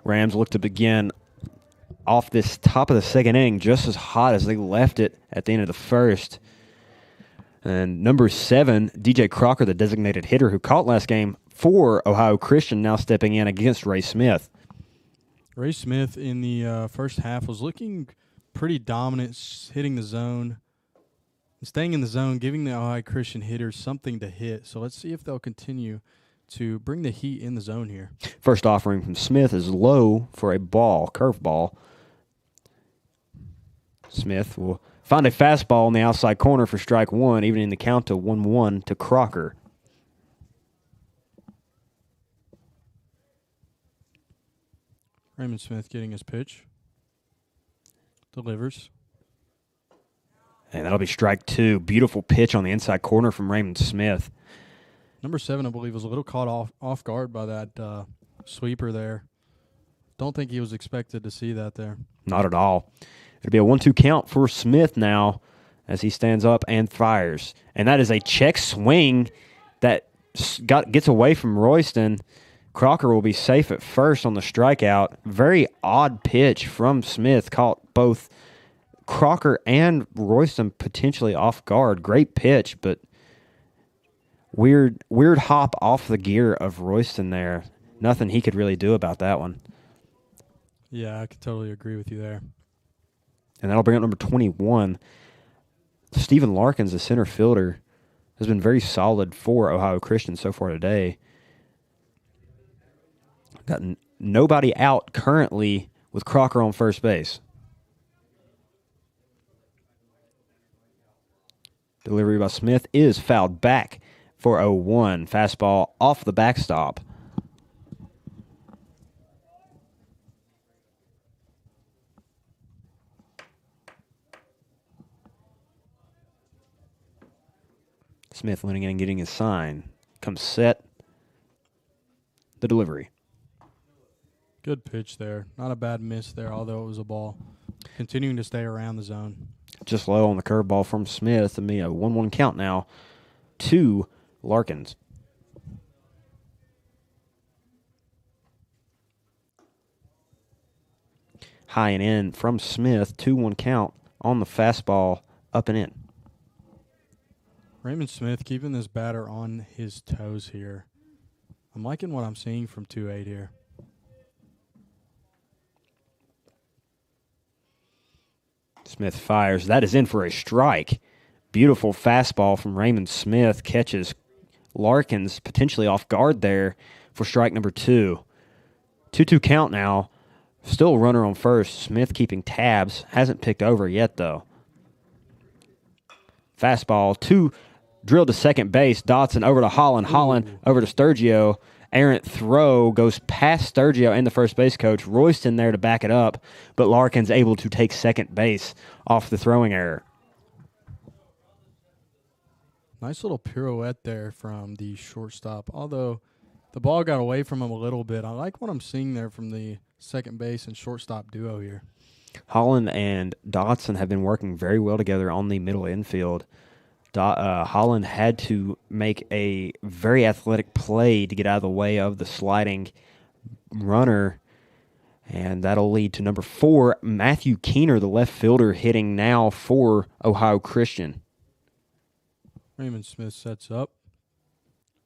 Rams look to begin off this top of the second inning just as hot as they left it at the end of the first. And number 7, DJ Crocker, the designated hitter who caught last game for Ohio Christian, now stepping in against Ray Smith. Ray Smith in the first half was looking pretty dominant, hitting the zone, staying in the zone, giving the Ohio Christian hitters something to hit. So let's see if they'll continue to bring the heat in the zone here. First offering from Smith is low for a ball, curveball. Smith will find a fastball in the outside corner for strike 1, evening the count to 1-1 to Crocker. Raymond Smith getting his pitch. Delivers. And that'll be strike 2. Beautiful pitch on the inside corner from Raymond Smith. Number 7, I believe, was a little caught off guard by that sweeper there. Don't think he was expected to see that there. Not at all. It'll be a 1-2 count for Smith now as he stands up and fires. And that is a check swing that gets away from Royston. Crocker will be safe at first on the strikeout. Very odd pitch from Smith. Caught both Crocker and Royston potentially off guard. Great pitch, but weird hop off the gear of Royston there. Nothing he could really do about that one. Yeah, I could totally agree with you there. And that'll bring up number 21. Stephen Larkins, the center fielder, has been very solid for Ohio Christian so far today. Got nobody out currently with Crocker on first base. Delivery by Smith is fouled back for 0-1. Fastball off the backstop. Smith leaning in and getting his sign. Comes set. The delivery. Good pitch there. Not a bad miss there, although it was a ball. Continuing to stay around the zone. Just low on the curveball from Smith. And be a 1-1 count now to Larkins. High and in from Smith. 2-1 count on the fastball up and in. Raymond Smith keeping this batter on his toes here. I'm liking what I'm seeing from 2-8 here. Smith fires. That is in for a strike. Beautiful fastball from Raymond Smith. Catches Larkins potentially off guard there for strike number 2. 2-2 count now. Still a runner on first. Smith keeping tabs. Hasn't picked over yet, though. Fastball. Drilled to second base. Dotson over to Holland. Holland over to Sturgio. Errant throw goes past Sturgio and the first base coach. Royston there to back it up, but Larkins able to take second base off the throwing error. Nice little pirouette there from the shortstop. Although the ball got away from him a little bit. I like what I'm seeing there from the second base and shortstop duo here. Holland and Dotson have been working very well together on the middle infield. Holland had to make a very athletic play to get out of the way of the sliding runner, and that'll lead to number 4, Matthew Keener, the left fielder, hitting now for Ohio Christian. Raymond Smith sets up,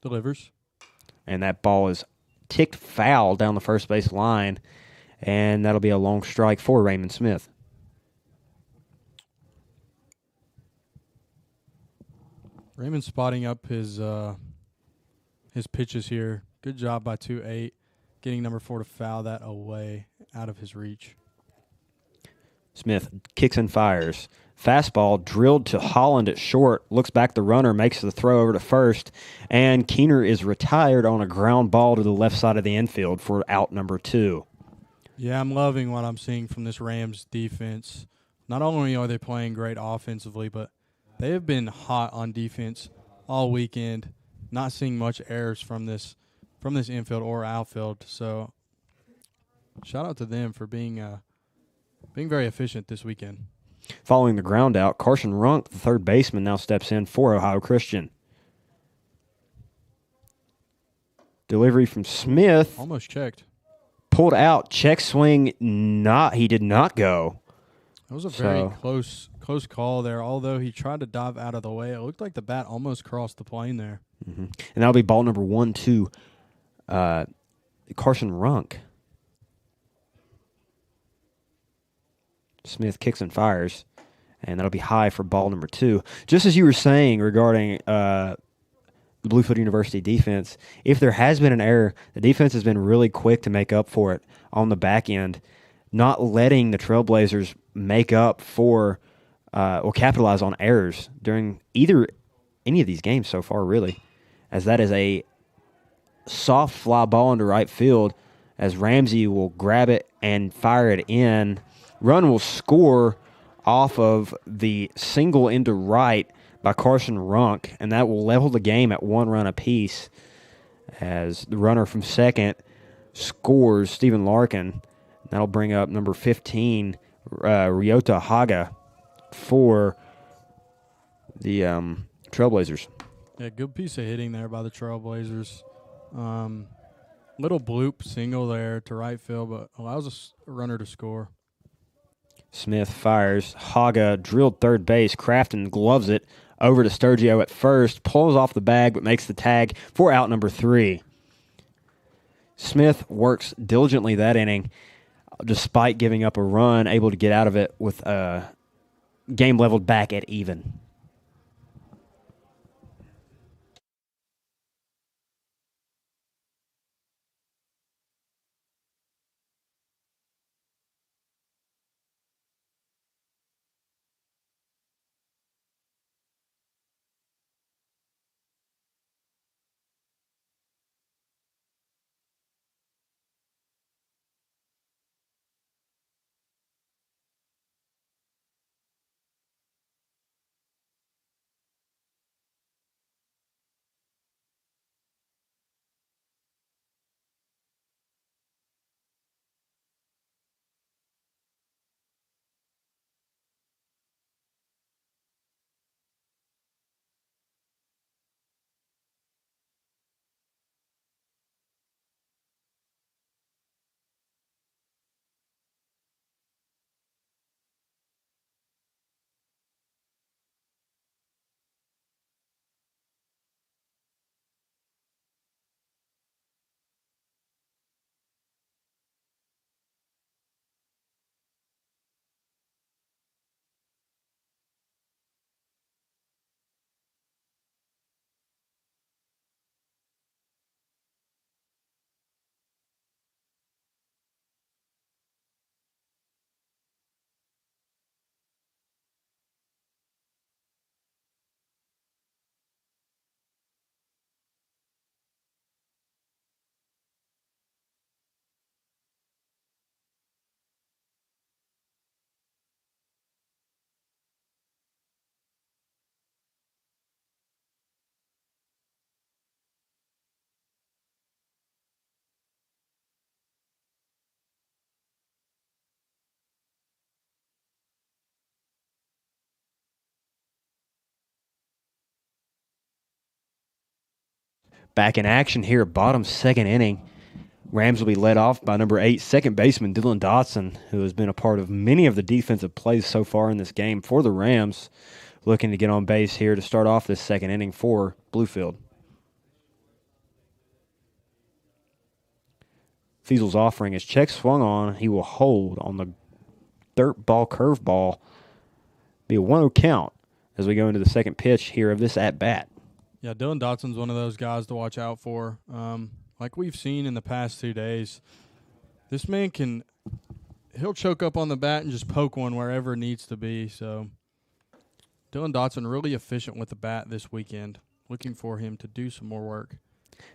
delivers. And that ball is ticked foul down the first base line, and that'll be a long strike for Raymond Smith. Raymond spotting up his pitches here. Good job by 2-8, getting number 4 to foul that away out of his reach. Smith kicks and fires. Fastball drilled to Holland at short. Looks back the runner, makes the throw over to first, and Keener is retired on a ground ball to the left side of the infield for out number 2. Yeah, I'm loving what I'm seeing from this Rams defense. Not only are they playing great offensively, but they have been hot on defense all weekend. Not seeing much errors from this infield or outfield. So, shout out to them for being very efficient this weekend. Following the ground out, Carson Runk, the third baseman, now steps in for Ohio Christian. Delivery from Smith. Almost checked. pulled out. Check swing, he did not go. That was a very close call there. Although he tried to dive out of the way, it looked like the bat almost crossed the plane there. Mm-hmm. And that'll be ball number 1 to Carson Runk. Smith kicks and fires, and that'll be high for ball number 2. Just as you were saying regarding the Bluefield University defense, if there has been an error, the defense has been really quick to make up for it on the back end, not letting the Trailblazers make up for or capitalize on errors during any of these games so far, really, as that is a soft fly ball into right field as Ramsey will grab it and fire it in. Run will score off of the single into right by Carson Runk, and that will level the game at 1 run apiece as the runner from second scores, Stephen Larkin. That'll bring up number 15, Ryota Haga, for the Trailblazers. Yeah, good piece of hitting there by the Trailblazers. Little bloop single there to right field, but allows a runner to score. Smith fires. Haga drilled third base. Crafton gloves it over to Sturgio at first. Pulls off the bag, but makes the tag for out number 3. Smith works diligently that inning, despite giving up a run, able to get out of it with a game leveled back at even. Back in action here, bottom second inning. Rams will be led off by number 8, second baseman Dylan Dotson, who has been a part of many of the defensive plays so far in this game for the Rams, looking to get on base here to start off this second inning for Bluefield. Fiesel's offering his check swung on. He will hold on the dirt ball curveball. Be a 1-0 count as we go into the second pitch here of this at-bat. Yeah, Dylan Dotson's one of those guys to watch out for. Like we've seen in the past 2 days, this man he'll choke up on the bat and just poke one wherever it needs to be. So Dylan Dotson really efficient with the bat this weekend. Looking for him to do some more work.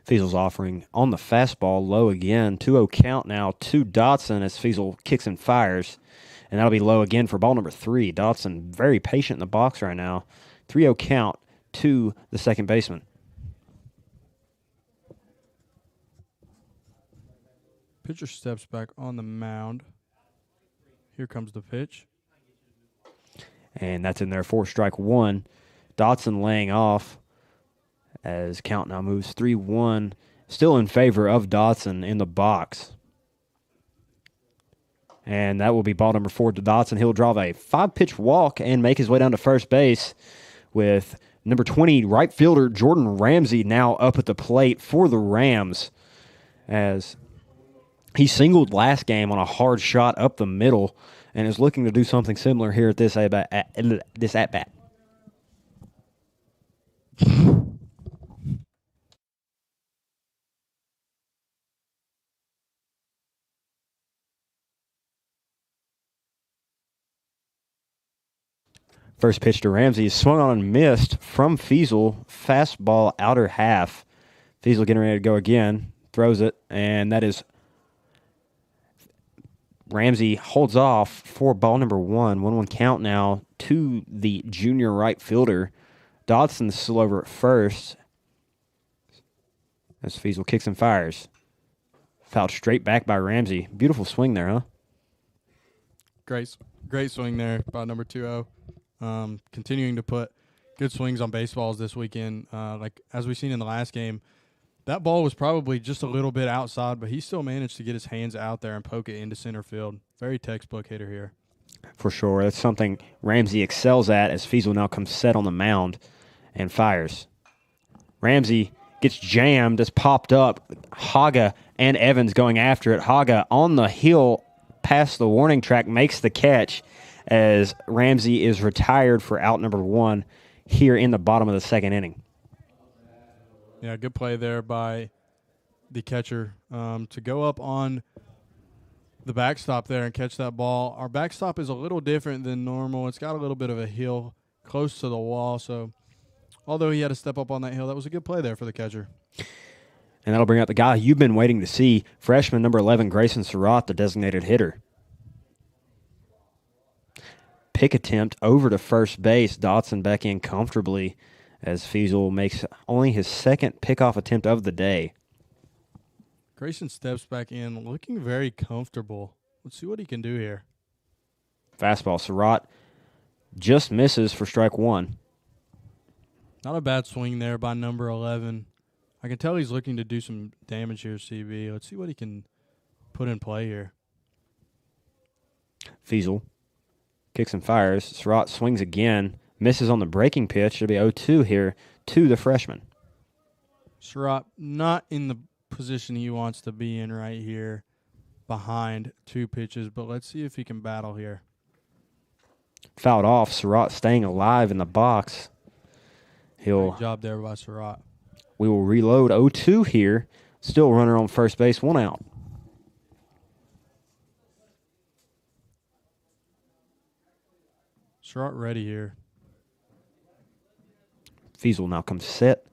Fiesel's offering on the fastball, low again. 2-0 count now to Dotson as Fiesel kicks and fires. And that'll be low again for ball number 3. Dotson very patient in the box right now. 3-0 count to the second baseman. Pitcher steps back on the mound. Here comes the pitch. And that's in there for strike 1. Dotson laying off as count now moves 3-1. Still in favor of Dotson in the box. And that will be ball number 4 to Dotson. He'll draw a 5-pitch walk and make his way down to first base with number 20 right fielder Jordan Ramsey now up at the plate for the Rams, as he singled last game on a hard shot up the middle and is looking to do something similar here at this at-bat. First pitch to Ramsey is swung on and missed from Feasel. Fastball outer half. Feasel getting ready to go again. Throws it, and that is Ramsey holds off for ball number 1. 1-1 count now to the junior right fielder. Dodson's still over at first as Feasel kicks and fires. Fouled straight back by Ramsey. Beautiful swing there, huh? Great swing there by number 2-0. Continuing to put good swings on baseballs this weekend. Like as we've seen in the last game, that ball was probably just a little bit outside, but he still managed to get his hands out there and poke it into center field. Very textbook hitter here. For sure. That's something Ramsey excels at as Feasel now comes set on the mound and fires. Ramsey gets jammed, it's popped up. Haga and Evans going after it. Haga on the hill past the warning track makes the catch as Ramsey is retired for out number 1 here in the bottom of the second inning. Yeah, good play there by the catcher to go up on the backstop there and catch that ball. Our backstop is a little different than normal. It's got a little bit of a hill close to the wall, so although he had to step up on that hill, that was a good play there for the catcher. And that'll bring out the guy you've been waiting to see, freshman number 11, Grayson Surratt, the designated hitter. Pick attempt over to first base. Dotson back in comfortably as Feasel makes only his second pickoff attempt of the day. Grayson steps back in looking very comfortable. Let's see what he can do here. Fastball. Surratt just misses for strike 1. Not a bad swing there by number 11. I can tell he's looking to do some damage here, CB. Let's see what he can put in play here. Feasel kicks and fires. Surratt swings again. Misses on the breaking pitch. It'll be 0-2 here to the freshman. Surratt not in the position he wants to be in right here behind 2 pitches, but let's see if he can battle here. Fouled off. Surratt staying alive in the box. Great job there by Surratt. We will reload 0-2 here. Still runner on first base, 1 out. Surratt ready here. Feasel now comes set.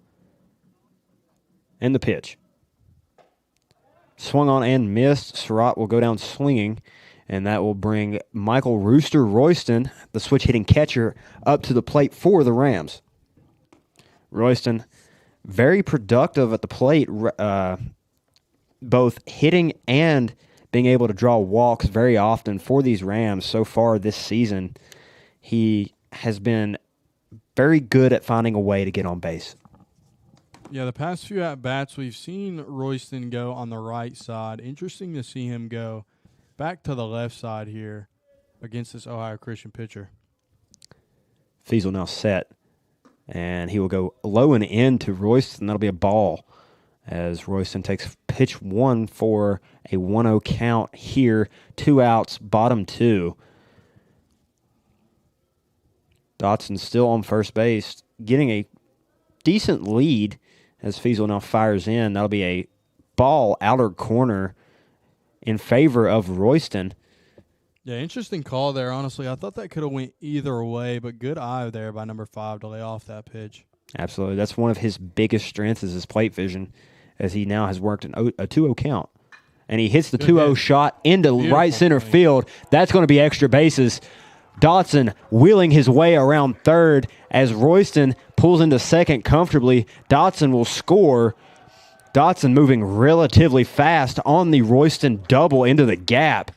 And the pitch. Swung on and missed. Surratt will go down swinging, and that will bring Michael Rooster Royston, the switch-hitting catcher, up to the plate for the Rams. Royston, very productive at the plate, both hitting and being able to draw walks very often for these Rams so far this season. He has been very good at finding a way to get on base. Yeah, the past few at-bats, we've seen Royston go on the right side. Interesting to see him go back to the left side here against this Ohio Christian pitcher. Feasel now set, and he will go low and in to Royston. That'll be a ball as Royston takes pitch 1 for a 1-0 count here. 2 outs, bottom 2. Dotson still on first base, getting a decent lead as Feasel now fires in. That'll be a ball outer corner in favor of Royston. Yeah, interesting call there, honestly. I thought that could have went either way, but good eye there by number 5 to lay off that pitch. Absolutely. That's one of his biggest strengths is his plate vision, as he now has worked a 2-0 count. And he hits the 2-0 shot into right center field. That's going to be extra bases. Dotson wheeling his way around third as Royston pulls into second comfortably. Dotson will score. Dotson moving relatively fast on the Royston double into the gap.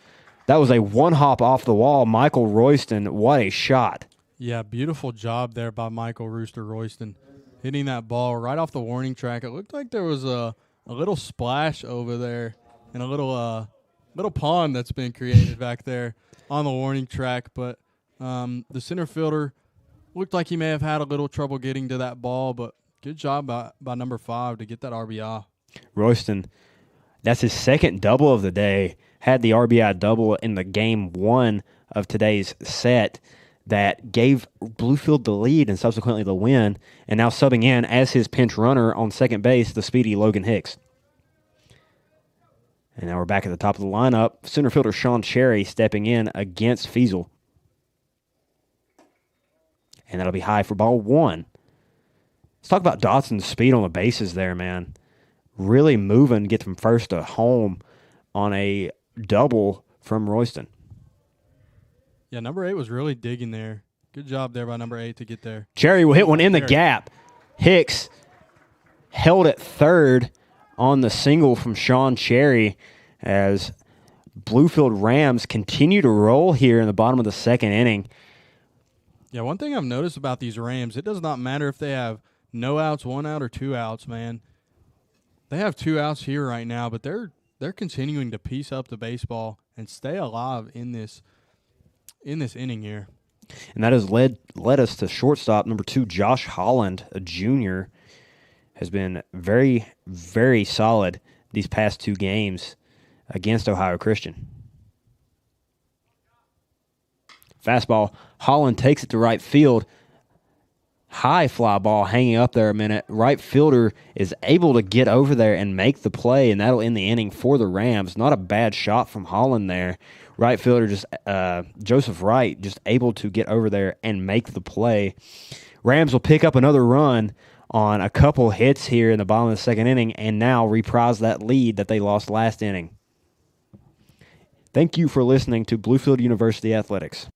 That was a one-hop off the wall. Michael Royston, what a shot. Yeah, beautiful job there by Michael Rooster Royston. Hitting that ball right off the warning track. It looked like there was a little splash over there and a little little pond that's been created back there on the warning track. But the center fielder looked like he may have had a little trouble getting to that ball, but good job by number 5 to get that RBI. Royston, that's his second double of the day. Had the RBI double in the game 1 of today's set that gave Bluefield the lead and subsequently the win, and now subbing in as his pinch runner on second base, the speedy Logan Hicks. And now we're back at the top of the lineup. Center fielder Sean Cherry stepping in against Feasel. And that'll be high for ball 1. Let's talk about Dotson's speed on the bases there, man. Really moving, get from first to home on a double from Royston. Yeah, number 8 was really digging there. Good job there by number 8 to get there. Cherry will hit one in the gap. Hicks held at third on the single from Sean Cherry as Bluefield Rams continue to roll here in the bottom of the second inning. Yeah, one thing I've noticed about these Rams, it does not matter if they have no outs, 1 out, or 2 outs, man. They have 2 outs here right now, but they're continuing to piece up the baseball and stay alive in this inning here. And that has led us to shortstop number 2, Josh Holland, a junior, has been very, very solid these past 2 games against Ohio Christian. Fastball, Holland takes it to right field. High fly ball hanging up there a minute. Right fielder is able to get over there and make the play, and that'll end the inning for the Rams. Not a bad shot from Holland there. Right fielder, just Joseph Wright, just able to get over there and make the play. Rams will pick up another run on a couple hits here in the bottom of the second inning and now reprise that lead that they lost last inning. Thank you for listening to Bluefield University Athletics.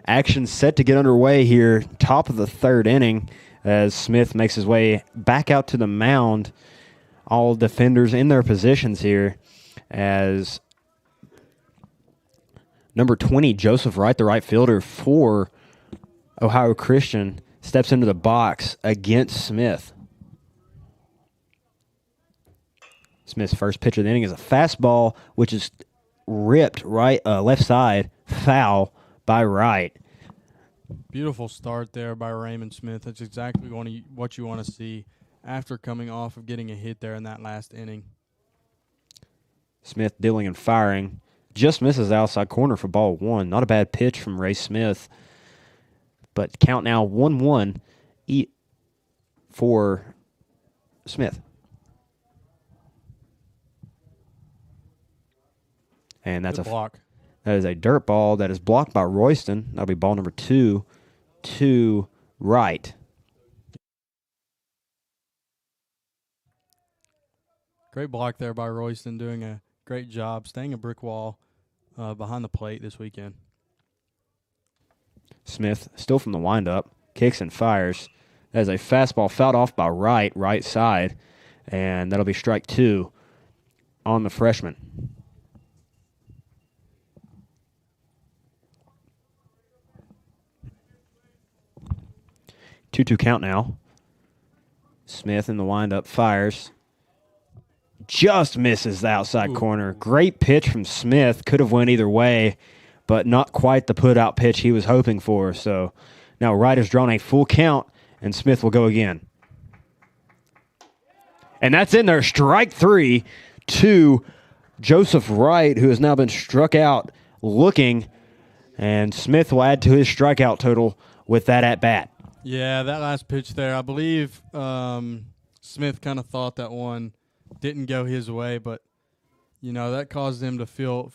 Action set to get underway here, top of the third inning, as Smith makes his way back out to the mound. All defenders in their positions here as number 20, Joseph Wright, the right fielder for Ohio Christian, steps into the box against Smith. Smith's first pitch of the inning is a fastball, which is ripped left side, foul by Wright. Beautiful start there by Raymond Smith. That's exactly what you want to see after coming off of getting a hit there in that last inning. Smith dealing and firing. Just misses the outside corner for ball 1. Not a bad pitch from Ray Smith. But count now 1-1 for Smith. And that's Good block. That is a dirt ball that is blocked by Royston. That'll be ball number 2 to Wright. Great block there by Royston, doing a great job staying a brick wall behind the plate this weekend. Smith, still from the windup, kicks and fires. That is a fastball fouled off by Wright, right side, and that'll be strike 2 on the freshman. 2-2 count now. Smith in the windup fires. Just misses the outside corner. Great pitch from Smith. Could have went either way, but not quite the put-out pitch he was hoping for. So now Wright has drawn a full count, and Smith will go again. And that's in there. Strike 3 to Joseph Wright, who has now been struck out looking, and Smith will add to his strikeout total with that at-bat. Yeah, that last pitch there, I believe Smith kind of thought that one didn't go his way, but, you know, that caused him to feel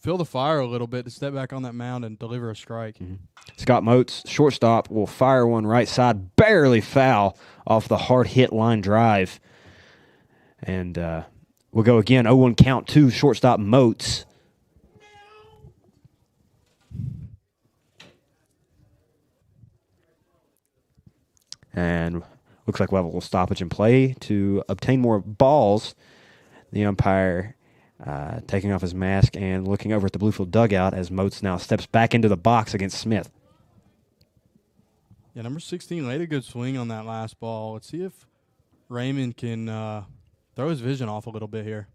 the fire a little bit to step back on that mound and deliver a strike. Mm-hmm. Scott Moats, shortstop, will fire one right side, barely foul off the hard-hit line drive. And we'll go again, 0-1 count to shortstop Moats. And looks like we'll have a little stoppage in play to obtain more balls. The umpire taking off his mask and looking over at the Bluefield dugout as Moats now steps back into the box against Smith. Yeah, number 16 laid a good swing on that last ball. Let's see if Raymond can throw his vision off a little bit here.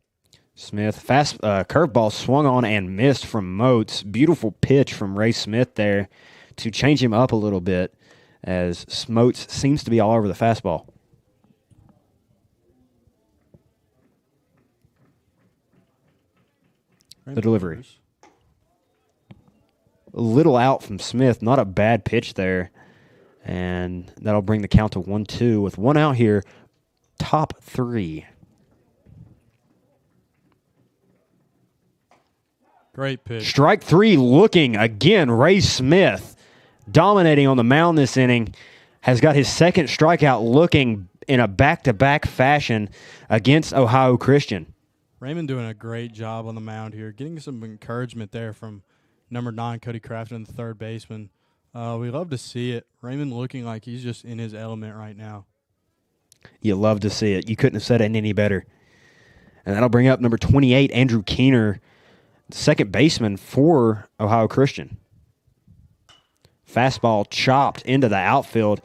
Smith, fast curveball swung on and missed from Moats. Beautiful pitch from Ray Smith there to change him up a little bit, as Moats seems to be all over the fastball. The delivery. A little out from Smith. Not a bad pitch there. And that'll bring the count to 1-2 with one out here. Top 3. Great pitch. Strike 3 looking again. Ray Smith dominating on the mound this inning. Has got his second strikeout looking in a back-to-back fashion against Ohio Christian. Raymond doing a great job on the mound here, getting some encouragement there from number 9, Cody Crafton, the third baseman. We love to see it. Raymond looking like he's just in his element right now. You love to see it. You couldn't have said it any better. And that'll bring up number 28, Andrew Keener, second baseman for Ohio Christian. Fastball chopped into the outfield,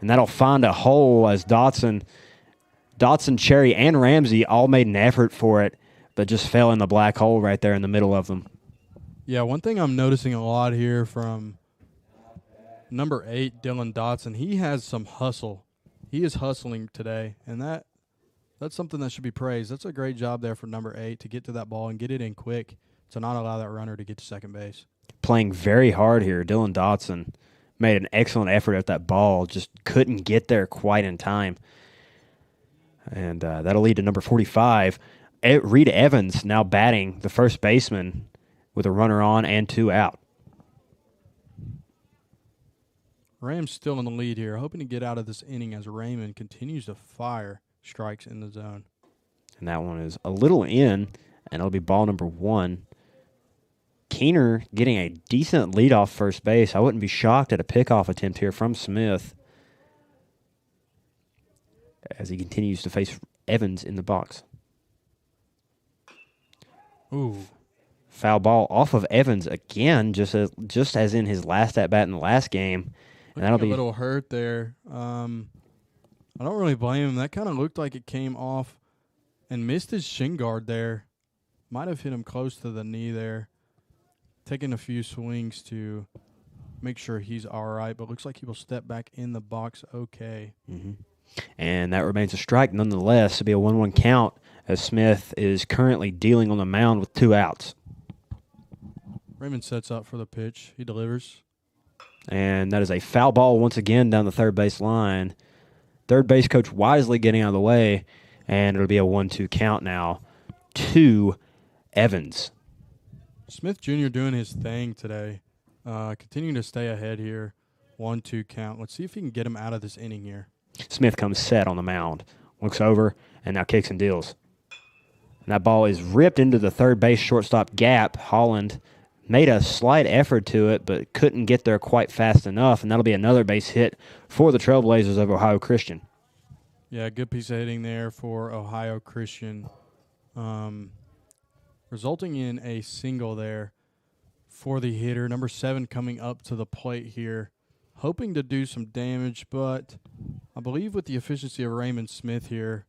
and that'll find a hole as Dotson, Cherry, and Ramsey all made an effort for it, but just fell in the black hole right there in the middle of them. Yeah, one thing I'm noticing a lot here from number 8, Dylan Dotson, he has some hustle. He is hustling today, and that's something that should be praised. That's a great job there for number 8 to get to that ball and get it in quick to not allow that runner to get to second base. Playing very hard here. Dylan Dotson made an excellent effort at that ball, just couldn't get there quite in time. And that'll lead to number 45, Reed Evans, now batting the first baseman with a runner on and 2 out. Rams still in the lead here, hoping to get out of this inning as Raymond continues to fire strikes in the zone. And that one is a little in, and it'll be ball number 1. Keener getting a decent lead off first base. I wouldn't be shocked at a pickoff attempt here from Smith as he continues to face Evans in the box. Ooh. Foul ball off of Evans again, just as in his last at-bat in the last game. And that'll be a little hurt there. I don't really blame him. That kind of looked like it came off and missed his shin guard there. Might have hit him close to the knee there. Taking a few swings to make sure he's all right, but looks like he will step back in the box okay. Mm-hmm. And that remains a strike nonetheless. It'll be a 1-1 count as Smith is currently dealing on the mound with 2 outs. Raymond sets up for the pitch. He delivers. And that is a foul ball once again down the third base line. Third base coach wisely getting out of the way, and it'll be a 1-2 count now to Evans. Smith Jr. doing his thing today. Continuing to stay ahead here. 1-2 count. Let's see if he can get him out of this inning here. Smith comes set on the mound. Looks over, and now kicks and deals. And that ball is ripped into the third base shortstop gap. Holland made a slight effort to it, but couldn't get there quite fast enough, and that'll be another base hit for the Trailblazers of Ohio Christian. Yeah, good piece of hitting there for Ohio Christian. Resulting in a single there for the hitter. Number 7 coming up to the plate here, hoping to do some damage, but I believe with the efficiency of Raymond Smith here,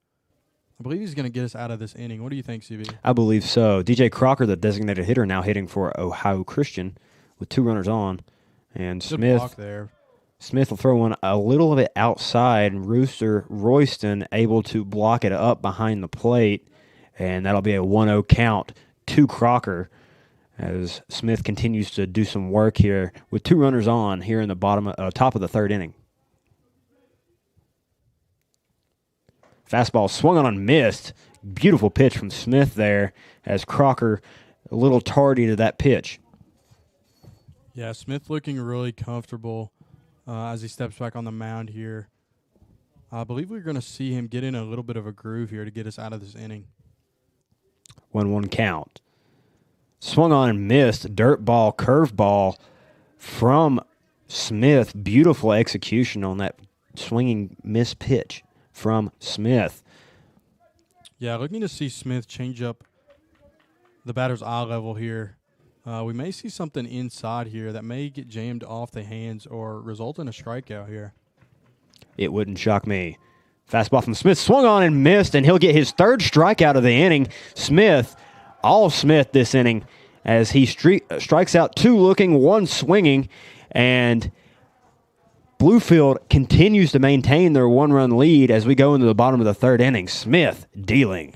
I believe he's going to get us out of this inning. What do you think, CB? I believe so. DJ Crocker, the designated hitter, now hitting for Ohio Christian with 2 runners on. And Good block there. Smith will throw one a little bit outside. Rooster Royston able to block it up behind the plate. And that'll be a 1-0 count to Crocker as Smith continues to do some work here with 2 runners on here in the top of the 3rd inning. Fastball swung on and missed. Beautiful pitch from Smith there as Crocker a little tardy to that pitch. Yeah, Smith looking really comfortable as he steps back on the mound here. I believe we're going to see him get in a little bit of a groove here to get us out of this inning. 1-1 count. Swung on and missed. Dirt ball, curve ball from Smith. Beautiful execution on that swinging miss pitch from Smith. Yeah, looking to see Smith change up the batter's eye level here. We may see something inside here that may get jammed off the hands or result in a strikeout here. It wouldn't shock me. Fastball from Smith, swung on and missed, and he'll get his 3rd strikeout of the inning. Smith, all Smith this inning, as he strikes out 2 looking, 1 swinging, and Bluefield continues to maintain their 1-run lead as we go into the bottom of the 3rd inning. Smith dealing.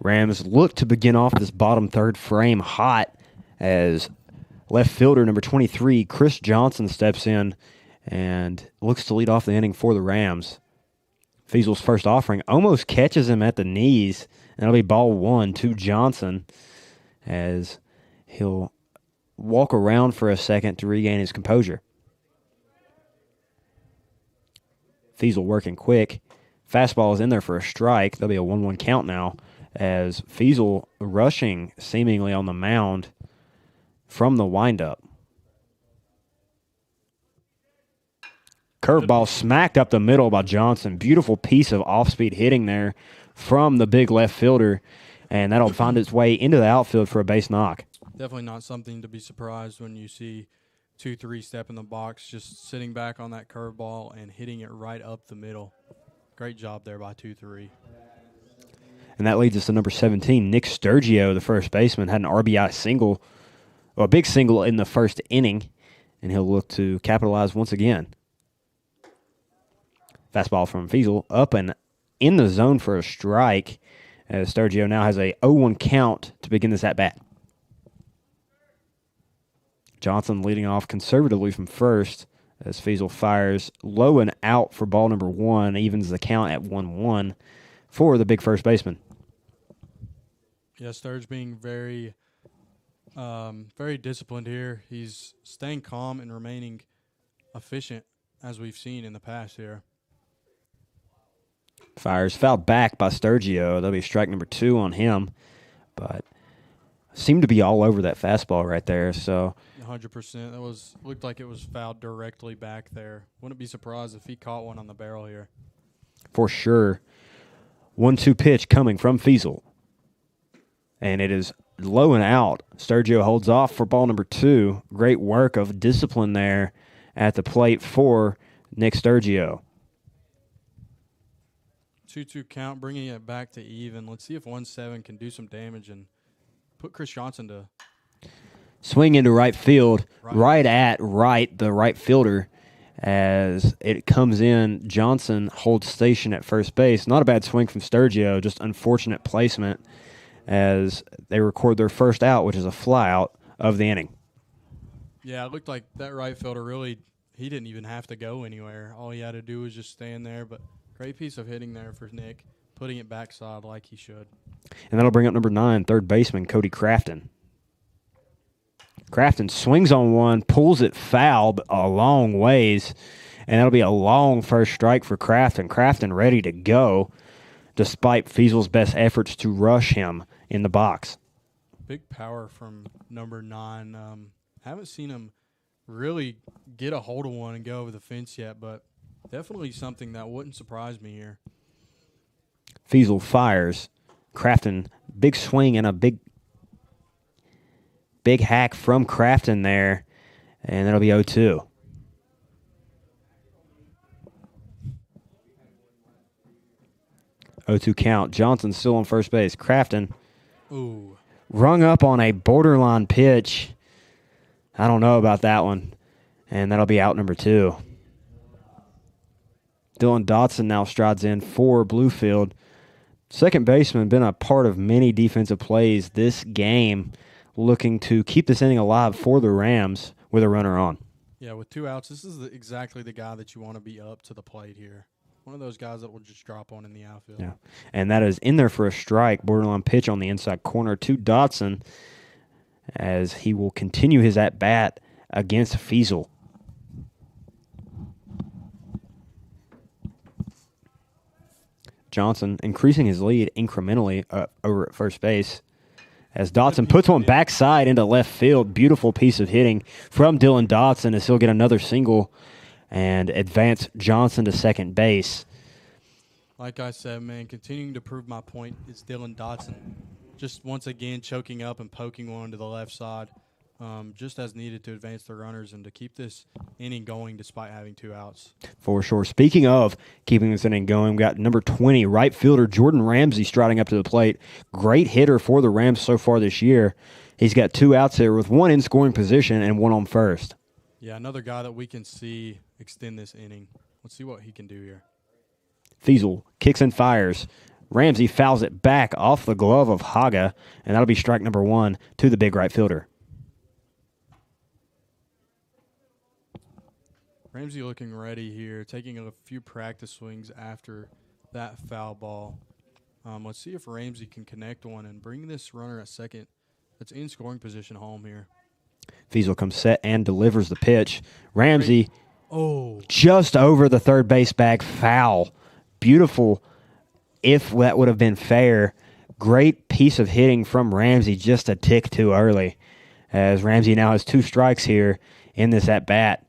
Rams look to begin off this bottom 3rd frame hot as left fielder number 23, Chris Johnson, steps in and looks to lead off the inning for the Rams. Fiesel's first offering almost catches him at the knees, and it'll be ball 1 to Johnson as he'll walk around for a second to regain his composure. Fiesel working quick. Fastball is in there for a strike. There'll be a 1-1 count now as Fiesel rushing seemingly on the mound from the windup. Curveball smacked up the middle by Johnson. Beautiful piece of off-speed hitting there from the big left fielder, and that'll find its way into the outfield for a base knock. Definitely not something to be surprised when you see 2-3 step in the box, just sitting back on that curveball and hitting it right up the middle. Great job there by 2-3. And that leads us to number 17, Nick Sturgio, the first baseman, had an RBI single, or a big single in the 1st inning, and he'll look to capitalize once again. Fastball from Fiesel up and in the zone for a strike, as Sturgio now has a 0-1 count to begin this at-bat. Johnson leading off conservatively from first as Fiesel fires low and out for ball number 1, evens the count at 1-1 for the big first baseman. Yeah, Sturge being very, very disciplined here. He's staying calm and remaining efficient, as we've seen in the past here. Fires fouled back by Sturgio. That'll be strike number 2 on him. But seemed to be all over that fastball right there. So 100%. That looked like it was fouled directly back there. Wouldn't be surprised if he caught one on the barrel here. for sure, 1-2 pitch coming from Fiesel. And it is low and out. Sturgio holds off for ball number 2. Great work of discipline there at the plate for Nick Sturgio. 2-2 count, bringing it back to even. Let's see if 1-7 can do some damage and put Chris Johnson to Swing into right field, right at the right fielder. As it comes in, Johnson holds station at first base. Not a bad swing from Sturgio, just unfortunate placement as they record their first out, which is a fly out of the inning. Yeah, it looked like that right fielder really, he didn't even have to go anywhere. All he had to do was just stand there, but great piece of hitting there for Nick, putting it backside like he should. And that'll bring up number 9, third baseman Cody Crafton. Crafton swings on one, pulls it foul a long ways, and that'll be a long first strike for Crafton. Crafton ready to go, despite Fiesel's best efforts to rush him in the box. Big power from number 9. Haven't seen him really get a hold of one and go over the fence yet, but definitely something that wouldn't surprise me here. Fiesel fires. Crafton, big swing and a big hack from Crafton there, and that'll be 0-2. Count. Johnson still on first base. Crafton rung up on a borderline pitch. I don't know about that one. And that'll be out number 2. Dylan Dotson now strides in for Bluefield. Second baseman been a part of many defensive plays this game, looking to keep this inning alive for the Rams with a runner on. Yeah, with 2 outs, this is exactly the guy that you want to be up to the plate here. One of those guys that will just drop on in the outfield. Yeah, and that is in there for a strike, borderline pitch on the inside corner to Dotson, as he will continue his at-bat against Fiesel. Johnson increasing his lead incrementally over at first base, as Dotson puts one backside into left field. Beautiful piece of hitting from Dylan Dotson as he'll get another single and advance Johnson to second base. Like I said, man, continuing to prove my point is Dylan Dotson. Just once again choking up and poking one to the left side, just as needed to advance the runners and to keep this inning going despite having 2 outs. For sure. Speaking of keeping this inning going, we've got number 20, right fielder Jordan Ramsey striding up to the plate. Great hitter for the Rams so far this year. He's got 2 outs here with 1 in scoring position and 1 on first. Yeah, another guy that we can see extend this inning. Let's see what he can do here. Fiesel kicks and fires. Ramsey fouls it back off the glove of Haga, and that'll be strike number 1 to the big right fielder. Ramsey looking ready here, taking a few practice swings after that foul ball. Let's see if Ramsey can connect one and bring this runner at second that's in scoring position home here. Fiesel comes set and delivers the pitch. Ramsey just over the third base bag, foul. Beautiful, if that would have been fair. Great piece of hitting from Ramsey, just a tick too early, as Ramsey now has 2 strikes here in this at-bat.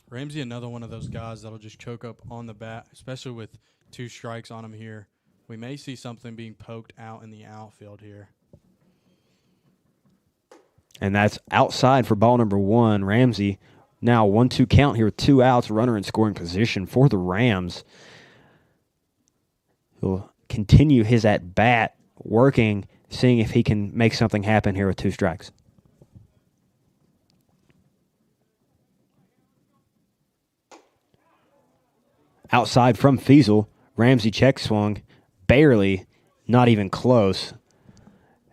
Ramsey, another one of those guys that'll just choke up on the bat, especially with 2 strikes on him here. We may see something being poked out in the outfield here. And that's outside for ball number 1. Ramsey now 1-2 count here with 2 outs, runner in scoring position for the Rams. He'll continue his at-bat, working, seeing if he can make something happen here with 2 strikes. Outside from Fiesel, Ramsey check swung, barely, not even close,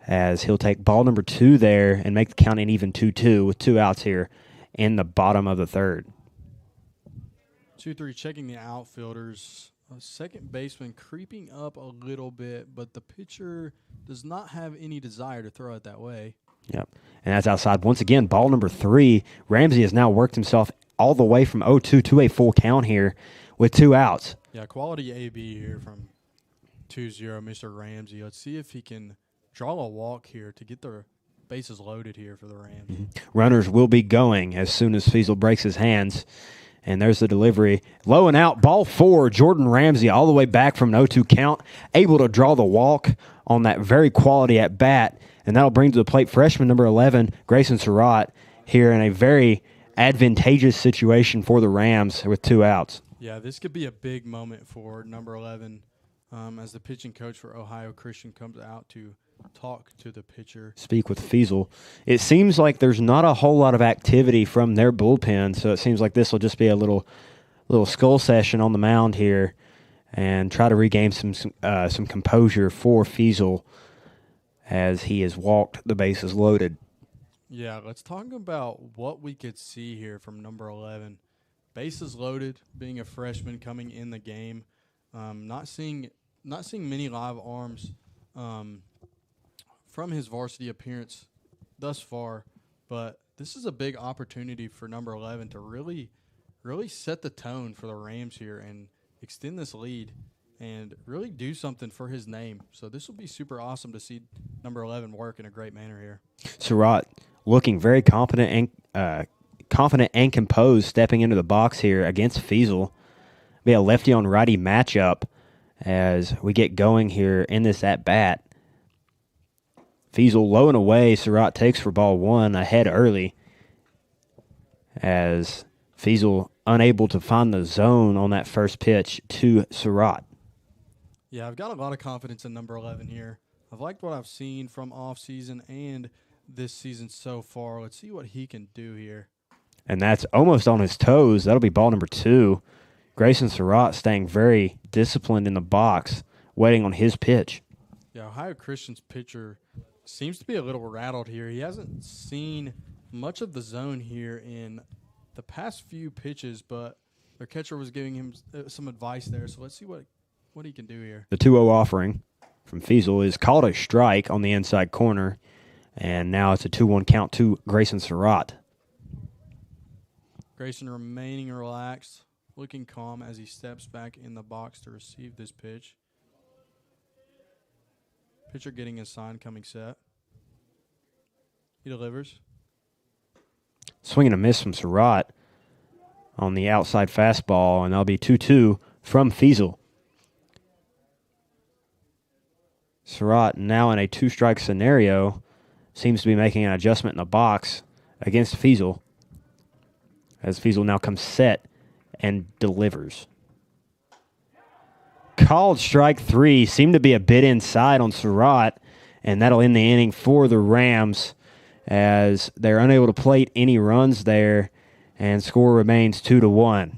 as he'll take ball number 2 there and make the count an even 2-2 with 2 outs here in the bottom of the third. 2-3, checking the outfielders. Second baseman creeping up a little bit, but the pitcher does not have any desire to throw it that way. Yep. And that's outside. Once again, ball number 3. Ramsey has now worked himself all the way from 0-2 to a full count here with 2 outs. Yeah, quality AB here from 2-0, Mr. Ramsey. Let's see if he can draw a walk here to get the bases loaded here for the Rams. Runners will be going as soon as Fiesel breaks his hands. And there's the delivery. Low and out, ball 4. Jordan Ramsey all the way back from an 0-2 count, able to draw the walk on that very quality at bat. And that'll bring to the plate freshman number 11, Grayson Surratt, here in a very advantageous situation for the Rams with 2 outs. Yeah, this could be a big moment for number 11 as the pitching coach for Ohio Christian comes out to talk to the pitcher. Speak with Fiesel. It seems like there's not a whole lot of activity from their bullpen, so it seems like this will just be a little skull session on the mound here and try to regain some composure for Fiesel as he has walked the bases loaded. Yeah, let's talk about what we could see here from number 11. Bases loaded, being a freshman coming in the game, not seeing many live arms from his varsity appearance thus far, but this is a big opportunity for number 11 to really set the tone for the Rams here and extend this lead and really do something for his name. So this will be super awesome to see number 11 work in a great manner here. Surratt looking very confident and composed stepping into the box here against Fiesel. Be a lefty on righty matchup as we get going here in this at-bat. Fiesel low and away. Surratt takes for ball 1 ahead early as Fiesel unable to find the zone on that first pitch to Surratt. Yeah, I've got a lot of confidence in number 11 here. I've liked what I've seen from off-season and this season so far. Let's see what he can do here. And that's almost on his toes. That'll be ball number 2. Grayson Surratt staying very disciplined in the box, waiting on his pitch. Yeah, Ohio Christian's pitcher seems to be a little rattled here. He hasn't seen much of the zone here in the past few pitches, but their catcher was giving him some advice there. So let's see what he can do here. The 2-0 offering from Fiesel is called a strike on the inside corner, and now it's a 2-1 count to Grayson Surratt. Grayson remaining relaxed, looking calm as he steps back in the box to receive this pitch. Pitcher getting his sign, coming set. He delivers. Swing and a miss from Surratt on the outside fastball, and that'll be 2-2 from Fiesel. Surratt now in a 2-strike scenario seems to be making an adjustment in the box against Fiesel as Fiesel now comes set and delivers. Called strike 3, seemed to be a bit inside on Surratt, and that'll end the inning for the Rams as they're unable to plate any runs there, and score remains 2-1.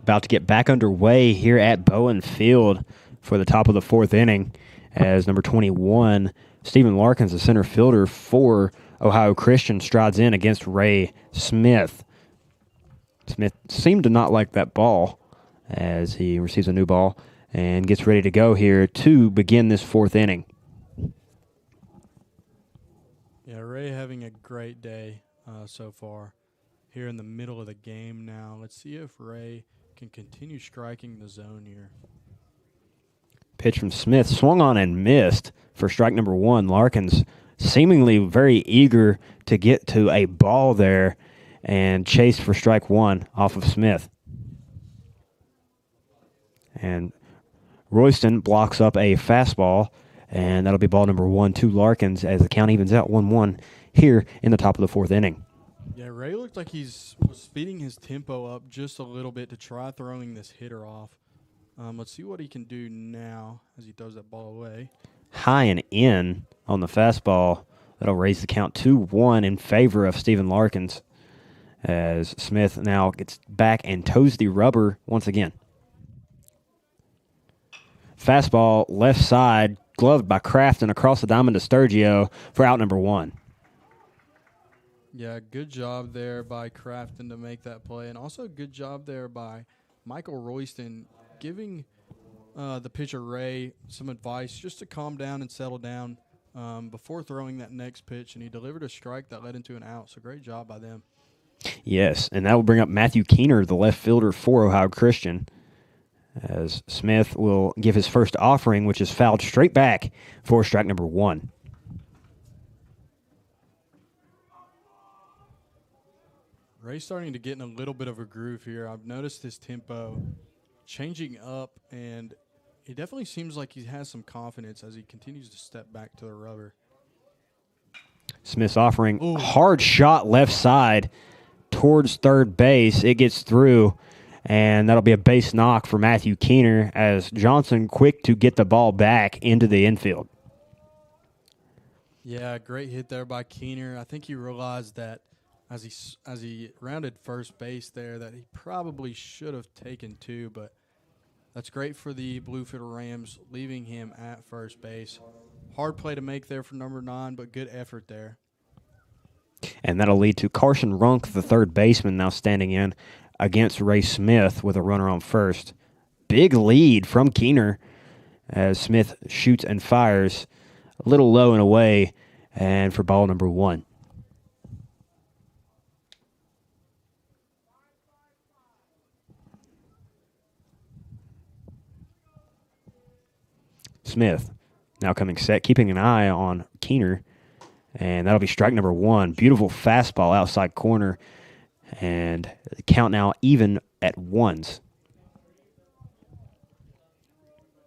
about to get back underway here at Bowen Field for the top of the fourth inning as number 21, Stephen Larkins, the center fielder for Ohio Christian, strides in against Ray Smith. Smith seemed to not like that ball as he receives a new ball and gets ready to go here to begin this fourth inning. Yeah, Ray having a great day so far here in the middle of the game now. Let's see if Ray can continue striking the zone here. Pitch from Smith, swung on and missed for strike number one. Larkins seemingly very eager to get to a ball there and chased for strike one off of Smith. And Royston blocks up a fastball, and that'll be ball number one to Larkins as the count evens out 1-1 here in the top of the fourth inning. Yeah, Ray looked like was speeding his tempo up just a little bit to try throwing this hitter off. Let's see what he can do now as he throws that ball away. High and in on the fastball. That'll raise the count 2-1 in favor of Stephen Larkins as Smith now gets back and toes the rubber once again. Fastball left side, gloved by Crafton across the diamond to Sturgio for out number one. Yeah, good job there by Crafton to make that play, and also good job there by Michael Royston giving the pitcher Ray some advice just to calm down and settle down before throwing that next pitch, and he delivered a strike that led into an out, so great job by them. Yes, and that will bring up Matthew Keener, the left fielder for Ohio Christian, as Smith will give his first offering, which is fouled straight back for strike number one. Ray's starting to get in a little bit of a groove here. I've noticed his tempo changing up, and he definitely seems like he has some confidence as he continues to step back to the rubber. Smith's offering, hard shot left side towards third base. It gets through, and that'll be a base knock for Matthew Keener as Johnson quick to get the ball back into the infield. Yeah, great hit there by Keener. I think he realized that as he rounded first base there that he probably should have taken two, but that's great for the Bluefield Rams, leaving him at first base. Hard play to make there for number 9, but good effort there. And that'll lead to Carson Runk, the third baseman, now standing in against Ray Smith with a runner on first. Big lead from Keener as Smith shoots and fires a little low and away, and for ball number one. Smith now coming set, keeping an eye on Keener, and that'll be strike number one. Beautiful fastball outside corner, and the count now even at ones.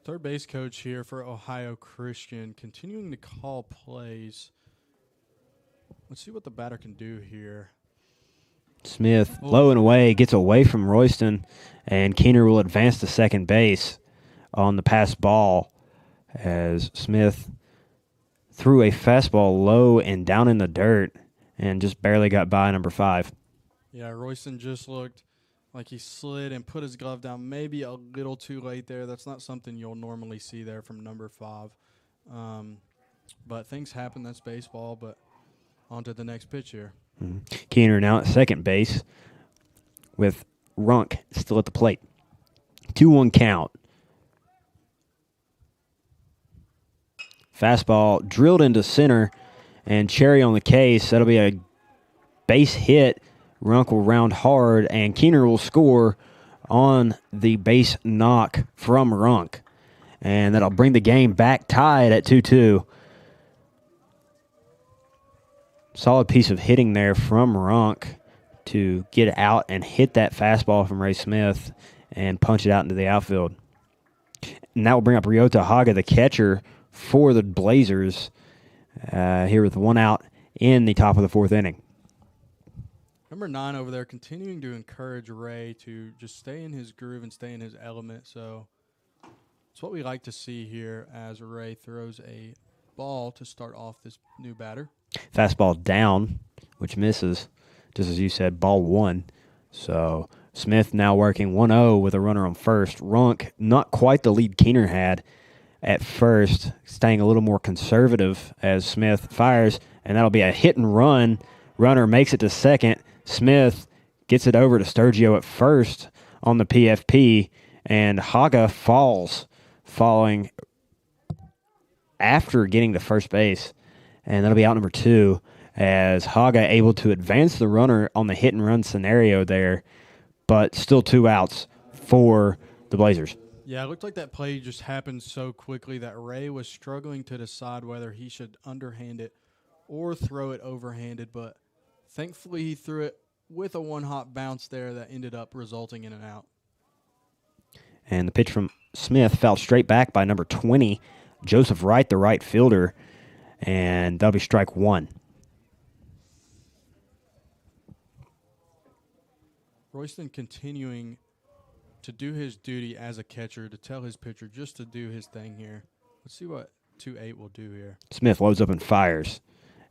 Third base coach here for Ohio Christian, continuing to call plays. Let's see what the batter can do here. Smith, low and away, gets away from Royston, and Keener will advance to second base on the pass ball as Smith threw a fastball low and down in the dirt and just barely got by number 5. Yeah, Royston just looked like he slid and put his glove down maybe a little too late there. That's not something you'll normally see there from number 5. But things happen. That's baseball. But on to the next pitch here. Mm-hmm. Keener now at second base with Runk still at the plate. 2-1 count. Fastball drilled into center, and cherry on the case. That'll be a base hit. Runk will round hard, and Keener will score on the base knock from Runk. And that'll bring the game back tied at 2-2. Solid piece of hitting there from Runk to get out and hit that fastball from Ray Smith and punch it out into the outfield. And that will bring up Ryota Haga, the catcher for the Blazers, here with one out in the top of the fourth inning. Number 9 over there continuing to encourage Ray to just stay in his groove and stay in his element. So it's what we like to see here as Ray throws a ball to start off this new batter. Fastball down, which misses, just as you said, ball 1. So Smith now working 1-0 with a runner on first. Runk, not quite the lead Keener had at first, staying a little more conservative as Smith fires, and that'll be a hit and run. Runner makes it to second. Smith gets it over to Sturgio at first on the PFP, and Haga falls, falling after getting to first base, and that'll be out number 2 as Haga able to advance the runner on the hit and run scenario there, but still 2 outs for the Blazers. Yeah, it looked like that play just happened so quickly that Ray was struggling to decide whether he should underhand it or throw it overhanded, but thankfully he threw it with a one-hop bounce there that ended up resulting in an out. And the pitch from Smith fouled straight back by number 20, Joseph Wright, the right fielder, and that'll be strike 1. Royston continuing to do his duty as a catcher, to tell his pitcher just to do his thing here. Let's see what 2-8 will do here. Smith loads up and fires.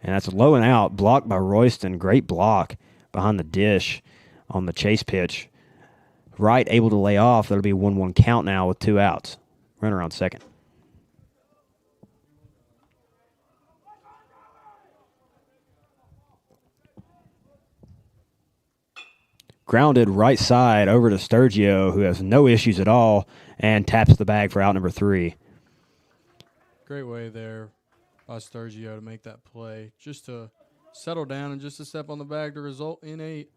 And that's low and out, blocked by Royston. Great block behind the dish on the chase pitch. Wright able to lay off. That'll be 1-1 count now with 2 outs. Runner on second. Grounded right side over to Sturgio, who has no issues at all, and taps the bag for out number 3. Great way there by Sturgio to make that play, just to settle down and just to step on the bag to result in a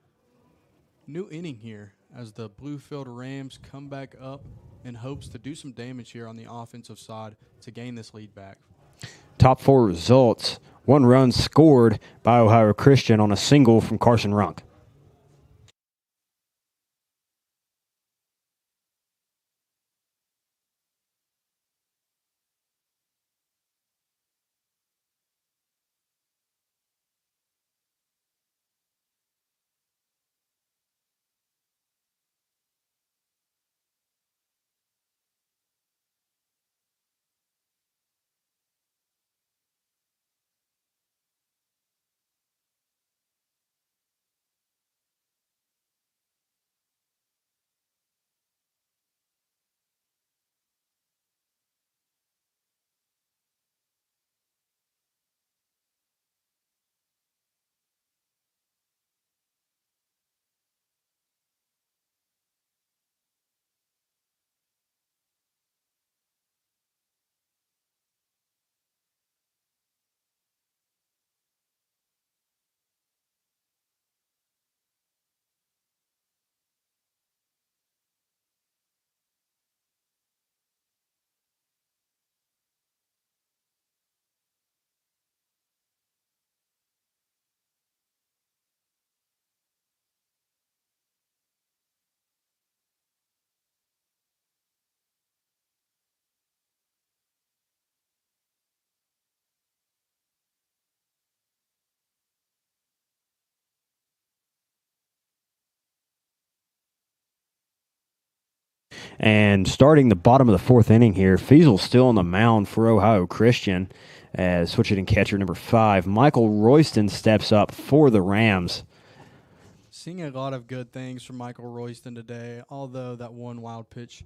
new inning here as the Bluefield Rams come back up in hopes to do some damage here on the offensive side to gain this lead back. Top 4 results. 1 run scored by Ohio Christian on a single from Carson Runk. And starting the bottom of the 4th inning here, Fiesel's still on the mound for Ohio Christian as switch-hitting catcher number 5. Michael Royston steps up for the Rams. Seeing a lot of good things from Michael Royston today, although that one wild pitch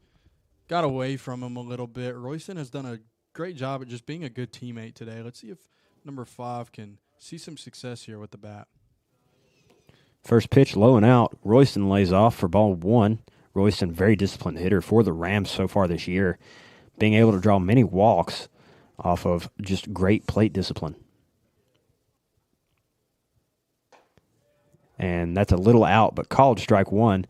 got away from him a little bit. Royston has done a great job at just being a good teammate today. Let's see if number 5 can see some success here with the bat. First pitch low and out. Royston lays off for ball 1. Royston, very disciplined hitter for the Rams so far this year, being able to draw many walks off of just great plate discipline. And that's a little out, but called strike 1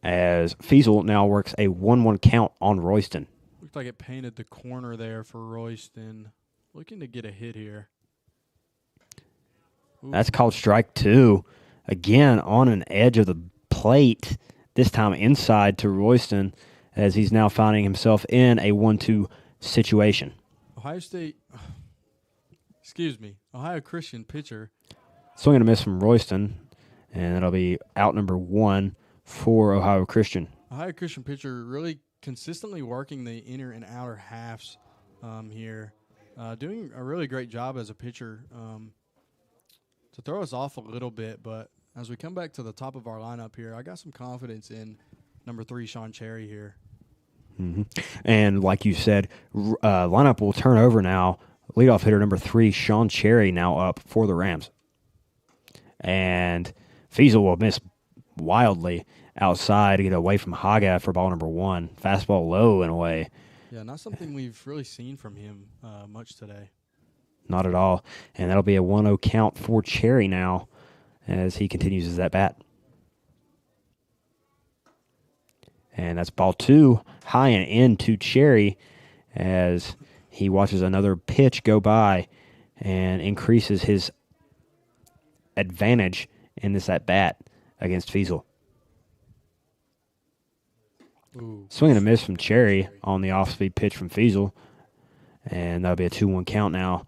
as Fiesel now works a 1-1 count on Royston. Looked like it painted the corner there for Royston. Looking to get a hit here. Ooh. That's called strike 2. Again, on an edge of the plate. This time inside to Royston as he's now finding himself in a 1-2 situation. Ohio Christian pitcher. Swing and a miss from Royston, and that'll be out number 1 for Ohio Christian. Ohio Christian pitcher really consistently working the inner and outer halves here. Doing a really great job as a pitcher to throw us off a little bit, but As we come back to the top of our lineup here, I got some confidence in number 3, Sean Cherry here. Mm-hmm. And like you said, lineup will turn over now. Leadoff hitter number 3, Sean Cherry, now up for the Rams. And Fiesel will miss wildly outside to get away from Haga for ball number 1. Fastball low and away. Yeah, not something we've really seen from him much today. Not at all. And that'll be a 1-0 count for Cherry now as he continues his at-bat. And that's ball 2, high and in to Cherry as he watches another pitch go by and increases his advantage in this at-bat against Fiesel. Swing and a miss from Cherry on the off-speed pitch from Fiesel. And that'll be a 2-1 count now.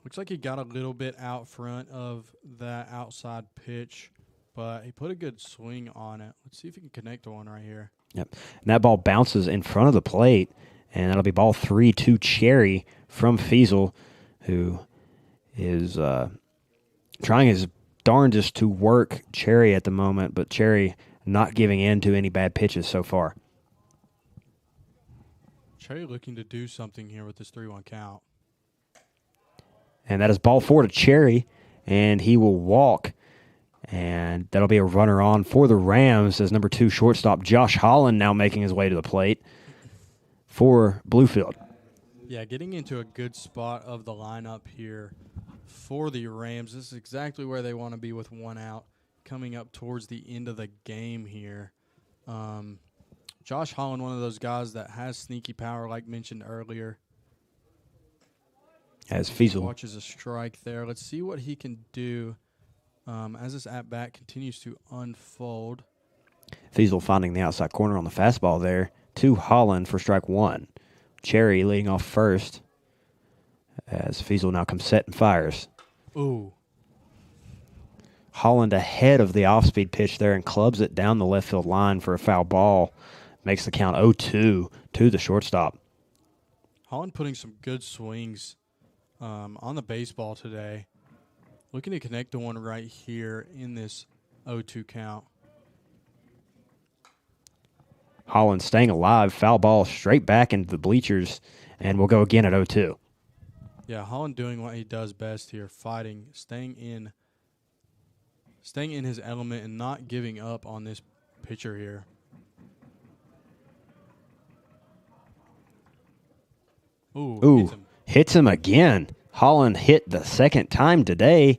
Looks like he got a little bit out front of that outside pitch, but he put a good swing on it. Let's see if he can connect to one right here. Yep. And that ball bounces in front of the plate, and that'll be ball 3 to Cherry from Fiesel, who is trying his darndest to work Cherry at the moment, but Cherry not giving in to any bad pitches so far. Cherry looking to do something here with this 3-1 count. And that is ball 4 to Cherry, and he will walk. And that'll be a runner on for the Rams as number 2 shortstop Josh Holland now making his way to the plate for Bluefield. Yeah, getting into a good spot of the lineup here for the Rams. This is exactly where they want to be with 1 out coming up towards the end of the game here. Josh Holland, one of those guys that has sneaky power like mentioned earlier. As Fiesel watches a strike there. Let's see what he can do as this at-bat continues to unfold. Fiesel finding the outside corner on the fastball there to Holland for strike 1. Cherry leading off first as Fiesel now comes set and fires. Ooh. Holland ahead of the off-speed pitch there and clubs it down the left field line for a foul ball. Makes the count 0-2 to the shortstop. Holland putting some good swings on the baseball today. Looking to connect to one right here in this 0-2 count. Holland staying alive. Foul ball straight back into the bleachers, and we'll go again at 0-2. Yeah, Holland doing what he does best here, fighting, staying in his element and not giving up on this pitcher here. Ooh, hits him again. Holland hit the second time today,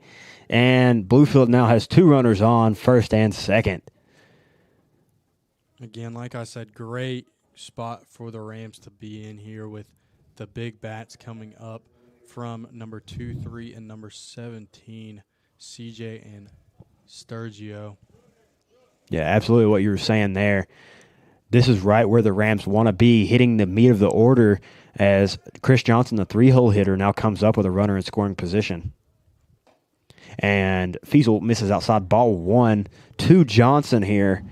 and Bluefield now has 2 runners on, first and second. Again, like I said, great spot for the Rams to be in here with the big bats coming up from number 2, 3, and number 17, CJ and Sturgio. Yeah, absolutely what you were saying there. This is right where the Rams want to be, hitting the meat of the order as Chris Johnson, the 3-hole hitter, now comes up with a runner in scoring position. And Fiesel misses outside ball 1 to Johnson here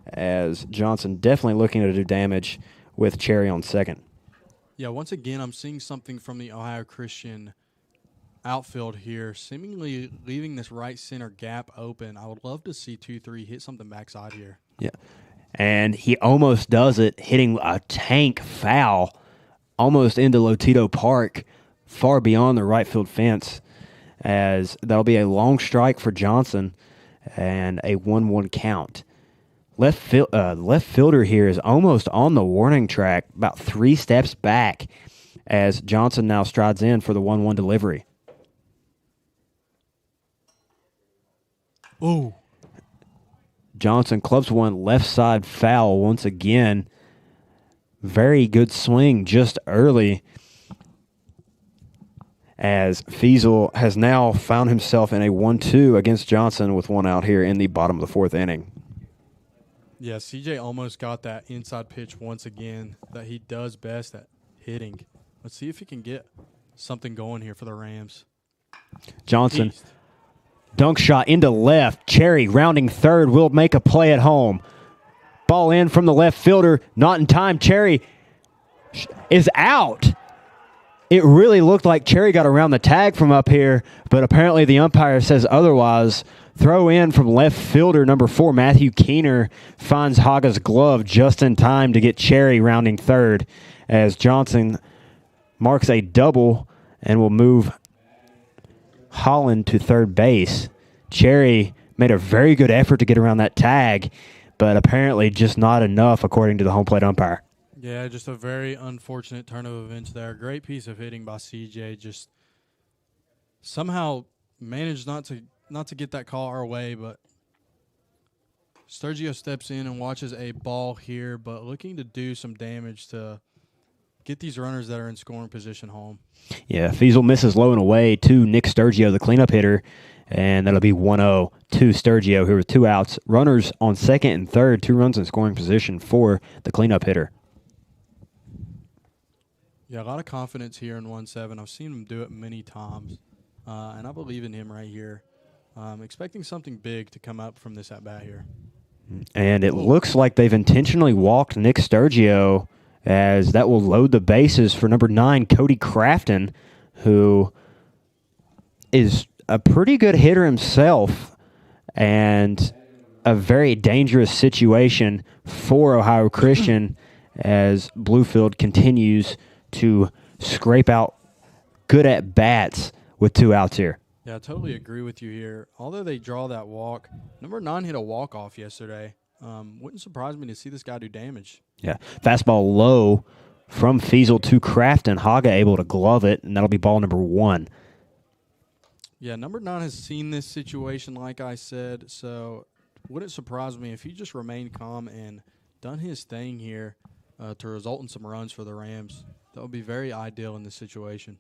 as Johnson definitely looking to do damage with Cherry on second. Yeah, once again, I'm seeing something from the Ohio Christian outfield here, seemingly leaving this right center gap open. I would love to see 2-3 hit something backside here. Yeah, and he almost does it, hitting a tank foul almost into Lotito Park, far beyond the right field fence, as that'll be a long strike for Johnson and a 1-1 count. Left fielder here is almost on the warning track, about 3 steps back, as Johnson now strides in for the 1-1 delivery. Ooh. Johnson clubs one left side foul once again. Very good swing just early, as Fiesel has now found himself in a 1-2 against Johnson with 1 out here in the bottom of the 4th inning. Yeah, CJ almost got that inside pitch once again that he does best at hitting. Let's see if he can get something going here for the Rams. Johnson, dunk shot into left. Cherry rounding third will make a play at home. Ball in from the left fielder, not in time. Cherry is out. It really looked like Cherry got around the tag from up here, but apparently the umpire says otherwise. Throw in from left fielder number 4, Matthew Keener, finds Haga's glove just in time to get Cherry rounding third as Johnson marks a double and will move Holland to third base. Cherry made a very good effort to get around that tag, but apparently just not enough according to the home plate umpire. Yeah, just a very unfortunate turn of events there. Great piece of hitting by CJ. Just somehow managed not to get that call our way, but Sturgio steps in and watches a ball here, but looking to do some damage to get these runners that are in scoring position home. Yeah, Fiesel misses low and away to Nick Sturgio, the cleanup hitter, and that'll be 1-0 to Sturgio here with 2 outs. Runners on second and third, 2 runs in scoring position for the cleanup hitter. Yeah, a lot of confidence here in 1-7. I've seen him do it many times, and I believe in him right here. Expecting something big to come up from this at-bat here. And it looks like they've intentionally walked Nick Sturgio, as that will load the bases for number 9, Cody Crafton, who is a pretty good hitter himself and a very dangerous situation for Ohio Christian as Bluefield continues to scrape out good at-bats with 2 outs here. Yeah, I totally agree with you here. Although they draw that walk, number 9 hit a walk-off yesterday. Wouldn't surprise me to see this guy do damage. Yeah, fastball low from Fiesel to Crafton. Haga able to glove it, and that'll be ball number 1. Yeah, number 9 has seen this situation, like I said, so wouldn't surprise me if he just remained calm and done his thing here to result in some runs for the Rams. That would be very ideal in this situation.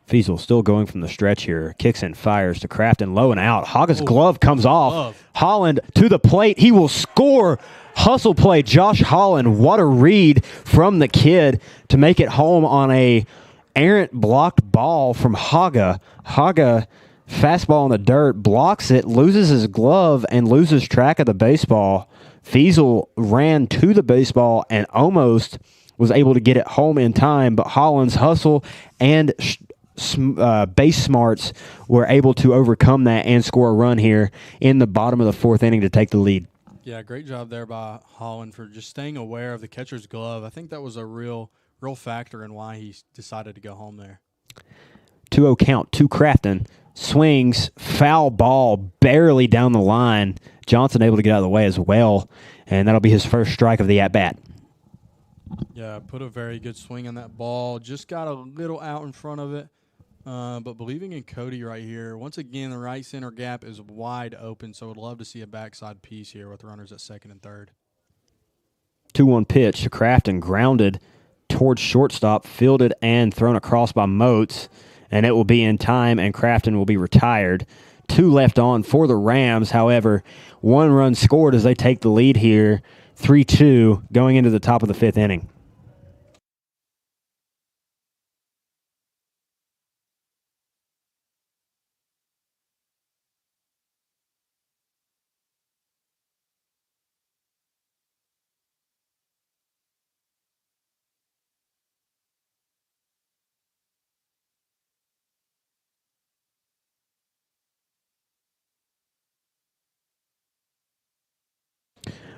Fiesel still going from the stretch here. Kicks and fires to Crafton, low and out. Haga's glove comes off. Holland to the plate. He will score. Hustle play, Josh Holland. What a read from the kid to make it home on a errant blocked ball from Haga. Haga, fastball in the dirt, blocks it, loses his glove, and loses track of the baseball. Fiesel ran to the baseball and almost was able to get it home in time, but Holland's hustle and base smarts were able to overcome that and score a run here in the bottom of the 4th inning to take the lead. Yeah, great job there by Holland for just staying aware of the catcher's glove. I think that was a real factor in why he decided to go home there. 2-0 count to Crafton. Swings, foul ball, barely down the line. Johnson able to get out of the way as well, and that'll be his first strike of the at-bat. Yeah, put a very good swing on that ball. Just got a little out in front of it. But believing in Cody right here, once again, the right center gap is wide open, so would love to see a backside piece here with runners at second and third. 2-1 pitch to Crafton, grounded towards shortstop, fielded and thrown across by Moats, and it will be in time, and Crafton will be retired. 2 left on for the Rams. However, 1 run scored as they take the lead here, 3-2, going into the top of the 5th inning.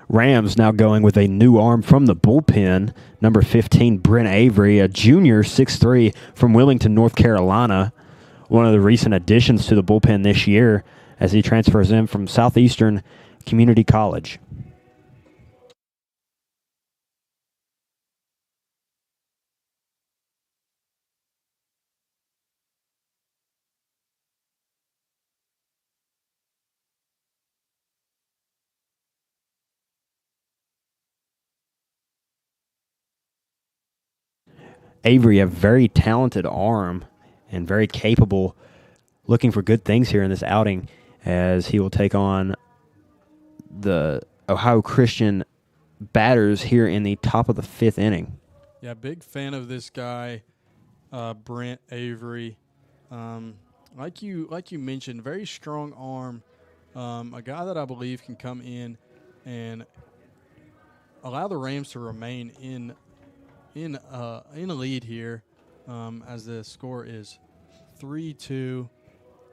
Rams now going with a new arm from the bullpen, number 15, Brent Avery, a junior, 6'3", from Wilmington, North Carolina, one of the recent additions to the bullpen this year as he transfers in from Southeastern Community College. Avery, a very talented arm and very capable, looking for good things here in this outing as he will take on the Ohio Christian batters here in the top of the 5th inning. Yeah, big fan of this guy, Brent Avery. Like you mentioned, very strong arm. A guy that I believe can come in and allow the Rams to remain in a lead here, as the score is 3-2.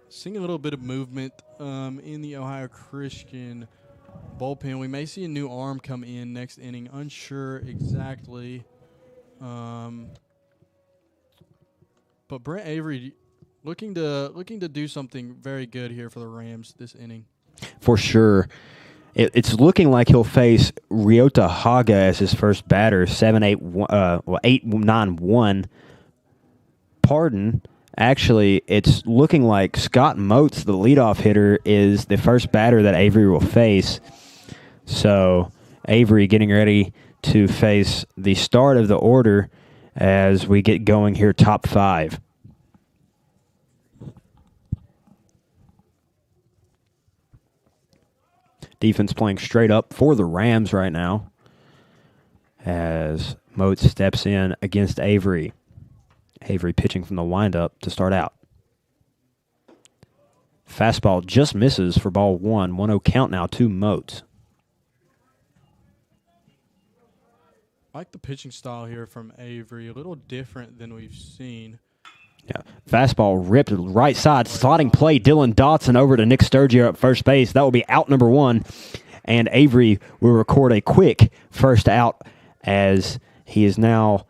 Seeing a little bit of movement in the Ohio Christian bullpen. We may see a new arm come in next inning. Unsure exactly. But Brent Avery looking to do something very good here for the Rams this inning. For sure. It's looking like he'll face Ryota Haga as his first batter, 8-9-1. Pardon. Actually, it's looking like Scott Moats, the leadoff hitter, is the first batter that Avery will face. So Avery getting ready to face the start of the order as we get going here, top five. Defense playing straight up for the Rams right now as Moats steps in against Avery. Avery pitching from the windup to start out. Fastball just misses for ball one. 1-0 count now to Moats. I like the pitching style here from Avery. A little different than we've seen. Yeah. Fastball ripped right side. Sliding play. Dylan Dotson over to Nick Sturgio at first base. That will be out number one. And Avery will record a quick first out as he is now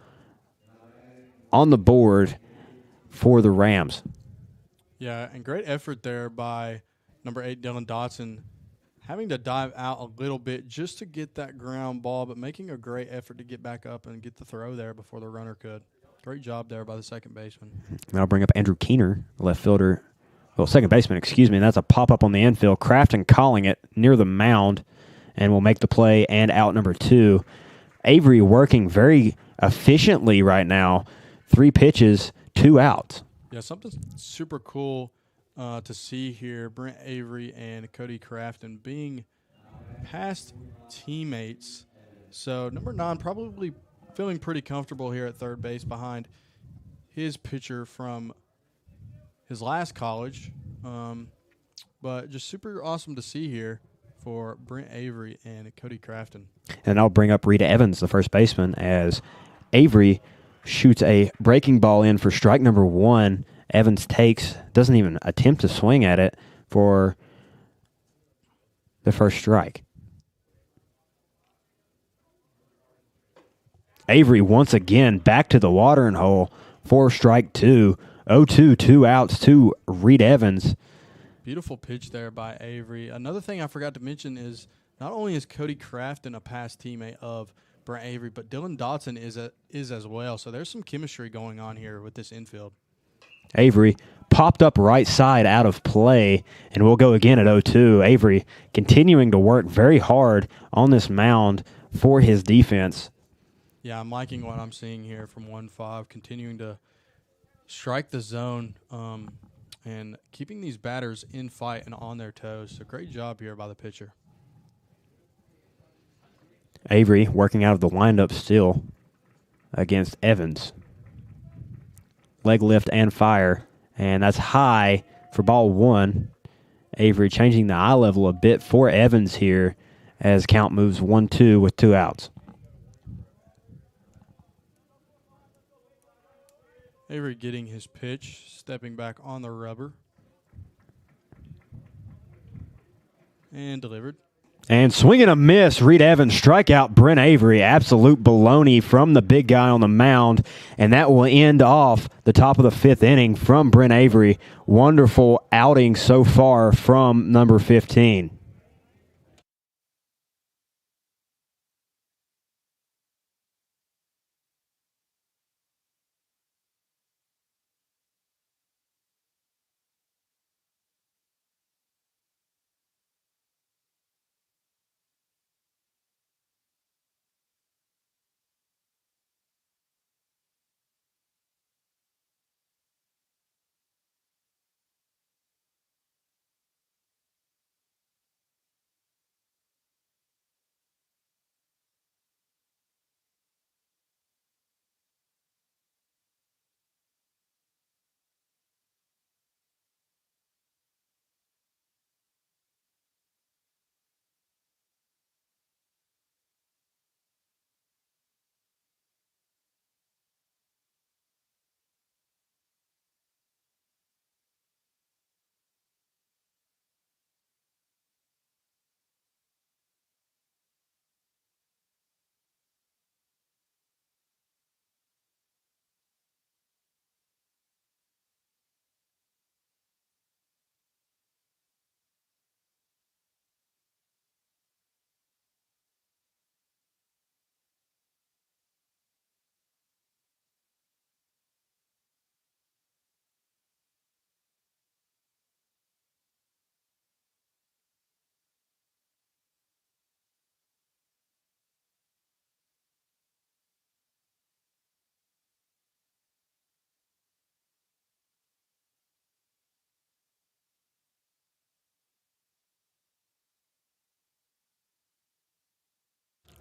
on the board for the Rams. Yeah, and great effort there by number 8, Dylan Dotson, having to dive out a little bit just to get that ground ball, but making a great effort to get back up and get the throw there before the runner could. Great job there by the second baseman. And I'll bring up Andrew Keener, left fielder. Well, second baseman, excuse me. And that's a pop-up on the infield. Crafton calling it near the mound and will make the play and out number 2. Avery working very efficiently right now. 3 pitches, 2 outs. Yeah, something super cool to see here. Brent Avery and Cody Crafton being past teammates. So number 9 probably feeling pretty comfortable here at third base behind his pitcher from his last college. But just super awesome to see here for Brent Avery and Cody Crafton. And I'll bring up Rita Evans, the first baseman, as Avery shoots a breaking ball in for strike number 1. Evans doesn't even attempt to swing at it for the first strike. Avery once again back to the watering hole for strike 2. 0-2, 2 outs to Reed Evans. Beautiful pitch there by Avery. Another thing I forgot to mention is not only is Cody Crafton a past teammate of Brent Avery, but Dylan Dotson is as well. So there's some chemistry going on here with this infield. Avery popped up right side out of play, and we'll go again at 0-2. Avery continuing to work very hard on this mound for his defense. Yeah, I'm liking what I'm seeing here from 1-5, continuing to strike the zone and keeping these batters in fight and on their toes. So great job here by the pitcher. Avery working out of the windup still against Evans. Leg lift and fire, and that's high for ball 1. Avery changing the eye level a bit for Evans here as count moves 1-2 with 2 outs. Avery getting his pitch, stepping back on the rubber. And delivered. And swinging a miss, Reed Evans strikeout Brent Avery. Absolute baloney from the big guy on the mound. And that will end off the top of the 5th inning from Brent Avery. Wonderful outing so far from number 15.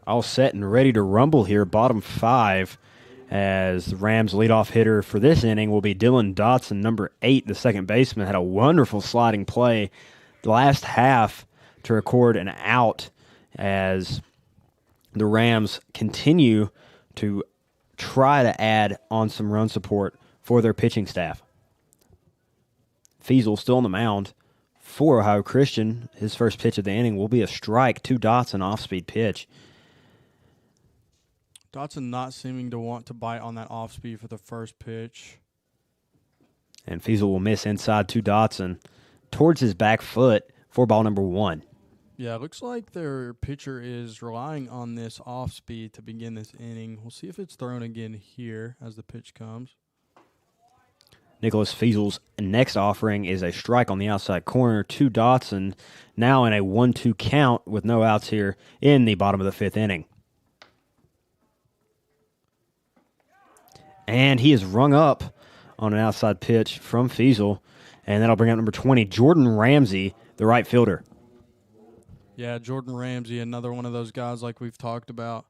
all set and ready to rumble here, bottom 5, as the Rams' leadoff hitter for this inning will be Dylan Dotson, number 8, the second baseman. Had a wonderful sliding play the last half to record an out as the Rams continue to try to add on some run support for their pitching staff. Feasel still on the mound for Ohio Christian. His first pitch of the inning will be a strike to Dotson, off-speed pitch. Dotson not seeming to want to bite on that off-speed for the first pitch. And Feasel will miss inside to Dotson towards his back foot for ball number 1. Yeah, it looks like their pitcher is relying on this off-speed to begin this inning. We'll see if it's thrown again here as the pitch comes. Nicholas Feasel's next offering is a strike on the outside corner to Dotson, now in a 1-2 count with no outs here in the bottom of the 5th inning. And he is rung up on an outside pitch from Feasel, and that'll bring up number 20, Jordan Ramsey, the right fielder. Yeah, Jordan Ramsey, another one of those guys like we've talked about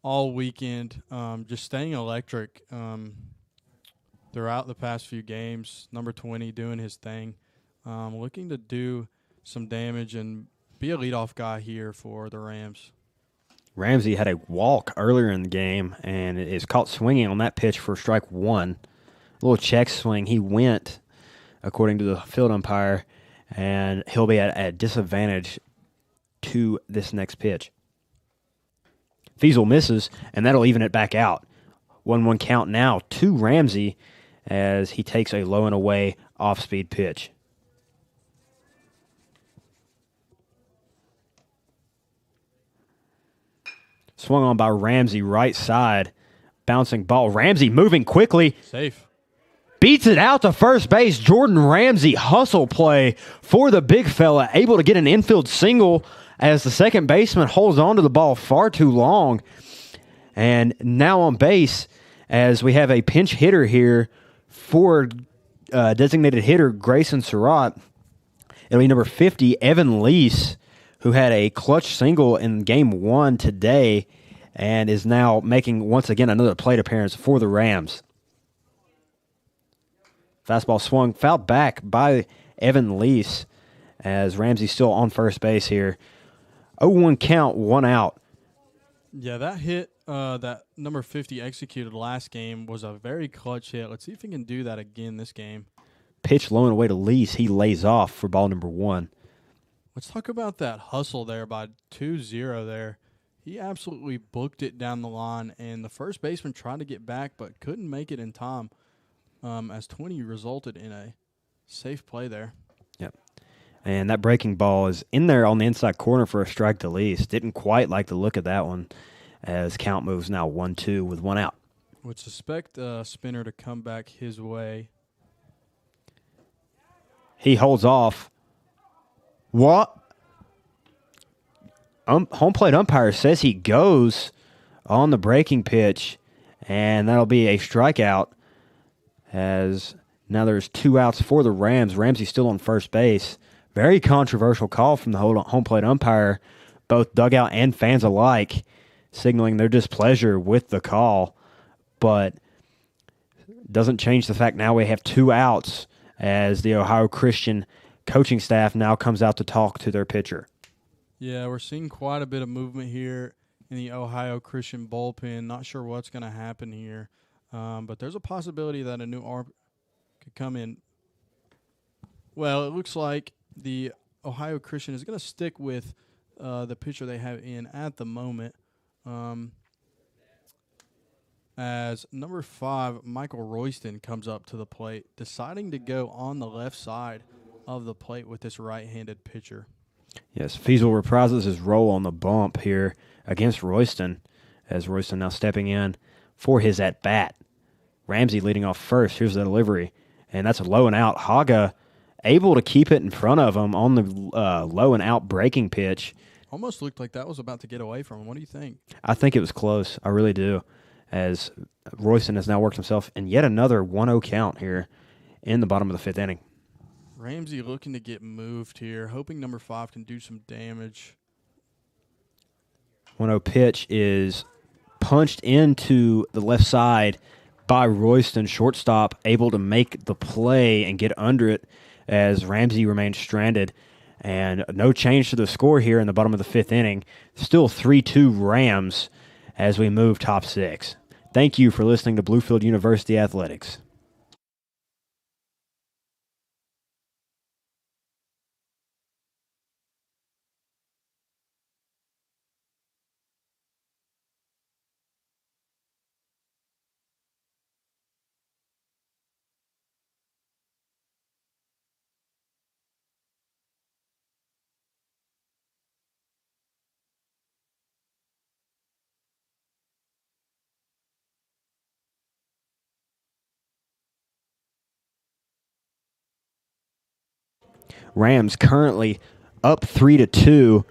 all weekend, just staying electric throughout the past few games. Number 20 doing his thing, looking to do some damage and be a leadoff guy here for the Rams. Ramsey had a walk earlier in the game and is caught swinging on that pitch for strike 1. A little check swing. He went, according to the field umpire, and he'll be at a disadvantage to this next pitch. Feasel misses, and that'll even it back out. 1-1 count now to Ramsey as he takes a low and away off-speed pitch. Swung on by Ramsey, right side. Bouncing ball. Ramsey moving quickly. Safe. Beats it out to first base. Jordan Ramsey, hustle play for the big fella. Able to get an infield single as the second baseman holds on to the ball far too long. And now on base as we have a pinch hitter here for designated hitter Grayson Surratt. It'll be number 50, Evan Lease, who had a clutch single in Game 1 today and is now making, once again, another plate appearance for the Rams. Fastball swung, fouled back by Evan Lease as Ramsey's still on first base here. 0-1 count, 1 out. Yeah, that hit that number 50 executed last game was a very clutch hit. Let's see if he can do that again this game. Pitch low and away to Lease. He lays off for ball number 1. Let's talk about that hustle there by 2-0 there. He absolutely booked it down the line, and the first baseman tried to get back but couldn't make it in time as 20 resulted in a safe play there. Yep. And that breaking ball is in there on the inside corner for a strike to Lease. Didn't quite like the look of that one as count moves now 1-2 with 1 out. Would suspect Spinner to come back his way. He holds off. What? Home plate umpire says he goes on the breaking pitch, and that'll be a strikeout as now there's 2 outs for the Rams. Ramsey still on first base. Very controversial call from the home plate umpire, both dugout and fans alike, signaling their displeasure with the call, but doesn't change the fact now we have 2 outs as the Ohio Christian coaching staff now comes out to talk to their pitcher. Yeah, we're seeing quite a bit of movement here in the Ohio Christian bullpen. Not sure what's going to happen here, but there's a possibility that a new arm could come in. Well, it looks like the Ohio Christian is going to stick with the pitcher they have in at the moment. As number 5, Michael Royston, comes up to the plate, deciding to go on the left side of the plate with this right-handed pitcher. Yes, Feasel reprises his role on the bump here against Royston, as Royston now stepping in for his at-bat. Ramsey leading off first. Here's the delivery, and that's a low and out. Haga able to keep it in front of him on the low and out breaking pitch. Almost looked like that was about to get away from him. What do you think? I think it was close. I really do, as Royston has now worked himself in yet another 1-0 count here in the bottom of the 5th inning. Ramsey looking to get moved here, hoping number 5 can do some damage. 1-0 pitch is punched into the left side by Royston, shortstop, able to make the play and get under it as Ramsey remains stranded. And no change to the score here in the bottom of the fifth inning. Still 3-2 Rams as we move top six. Thank you for listening to Bluefield University Athletics. Rams currently up 3-2.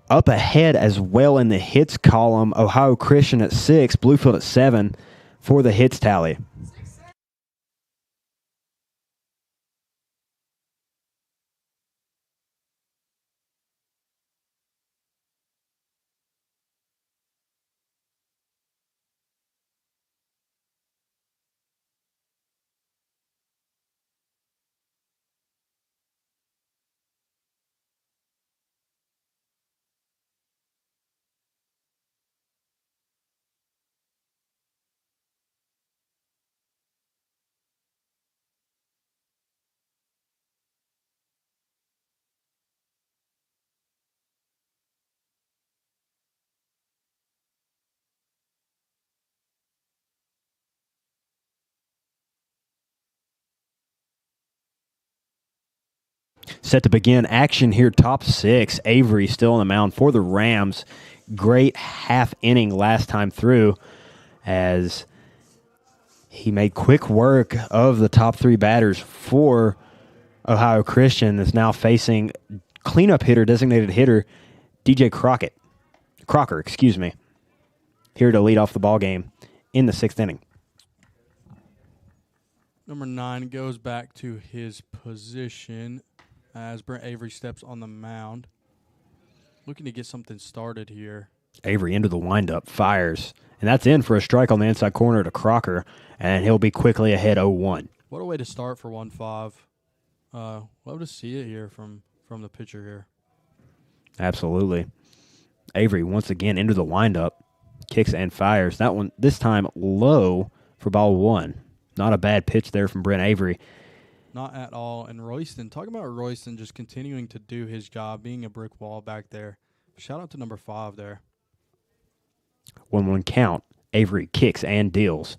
Up ahead as well in the hits column. Ohio Christian at 6, Bluefield at 7 for the hits tally. Set to begin action here, top six. Avery still on the mound for the Rams. Great half inning last time through as he made quick work of the top three batters for Ohio Christian. Is now facing cleanup hitter, designated hitter, DJ Crocker, here to lead off the ball game in the sixth inning. Number 9 goes back to his position as Brent Avery steps on the mound. Looking to get something started here. Avery into the windup, fires, and that's in for a strike on the inside corner to Crocker, and he'll be quickly ahead 0-1. What a way to start for 1-5. Love to see it here from the pitcher here. Absolutely. Avery once again into the windup, kicks and fires. That one, this time low for ball one. Not a bad pitch there from Brent Avery. Not at all. And Royston, talking about Royston just continuing to do his job, being a brick wall back there. Shout out to number 5 there. 1-1 count. Avery kicks and deals.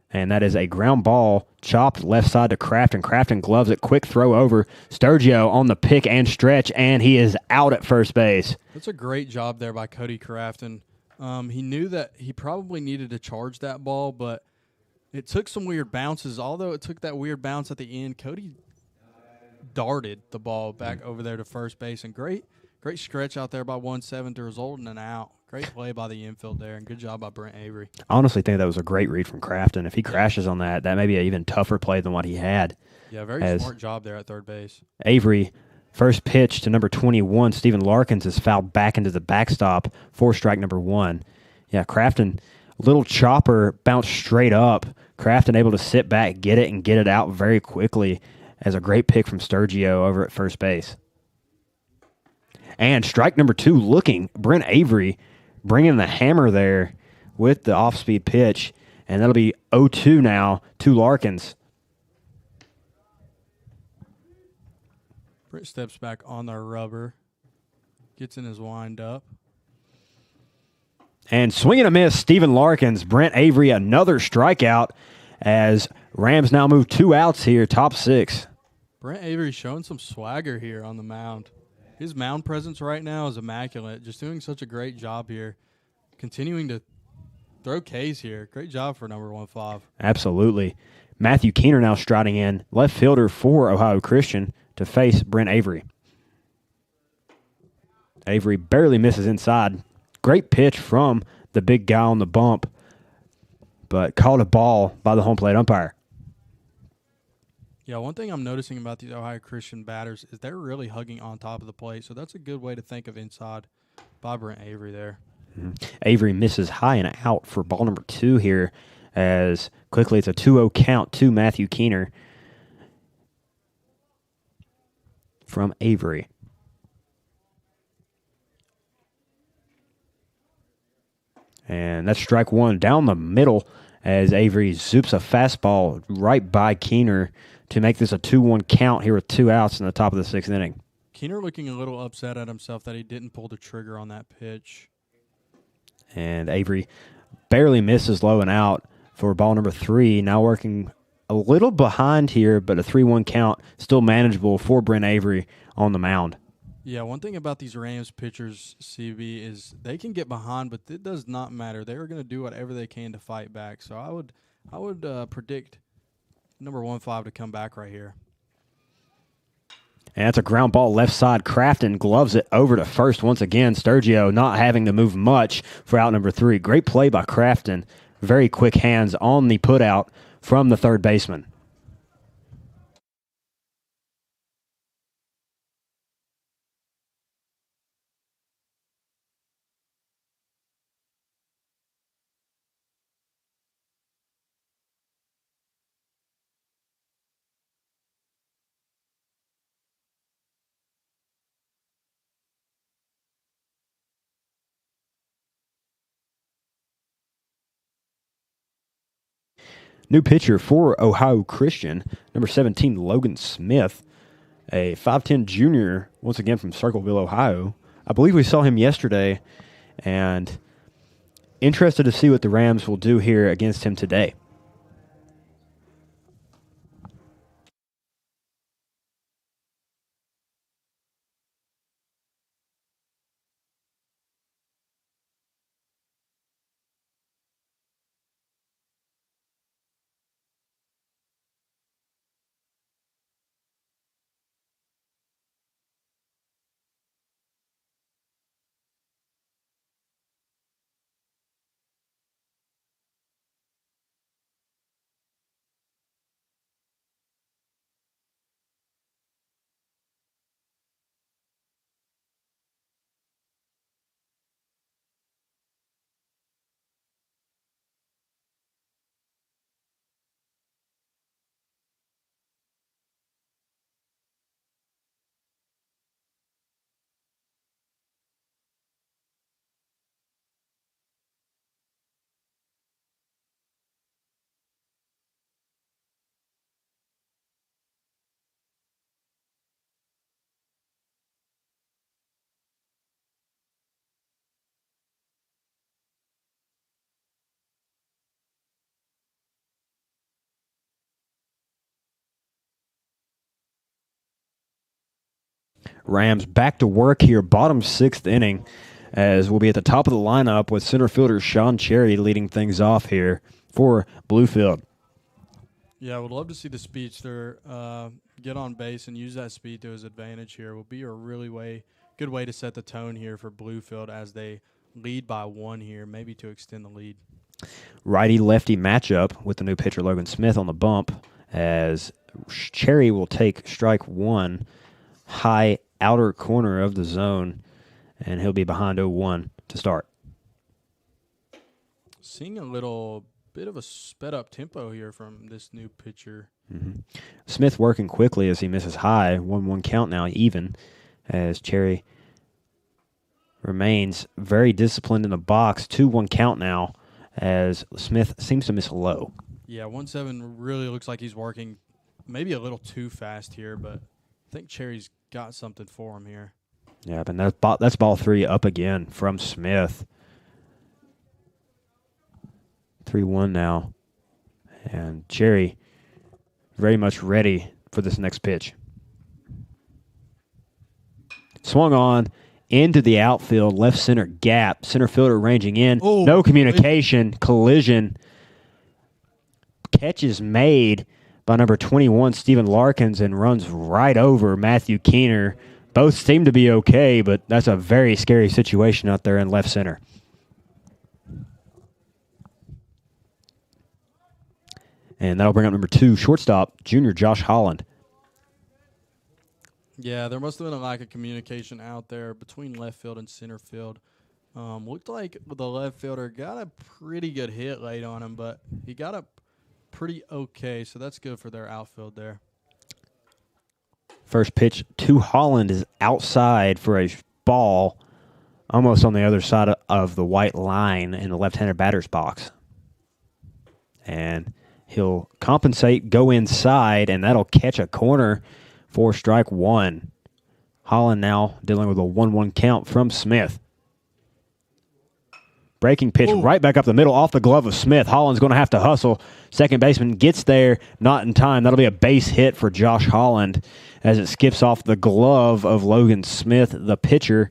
And that is a ground ball chopped left side to Crafton. Crafton gloves it. Quick throw over. Sturgio on the pick and stretch, and he is out at first base. That's a great job there by Cody Crafton. He knew that he probably needed to charge that ball, but it took some weird bounces. Although it took that weird bounce at the end, Cody darted the ball back over there to first base. And great stretch out there by 1-7 to result in an out. Great play by the infield there, and good job by Brent Avery. I honestly think that was a great read from Crafton. If he crashes on that, that may be an even tougher play than what he had. Yeah, very smart job there at third base. Avery, first pitch to number 21, Stephen Larkins, is fouled back into the backstop for strike number 1. Yeah, Crafton, little chopper, bounced straight up. Crafton able to sit back, get it, and get it out very quickly as a great pick from Sturgio over at first base. And strike number 2 looking, Brent Avery bringing the hammer there with the off-speed pitch, and that'll be 0-2 now to Larkins. Brent steps back on the rubber, gets in his wind-up. And swinging a miss, Stephen Larkins. Brent Avery, another strikeout as Rams now move 2 outs here, top 6. Brent Avery showing some swagger here on the mound. His mound presence right now is immaculate. Just doing such a great job here. Continuing to throw Ks here. Great job for number 1-5. Absolutely. Matthew Keener now striding in, left fielder for Ohio Christian to face Brent Avery. Avery barely misses inside. Great pitch from the big guy on the bump, but called a ball by the home plate umpire. Yeah, one thing I'm noticing about these Ohio Christian batters is they're really hugging on top of the plate, so that's a good way to think of inside by Brent Avery there. Avery misses high and out for ball number 2 here, as quickly it's a 2-0 count to Matthew Keener from Avery. And that's strike 1 down the middle as Avery zoops a fastball right by Keener to make this a 2-1 count here with 2 outs in the top of the 6th inning. Keener looking a little upset at himself that he didn't pull the trigger on that pitch. And Avery barely misses low and out for ball number 3. Now working a little behind here, but a 3-1 count still manageable for Brent Avery on the mound. Yeah, one thing about these Rams pitchers, CB, is they can get behind, but it does not matter. They are going to do whatever they can to fight back. So I would predict number 1-5 to come back right here. And that's a ground ball left side. Crafton gloves it over to first once again. Sturgio not having to move much for out number 3. Great play by Crafton. Very quick hands on the put out from the third baseman. New pitcher for Ohio Christian, number 17, Logan Smith, a 5'10 junior, once again from Circleville, Ohio. I believe we saw him yesterday, and interested to see what the Rams will do here against him today. Rams back to work here, bottom 6th inning, as we'll be at the top of the lineup with center fielder Sean Cherry leading things off here for Bluefield. Yeah, I would love to see the speedster get on base and use that speed to his advantage here. Will be a really good way to set the tone here for Bluefield as they lead by 1 here, maybe to extend the lead. Righty-lefty matchup with the new pitcher Logan Smith on the bump, as Cherry will take strike 1, high outer corner of the zone, and he'll be behind 0-1 to start. Seeing a little bit of a sped-up tempo here from this new pitcher. Mm-hmm. Smith working quickly as he misses high. 1-1 count now even, as Cherry remains very disciplined in the box. 2-1 count now, as Smith seems to miss low. Yeah, 1-7 really looks like he's working maybe a little too fast here, but I think Cherry's got something for him here. Yeah, and that's ball 3 up again from Smith. 3-1 now. And Cherry very much ready for this next pitch. Swung on into the outfield, left center gap. Center fielder ranging in. Oh, no communication. Collision. Catch is made by number 21, Steven Larkins, and runs right over Matthew Keener. Both seem to be okay, but that's a very scary situation out there in left center. And that'll bring up number 2, shortstop, junior Josh Holland. Yeah, there must have been a lack of communication out there between left field and center field. Looked like the left fielder got a pretty good hit late on him, but he got up pretty okay, so that's good for their outfield there. First pitch to Holland is outside for a ball almost on the other side of the white line in the left-handed batter's box. And he'll compensate, go inside, and that'll catch a corner for strike 1. Holland now dealing with a 1-1 count from Smith. Breaking pitch right back up the middle off the glove of Smith. Holland's going to have to hustle. Second baseman gets there, not in time. That'll be a base hit for Josh Holland as it skips off the glove of Logan Smith, the pitcher,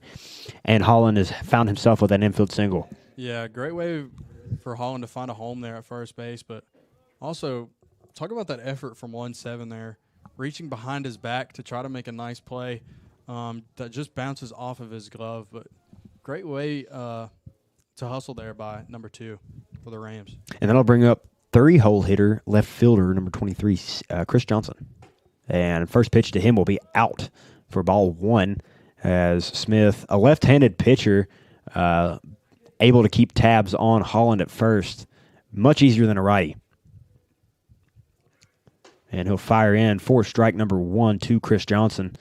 and Holland has found himself with an infield single. Yeah, great way for Holland to find a home there at first base, but also talk about that effort from 1-7 there, reaching behind his back to try to make a nice play that just bounces off of his glove, but great way to hustle there by number 2 for the Rams. And that'll bring up 3-hole hitter, left fielder, number 23, Chris Johnson. And first pitch to him will be out for ball 1 as Smith, a left-handed pitcher, able to keep tabs on Holland at first. Much easier than a righty. And he'll fire in for strike number 1 to Chris Johnson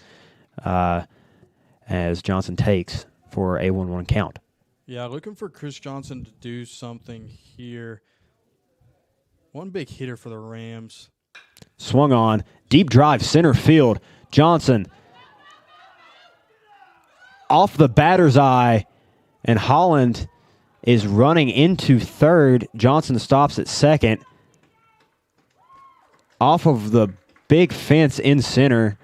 as Johnson takes for a 1-1 count. Yeah, looking for Chris Johnson to do something here. One big hitter for the Rams. Swung on. Deep drive, center field. Johnson off the batter's eye, and Holland is running into third. Johnson stops at second. Off of the big fence in center,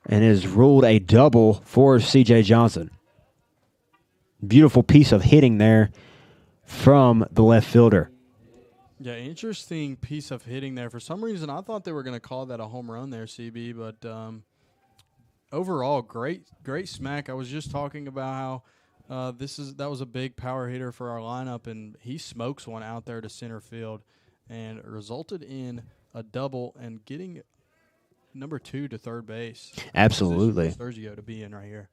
and is ruled a double for C.J. Johnson. Beautiful piece of hitting there from the left fielder. Yeah, interesting piece of hitting there. For some reason, I thought they were going to call that a home run there, CB, but overall, great smack. I was just talking about how that was a big power hitter for our lineup, and he smokes one out there to center field, and it resulted in a double and getting number 2 to third base. Absolutely. Sergio to be in right here.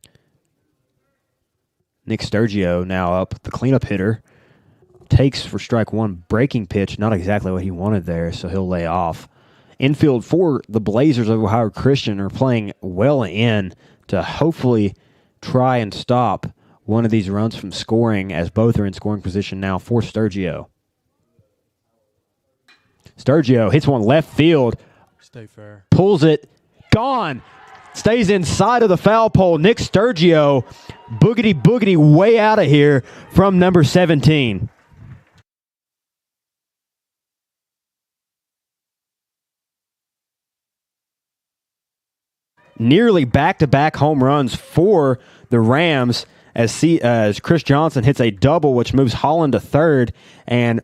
Nick Sturgio now up, the cleanup hitter. Takes for strike 1, breaking pitch, not exactly what he wanted there, so he'll lay off. Infield for the Blazers of Ohio Christian are playing well in to hopefully try and stop one of these runs from scoring, as both are in scoring position now for Sturgio. Sturgio hits one left field. Stay fair. Pulls it. Gone. Stays inside of the foul pole. Nick Sturgio, boogity way out of here from number 17. Nearly back-to-back home runs for the Rams as Chris Johnson hits a double, which moves Holland to third, and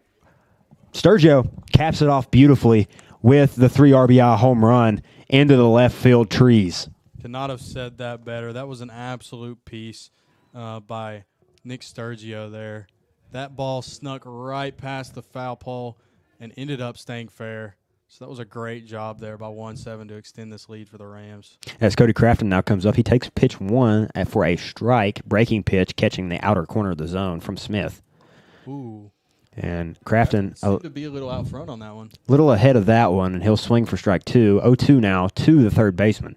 Sturgio caps it off beautifully with the 3 RBI home run into the left field trees. Could not have said that better. That was an absolute piece by Nick Sturgio there. That ball snuck right past the foul pole and ended up staying fair. So that was a great job there by 1-7 to extend this lead for the Rams. As Cody Crafton now comes up, he takes pitch 1 for a strike, breaking pitch, catching the outer corner of the zone from Smith. Ooh. And Crafton seemed to be a little out front on that one. Little ahead of that one, and he'll swing for strike 2. 0-2 now to the third baseman.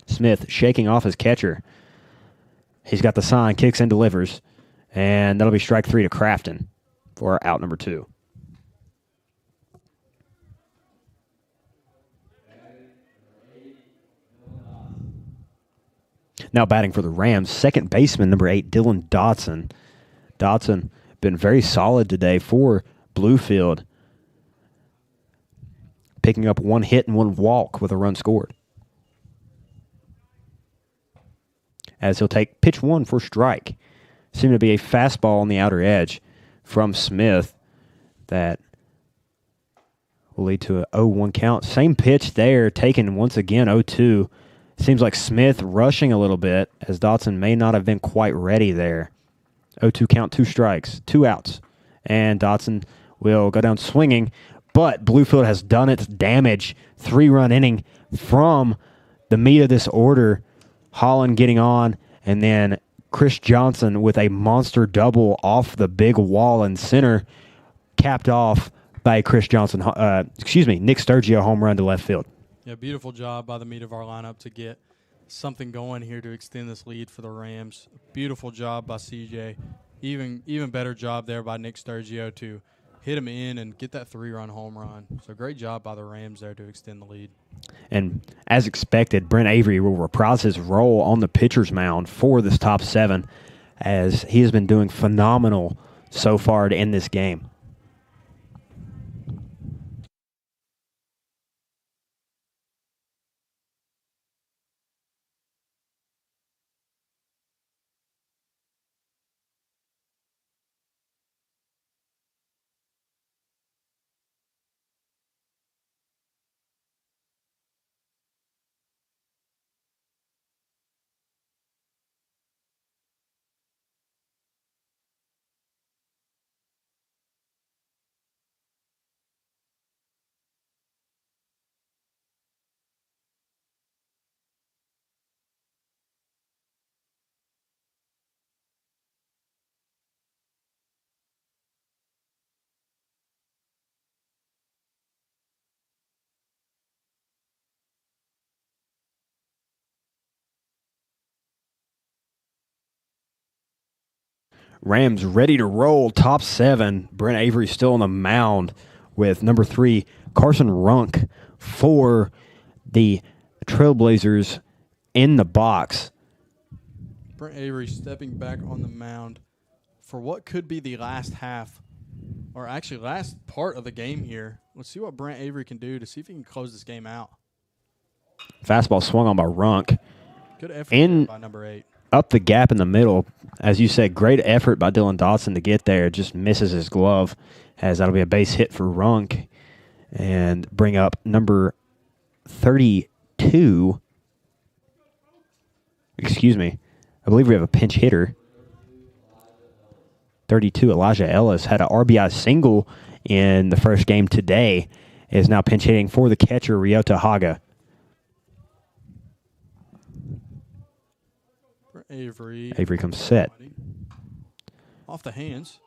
Smith shaking off his catcher. He's got the sign, kicks and delivers. And that'll be strike 3 to Crafton for out number 2. Now batting for the Rams, second baseman, number 8, Dylan Dodson. Dodson been very solid today for Bluefield, picking up 1 hit and 1 walk with a run scored. As he'll take pitch 1 for strike. Seemed to be a fastball on the outer edge from Smith that will lead to a 0-1 count. Same pitch there, taken once again, 0-2. Seems like Smith rushing a little bit, as Dodson may not have been quite ready there. 0-2 count, 2 strikes, 2 outs. And Dodson will go down swinging, but Bluefield has done its damage. 3-run inning from the meat of this order. Holland getting on, and then Chris Johnson with a monster double off the big wall in center, capped off by Nick Sturgio home run to left field. Yeah, beautiful job by the meat of our lineup to get something going here to extend this lead for the Rams. Beautiful job by CJ. Even better job there by Nick Sturgio to hit him in and get that 3-run home run. So great job by the Rams there to extend the lead. And as expected, Brent Avery will reprise his role on the pitcher's mound for this top 7, as he has been doing phenomenal so far to end this game. Rams ready to roll, top 7. Brent Avery still on the mound with number 3, Carson Runk for the Trailblazers in the box. Brent Avery stepping back on the mound for what could be the last half, or actually last part of the game here. Let's see what Brent Avery can do to see if he can close this game out. Fastball swung on by Runk. Good effort by number 8. Up the gap in the middle. As you said, great effort by Dylan Dotson to get there. Just misses his glove, as that'll be a base hit for Runk. And bring up number 32. Excuse me. I believe we have a pinch hitter. 32, Elijah Ellis, had an RBI single in the first game today. Is now pinch hitting for the catcher, Ryota Haga. Avery. Avery comes set. Off the hands.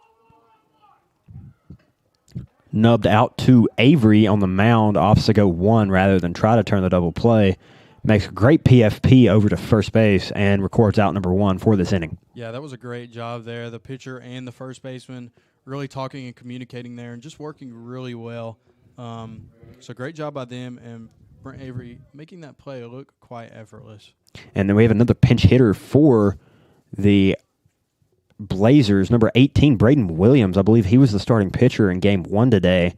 Nubbed out to Avery on the mound. Opts to go 1 rather than try to turn the double play. Makes a great PFP over to first base and records out number 1 for this inning. Yeah, that was a great job there. The pitcher and the first baseman really talking and communicating there and just working really well. So great job by them, and Brent Avery making that play look quite effortless. And then we have another pinch hitter for the Blazers, number 18, Braden Williams. I believe he was the starting pitcher in game 1 today,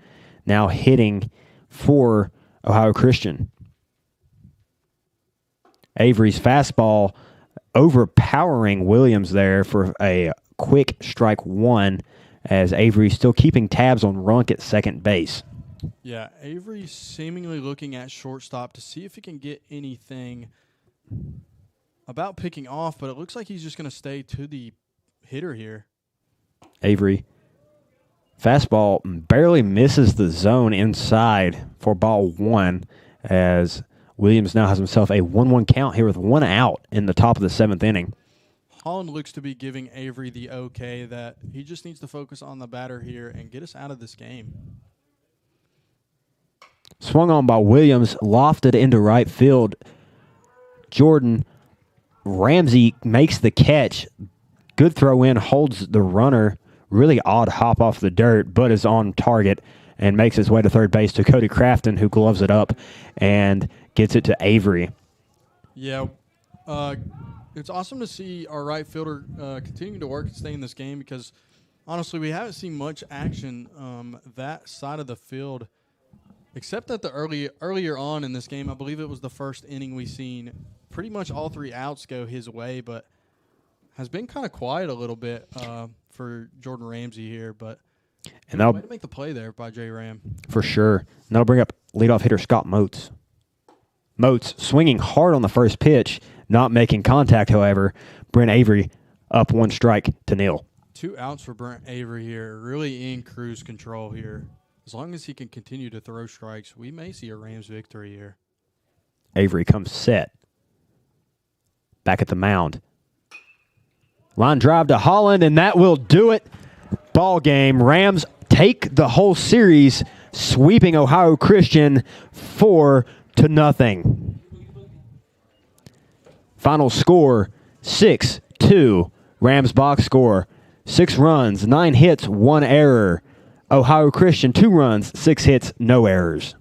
now hitting for Ohio Christian. Avery's fastball overpowering Williams there for a quick strike 1, as Avery still keeping tabs on Runk at second base. Yeah, Avery seemingly looking at shortstop to see if he can get anything about picking off, but it looks like he's just going to stay to the hitter here. Avery. Fastball barely misses the zone inside for ball 1, as Williams now has himself a 1-1 count here with 1 out in the top of the 7th inning. Holland looks to be giving Avery the okay that he just needs to focus on the batter here and get us out of this game. Swung on by Williams, lofted into right field. Jordan Ramsey makes the catch. Good throw in, holds the runner. Really odd hop off the dirt, but is on target and makes his way to third base to Cody Crafton, who gloves it up and gets it to Avery. Yeah, it's awesome to see our right fielder continuing to work and stay in this game, because honestly we haven't seen much action that side of the field, except that the earlier on in this game, I believe it was the first inning, we seen pretty much all 3 outs go his way, but has been kind of quiet a little bit for Jordan Ramsey here. But and that'll way to make the play there by J. Ram. For sure. And that'll bring up leadoff hitter Scott Moats. Moats swinging hard on the first pitch, not making contact, however. Brent Avery up 1 strike to 0. 2 outs for Brent Avery here. Really in cruise control here. As long as he can continue to throw strikes, we may see a Rams victory here. Avery comes set. Back at the mound. Line drive to Holland, and that will do it. Ball game. Rams take the whole series, sweeping Ohio Christian 4-0. Final score, 6-2. Rams box score, 6 runs, 9 hits, 1 error. Ohio Christian, 2 runs, 6 hits, no errors.